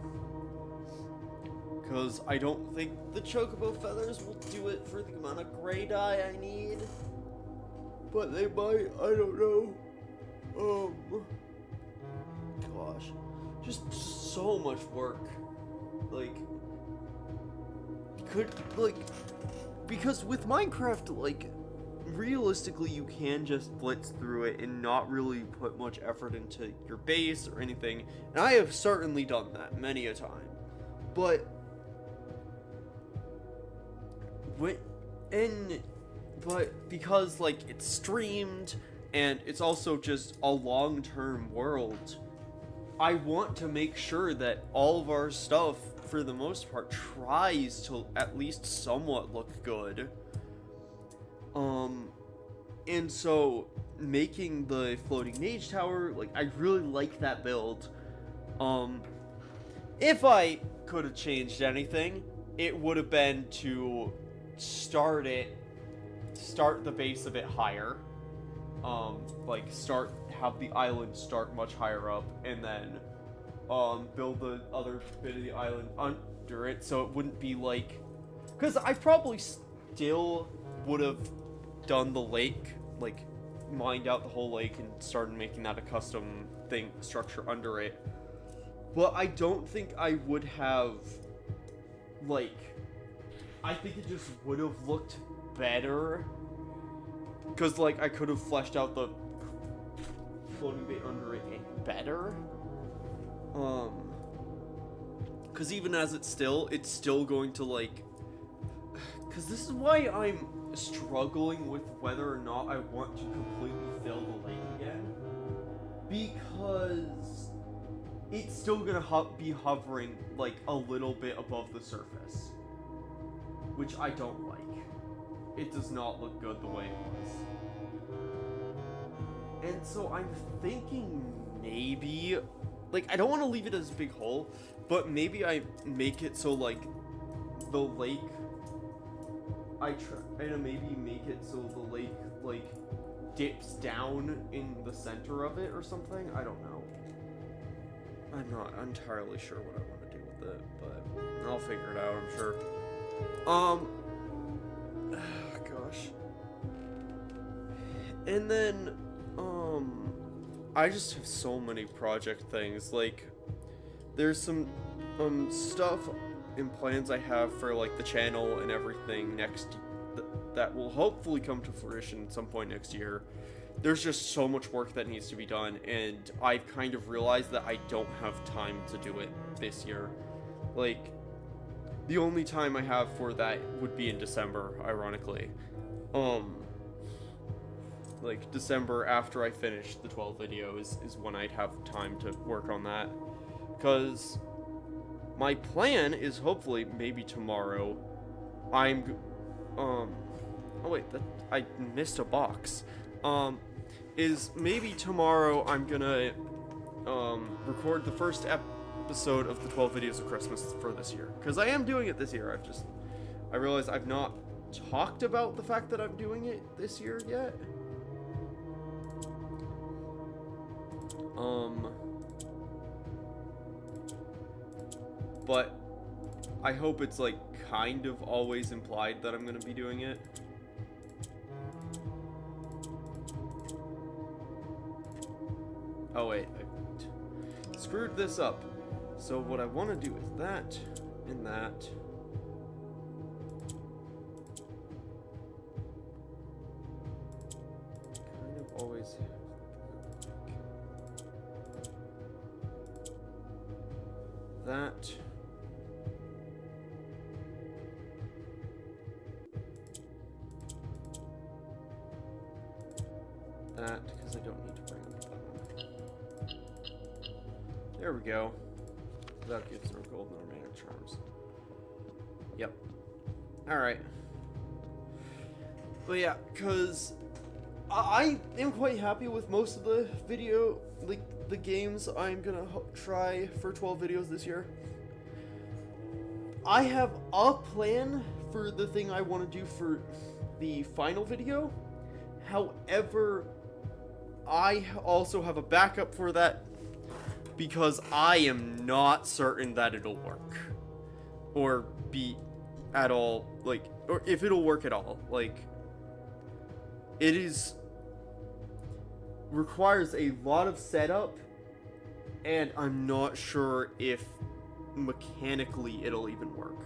because I don't think the chocobo feathers will do it for the amount of gray dye I need. But they might, I don't know. Gosh. Just so much work. Like, because with Minecraft, like, realistically, you can just blitz through it and not really put much effort into your base or anything, and I have certainly done that many a time. But because, like, it's streamed and it's also just a long-term world, I want to make sure that all of our stuff, for the most part, tries to at least somewhat look good. And so making the floating mage tower, like, I really like that build. If I could have changed anything, it would have been to start the base a bit higher. Like, have the island start much higher up, and then build the other bit of the island under it, so it wouldn't be like, because I probably still would have done the lake, like, mined out the whole lake and started making that a custom structure under it, but I don't think I would have, like, I think it just would have looked better, because, like, I could have fleshed out the floating bit under it better. Because even as it's still going to, like, because this is why I'm struggling with whether or not I want to completely fill the lake again, because it's still gonna be hovering like a little bit above the surface, which I don't like. It does not look good the way it was. And so I'm thinking maybe, like, I don't want to leave it as a big hole, but maybe I make it so like the lake, I try to maybe make it so the lake like dips down in the center of it or something. I don't know. I'm not entirely sure what I want to do with it, but I'll figure it out, I'm sure. Gosh. And then, I just have so many project things. Like, there's some, stuff and plans I have for, like, the channel and everything that will hopefully come to fruition at some point next year. There's just so much work that needs to be done, and I've kind of realized that I don't have time to do it this year. Like, the only time I have for that would be in December, ironically. Like, December after I finish the 12 videos is when I'd have time to work on that. Because my plan is hopefully maybe tomorrow oh wait, I missed a box. Is maybe tomorrow I'm gonna record the first episode of the 12 videos of Christmas for this year, because I am doing it this year. I realized I've not talked about the fact that I'm doing it this year yet. But I hope it's like kind of always implied that I'm gonna be doing it. Oh wait, I screwed this up. So what I want to do is that and that. Kind of always that. That, because I don't need to bring up that one. There we go. That gives her golden remaining charms. Yep. Alright. But yeah, because I am quite happy with most of the video, like, the games I'm gonna try for 12 videos this year. I have a plan for the thing I want to do for the final video. However, I also have a backup for that, because I am not certain that it'll work. Or be at all, like, or if it'll work at all. Like, it requires a lot of setup, and I'm not sure if mechanically it'll even work.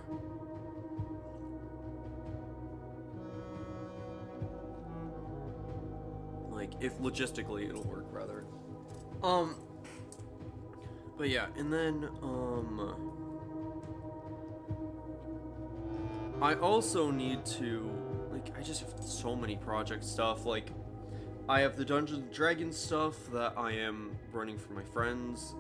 Like, if logistically it'll work, rather. But yeah, and then, I also need to, like, I just have so many project stuff. Like, I have the Dungeons & Dragons stuff that I am running for my friends,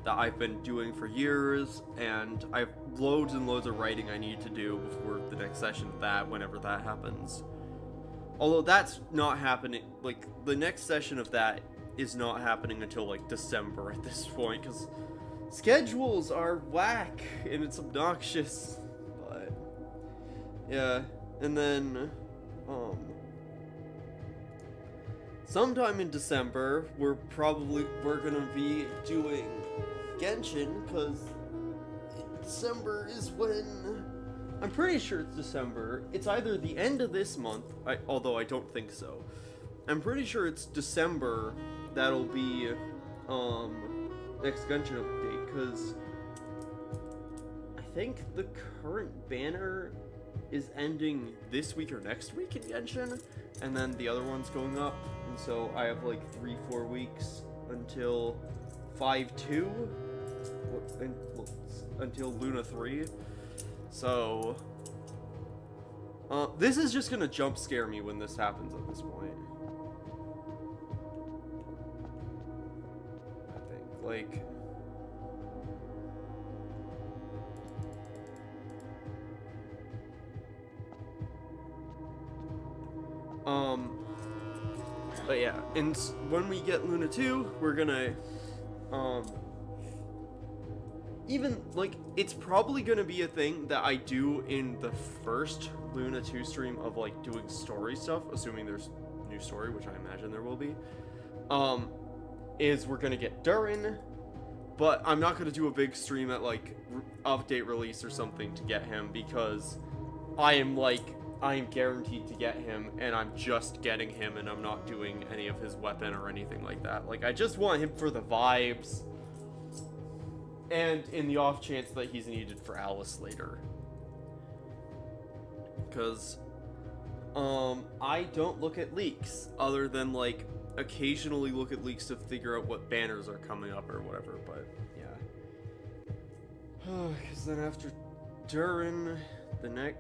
that I've been doing for years, and I have loads and loads of writing I need to do before the next session of that, whenever that happens. Although that's not happening, like, the next session of that is not happening until, like, December at this point, because schedules are whack, and it's obnoxious. But, yeah, and then, sometime in December, we're gonna be doing Genshin, because December is when, I'm pretty sure it's December. It's either the end of this month, although I don't think so. I'm pretty sure it's December that'll be, next Genshin update, because I think the current banner is ending this week or next week in Genshin, and then the other one's going up, and so I have like 3-4 weeks until 5-2, until Luna 3. So, this is just gonna jump scare me when this happens at this point. I think, like, Um, but yeah, and when we get Luna 2, we're gonna, even, like, it's probably gonna be a thing that I do in the first Luna 2 stream of, like, doing story stuff, assuming there's new story, which I imagine there will be, is we're gonna get Durin, but I'm not gonna do a big stream at, like, update release or something to get him, because I am guaranteed to get him, and I'm just getting him, and I'm not doing any of his weapon or anything like that. Like, I just want him for the vibes, and in the off chance that he's needed for Alice later. Because, I don't look at leaks, other than, like, occasionally look at leaks to figure out what banners are coming up or whatever, but, yeah. Because then after Durin, the next,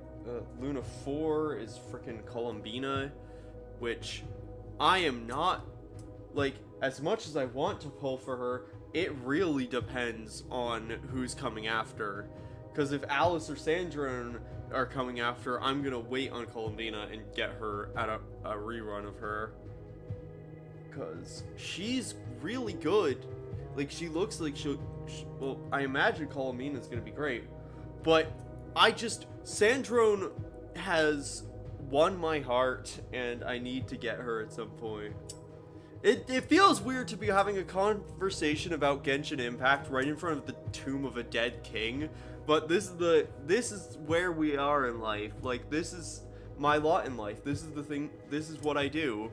Luna 4 is frickin' Columbina, which I am not, like, as much as I want to pull for her, it really depends on who's coming after. Because if Alice or Sandra are coming after, I'm gonna wait on Columbina and get her at a rerun of her. Because she's really good. Like, she looks like well, I imagine Columbina's gonna be great. But Sandrone has won my heart, and I need to get her at some point. It feels weird to be having a conversation about Genshin Impact right in front of the tomb of a dead king, but this is where we are in life. Like, this is my lot in life. This is the thing. This is what I do.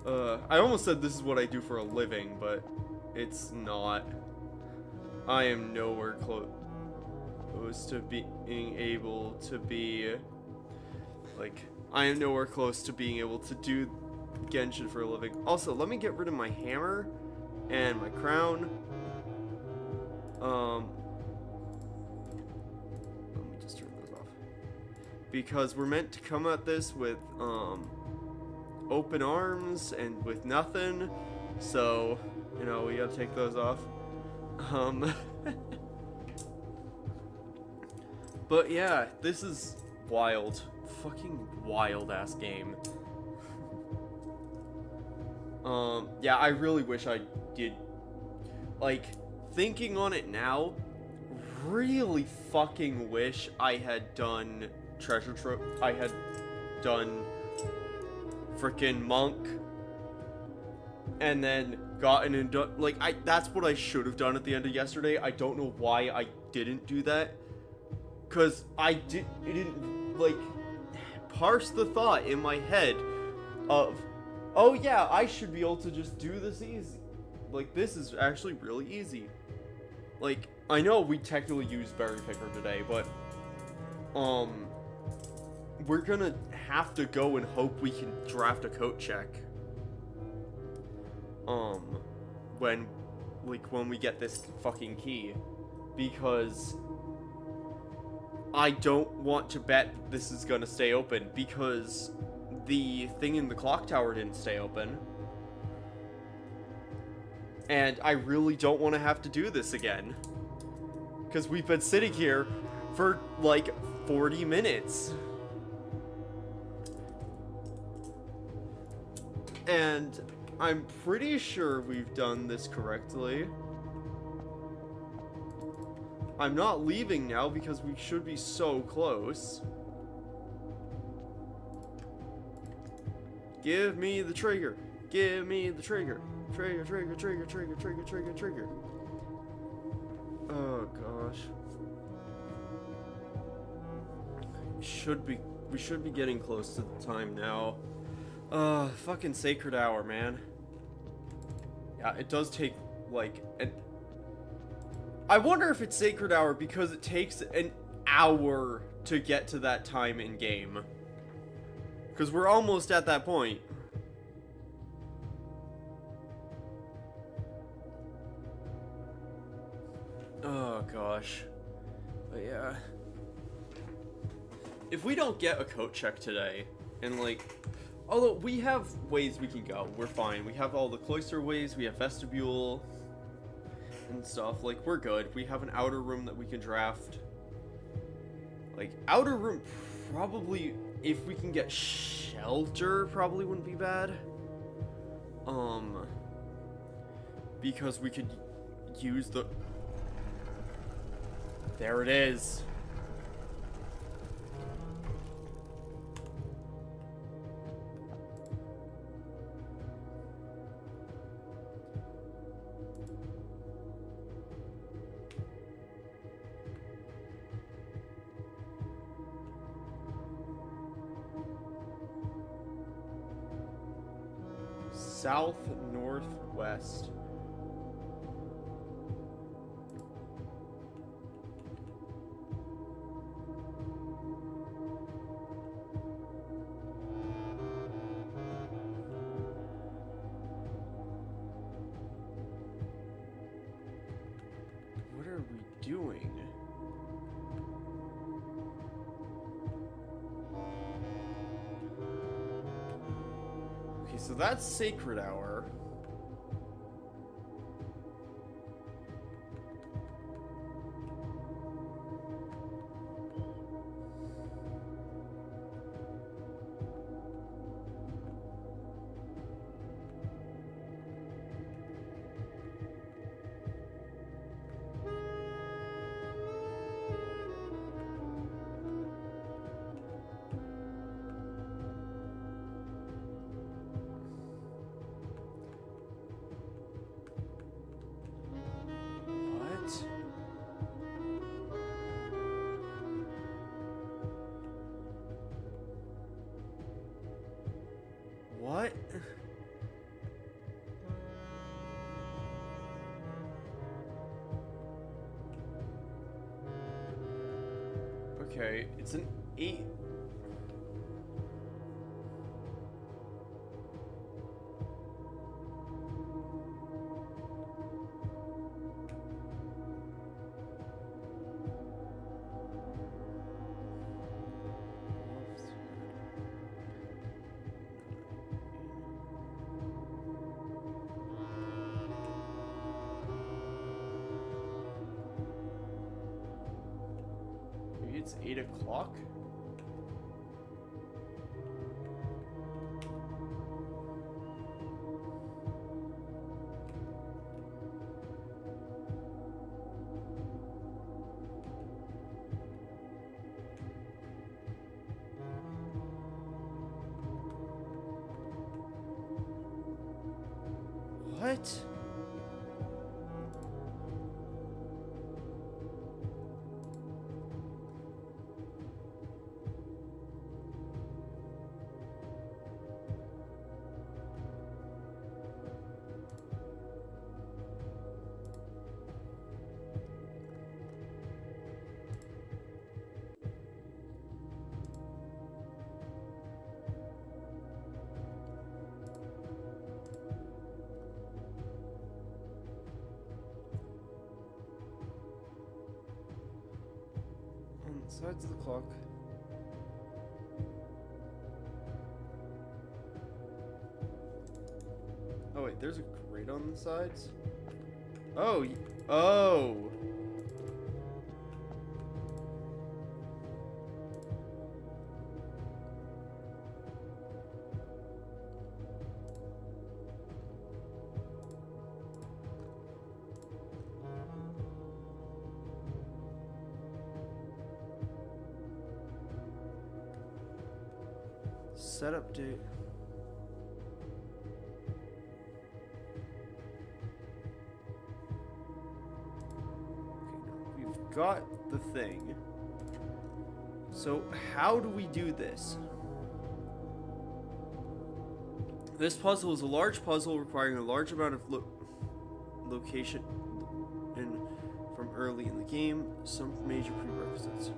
I almost said this is what I do for a living, but it's not. I am nowhere close to being able to be, like, I am nowhere close to being able to do Genshin for a living. Also, let me get rid of my hammer and my crown. Let me just turn those off. Because we're meant to come at this with, open arms and with nothing. So, you know, we gotta take those off. But yeah, this is wild. Fucking wild ass game. Yeah, I really wish I did, like, thinking on it now, really fucking wish I had done Treasure Trove. I had done frickin' Monk, and then gotten and done, like, that's what I should have done at the end of yesterday. I don't know why I didn't do that, because it didn't, like, parse the thought in my head of, oh yeah, I should be able to just do this easy. Like, this is actually really easy. Like, I know we technically used Berry Picker today, but, we're gonna have to go and hope we can draft a coat check. When we get this fucking key. Because I don't want to bet this is gonna stay open, because the thing in the clock tower didn't stay open. And I really don't want to have to do this again. Because we've been sitting here for, like, 40 minutes. And I'm pretty sure we've done this correctly. I'm not leaving now because we should be so close. Give me the trigger. Give me the trigger. Trigger, trigger, trigger, trigger, trigger, trigger, trigger. Oh gosh. We should be getting close to the time now. Fucking Sacred Hour, man. Yeah, it does take, like, I wonder if it's Sacred Hour because it takes an hour to get to that time in game. Because we're almost at that point. Oh gosh. But yeah. If we don't get a coat check today, and, like, although we have ways we can go, we're fine. We have all the cloister ways, we have vestibule and stuff. Like, we're good. We have an outer room that we can draft. Like, outer room probably if we can get shelter, probably wouldn't be bad. Because we could use the... There it is. South northwest. What are we doing? Okay, so that's Sacred Hour. What? Okay, it's an 8. Maybe it's 8 o'clock? What? On the sides of the clock. Oh wait, there's a grate on the sides? Oh, oh! Setup date. Okay, we've got the thing. So how do we do this? This puzzle is a large puzzle requiring a large amount of location and from early in the game, some major prerequisites.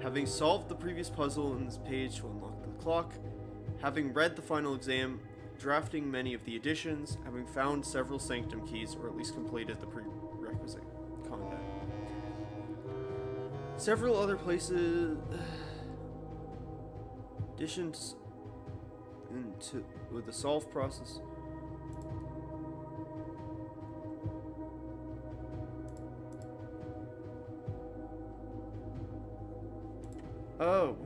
Having solved the previous puzzle in this page to unlock the clock, having read the final exam, drafting many of the additions, having found several sanctum keys, or at least completed the prerequisite content. Several other places... additions into with the solve process. Oh.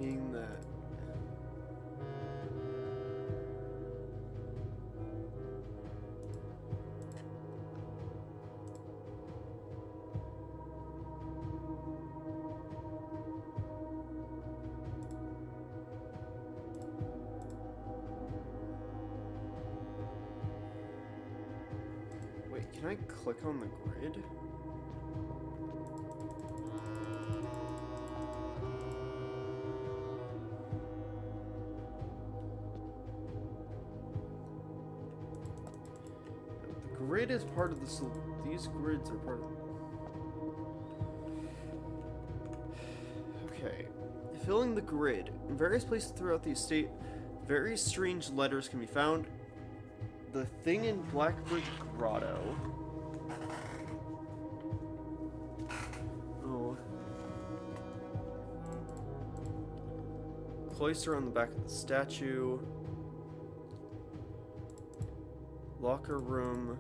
Being that... Wait, can I click on the grid? Grid is part of the these grids are part of okay. Filling the grid. In various places throughout the estate, very strange letters can be found. The thing in Blackbridge Grotto. Oh. Cloister on the back of the statue. Locker room.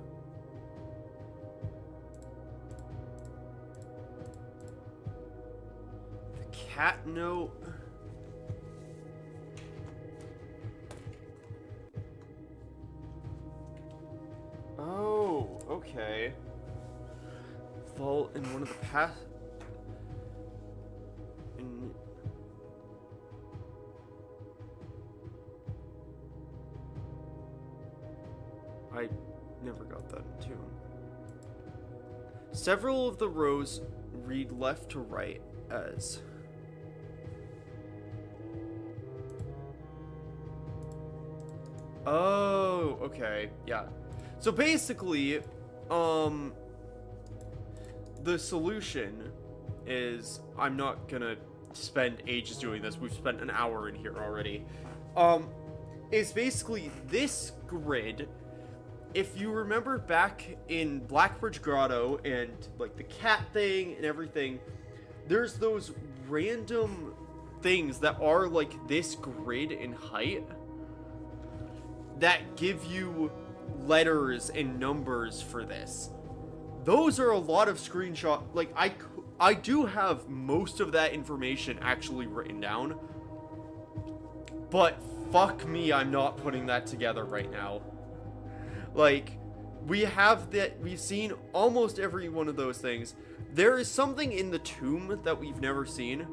Cat note. Oh, okay. Vault in one of the path. I never got that in tune. Several of the rows read left to right as. Oh, okay, yeah. So basically, the solution is, I'm not gonna spend ages doing this. We've spent an hour in here already. Is basically this grid. If you remember back in Blackbridge Grotto and like the cat thing and everything, there's those random things that are like this grid in height that give you letters and numbers for this. Those are a lot of screenshot. Like I do have most of that information actually written down, but fuck me, I'm not putting that together right now. Like, we've seen almost every one of those things. There is something in the tomb that we've never seen.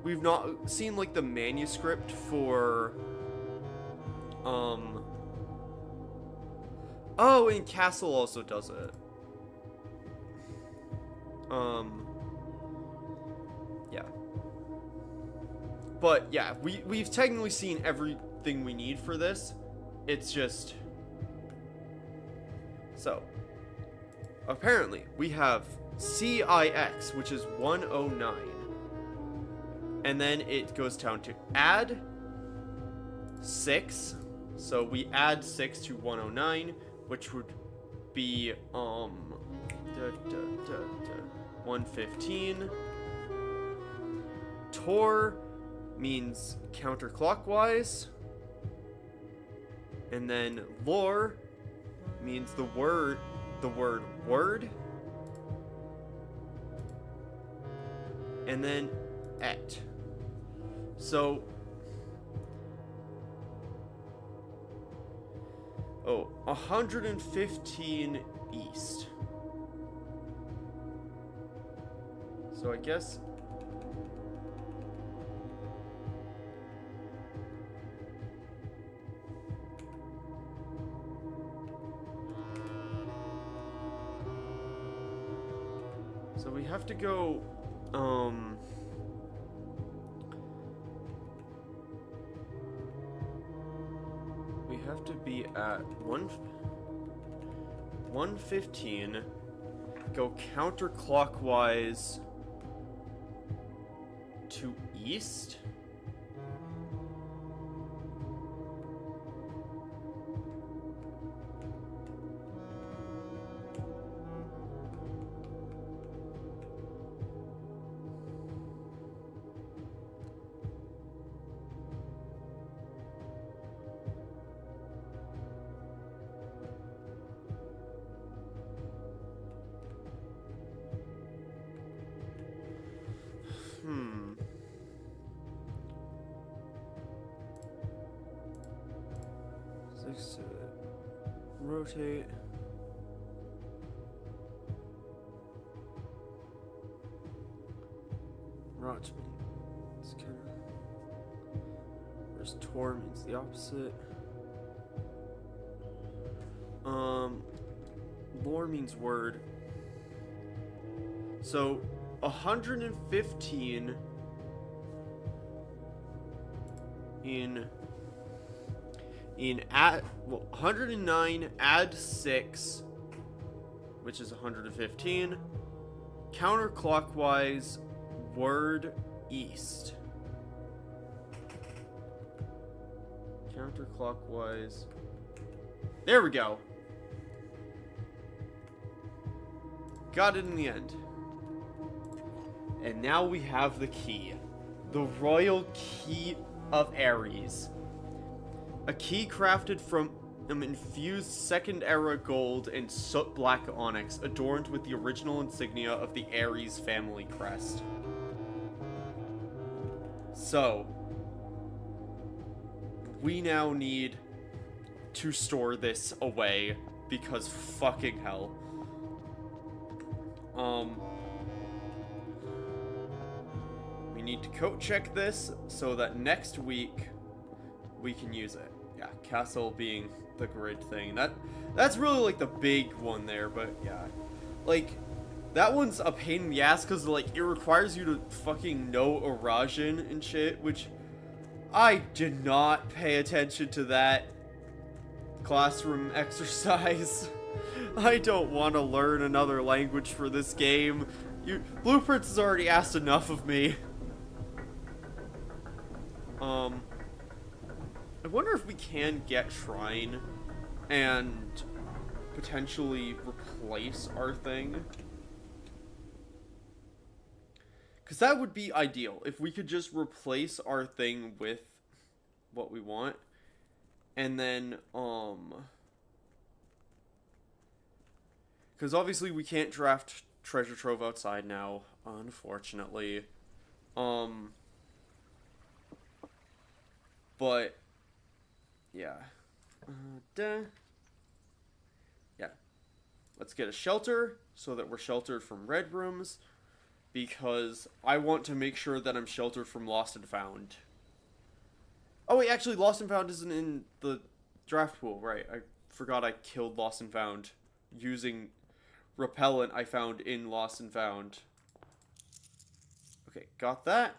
We've not seen, like, the manuscript for, oh, and Castle also does it. Yeah. But, yeah, we've technically seen everything we need for this. It's just... So, apparently, we have CIX, which is 109. And then it goes down to add 6. So we add 6 to 109, which would be, 115. Tor means counterclockwise. And then lore means the word word, and then et. So, 115 east. So I guess. So we have to go, we have to be at 115, go counterclockwise to east. exit. Rotate. Rot. It's kind of. Whereas Tor means the opposite. Lore means word. So 115 in add, well, 109 add 6, which is 115, counterclockwise word east. Counterclockwise. There we go. Got it in the end. And now we have the key. The Royal Key of Ares. A key crafted from infused Second Era gold and soot black onyx, adorned with the original insignia of the Ares family crest. So, we now need to store this away, because fucking hell. We need to code check this so that next week we can use it. Yeah, castle being the grid thing. That's really like the big one there, but yeah. Like, that one's a pain in the ass because like it requires you to fucking know Eurasian and shit, which I did not pay attention to that classroom exercise. I don't want to learn another language for this game. Blueprints has already asked enough of me. I wonder if we can get Shrine and potentially replace our thing. Because that would be ideal, if we could just replace our thing with what we want. And then, because obviously we can't draft Treasure Trove outside now, unfortunately. But, yeah. Yeah. Let's get a shelter, so that we're sheltered from red rooms. Because I want to make sure that I'm sheltered from Lost and Found. Oh wait, actually Lost and Found isn't in the draft pool, right? I forgot I killed Lost and Found using repellent I found in Lost and Found. Okay, got that.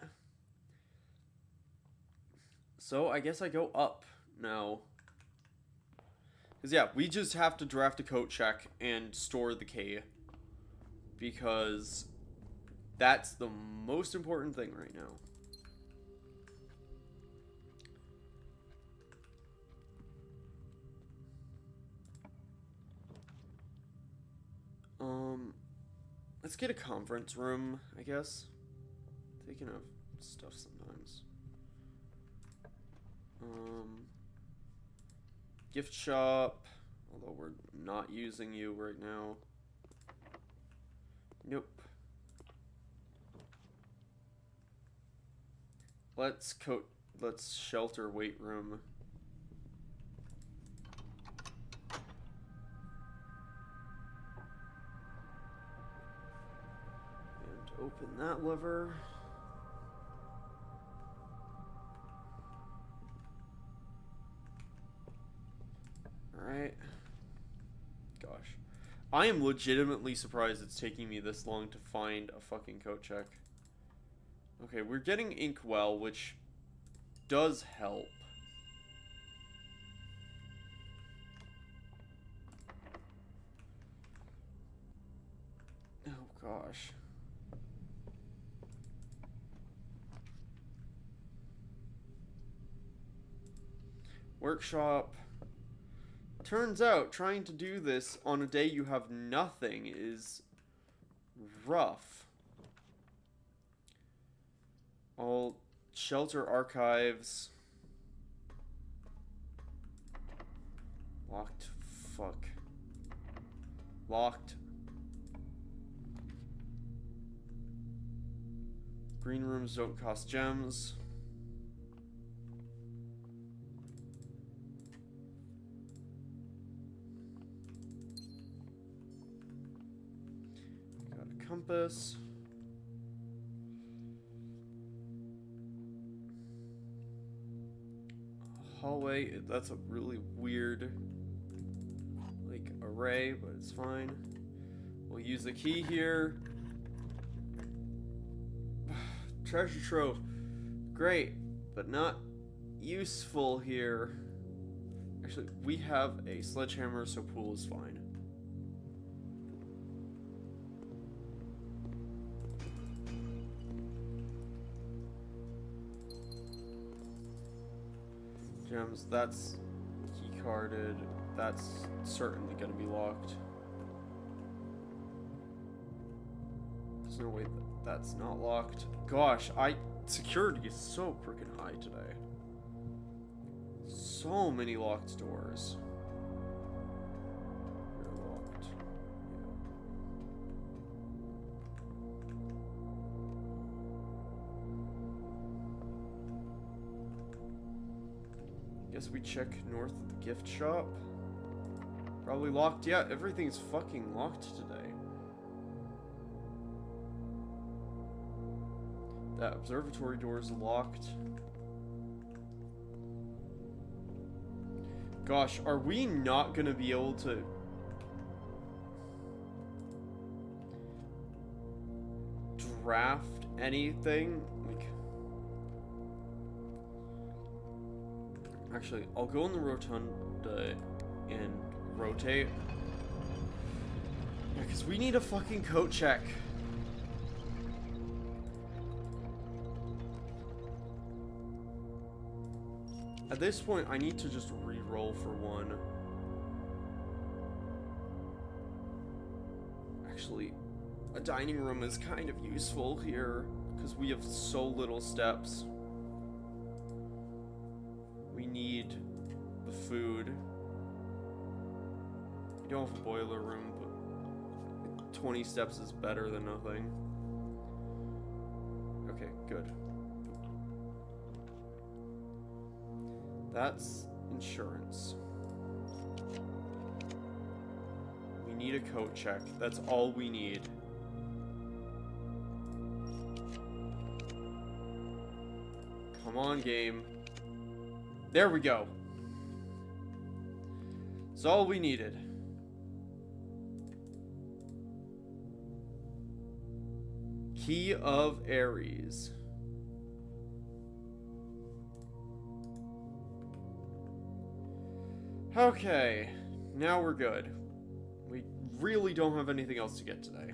So I guess I go up now. Because yeah, we just have to draft a code check and store the key. Because that's the most important thing right now. Let's get a conference room, I guess. Taking of stuff sometimes. Gift shop, although we're not using you right now. Nope. Let's shelter weight room. And open that lever. Alright. Gosh. I am legitimately surprised it's taking me this long to find a fucking code check. Okay, we're getting Inkwell, which does help. Oh, gosh. Workshop. Turns out, trying to do this on a day you have nothing is rough. All shelter archives. Locked. Fuck. Locked. Green rooms don't cost gems. compass. Hallway, that's a really weird, like, array, but it's fine. We'll use the key here. Treasure trove. Great, but not useful here. Actually, we have a sledgehammer, so pool is fine. Gems, that's key carded. That's certainly gonna be locked. There's no way that's not locked. Gosh, security is so freaking high today. So many locked doors. They're locked. Yeah. Guess we check north of the gift shop. Probably locked. Yeah, everything's fucking locked today. That observatory door is locked. Gosh, are we not gonna be able to... draft anything? Like... Actually, I'll go in the rotunda and rotate. Yeah, because we need a fucking coat check. At this point, I need to just re-roll for one. Actually, a dining room is kind of useful here, because we have so little steps. We need the food. We don't have a boiler room, but 20 steps is better than nothing. Okay, good. That's insurance. We need a coat check. That's all we need. Come on, game. There we go. That's all we needed. Key of Ares. Okay, now we're good. We really don't have anything else to get today.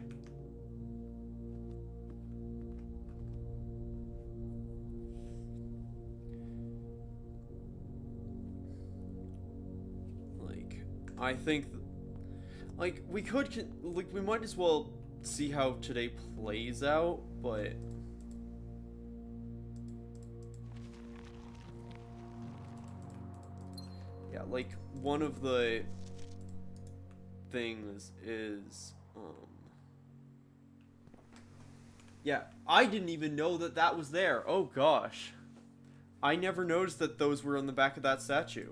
Like, I think, like, we might as well see how today plays out, but... yeah, like, one of the things is, yeah, I didn't even know that that was there. Oh, gosh. I never noticed that those were on the back of that statue.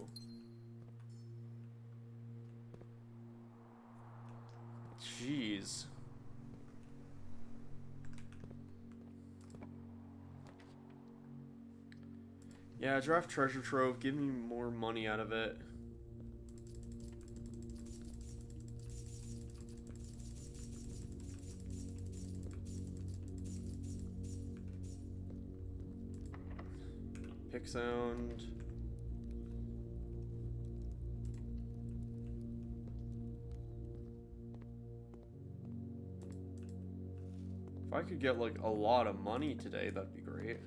Jeez. Yeah, draft treasure trove. Give me more money out of it. Pick sound. If I could get, like, a lot of money today, that'd be great.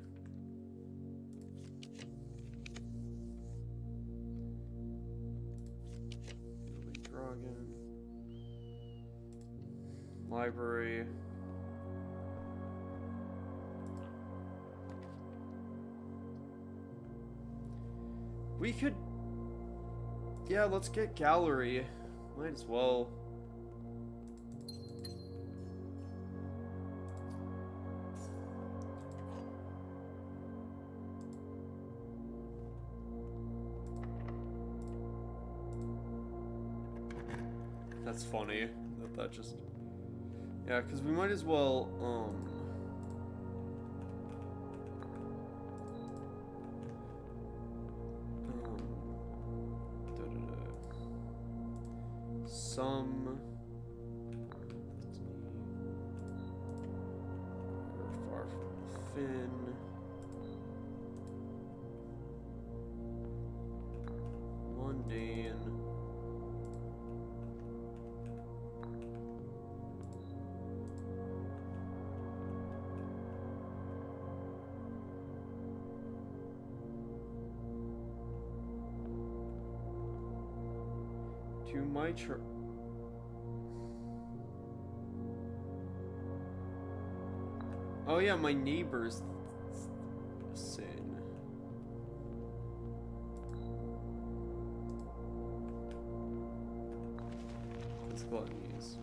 Library. We could... yeah, let's get gallery. Might as well. That's funny that just... Yeah, because we might as well, some... Far from Finn. Mundane. To my church. Oh yeah, my neighbor's sin. Let's gluttonies.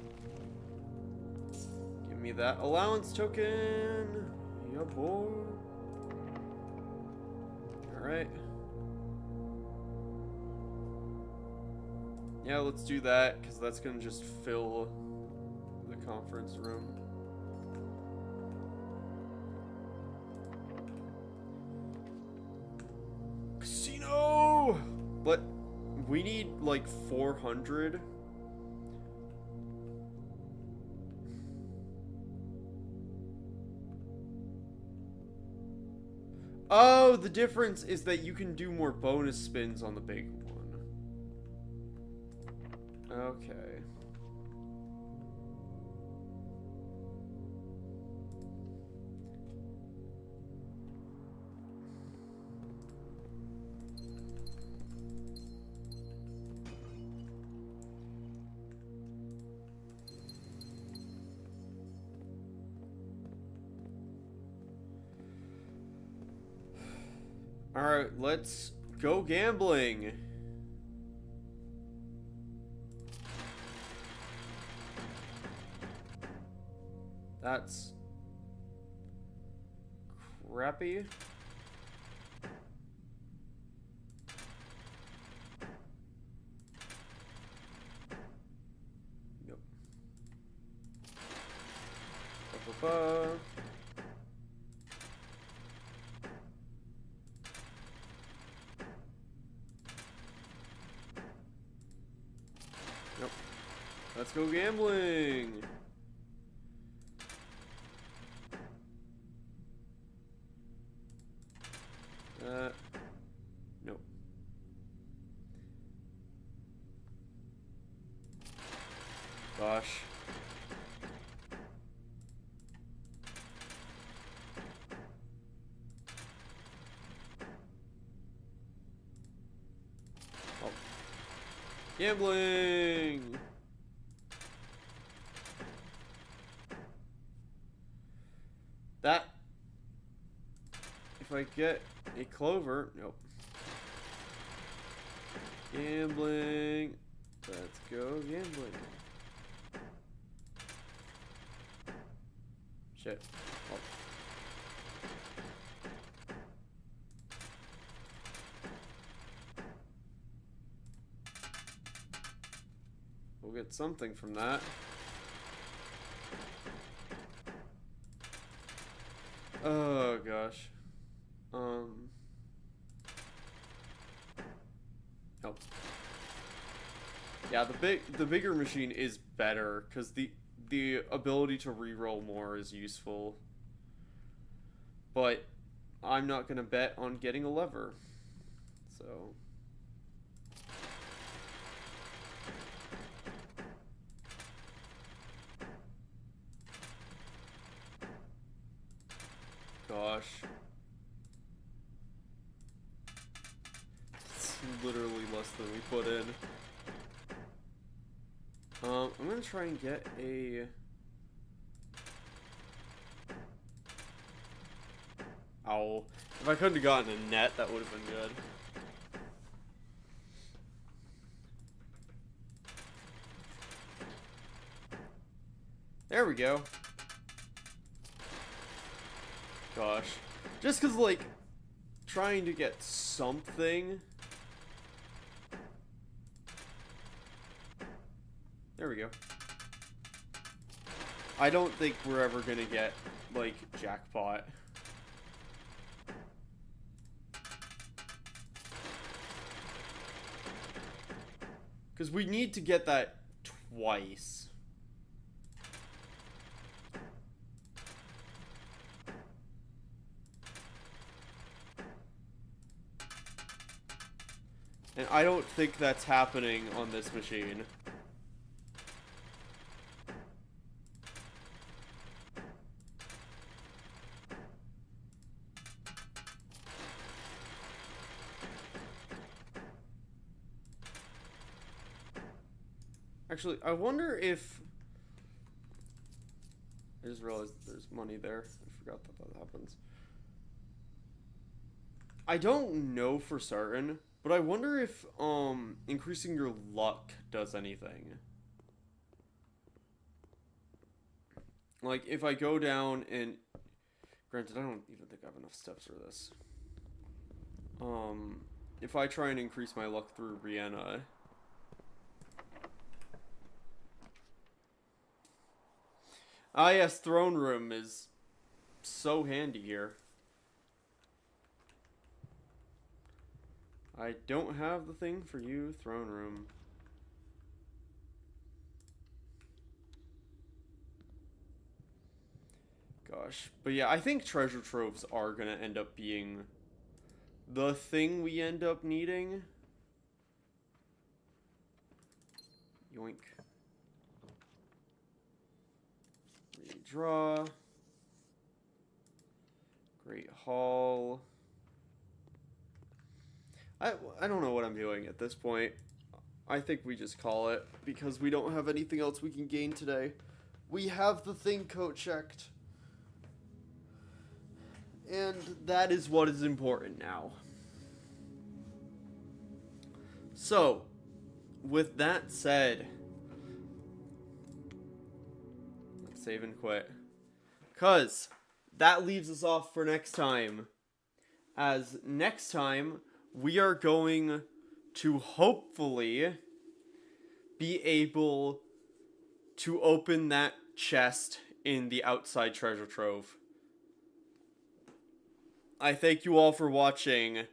Give me that allowance token. Yeah, boy. Alright. Yeah, let's do that, because that's gonna just fill the conference room. Casino! But we need like 400. Oh, the difference is that you can do more bonus spins on the big one. Okay. Alright, let's go gambling. That's crappy. Nope. Ba-ba-ba. Nope. Let's go gambling. Nope. Gosh. Oh. Gambling! That... If I get a clover... Nope. Gambling. Let's go gambling. Shit. Oh. We'll get something from that. Oh gosh. Oh. Yeah, the bigger machine is better because the ability to reroll more is useful. But I'm not gonna bet on getting a lever. So gosh. It's literally less than we put in. I'm gonna try and get a... Ow. If I couldn't have gotten a net, that would have been good. There we go. Gosh. Just because, like, trying to get something... There we go. I don't think we're ever gonna get, like, jackpot. Because we need to get that twice. And I don't think that's happening on this machine. Actually, I wonder if... I just realized there's money there. I forgot that that happens. I don't know for certain, but I wonder if increasing your luck does anything. Like, if I go down and... Granted, I don't even think I have enough steps for this. If I try and increase my luck through Rihanna... Ah, yes, throne room is so handy here. I don't have the thing for you, throne room. Gosh. But yeah, I think treasure troves are gonna end up being the thing we end up needing. Yoink. Redraw. Great Hall. I don't know what I'm doing at this point. I think we just call it, because we don't have anything else we can gain today. We have the thing coat checked. And that is what is important now. So, with that said, let's save and quit. 'Cause that leaves us off for next time. As next time, we are going to hopefully be able to open that chest in the outside treasure trove. I thank you all for watching,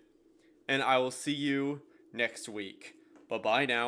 and I will see you next week. Bye-bye now.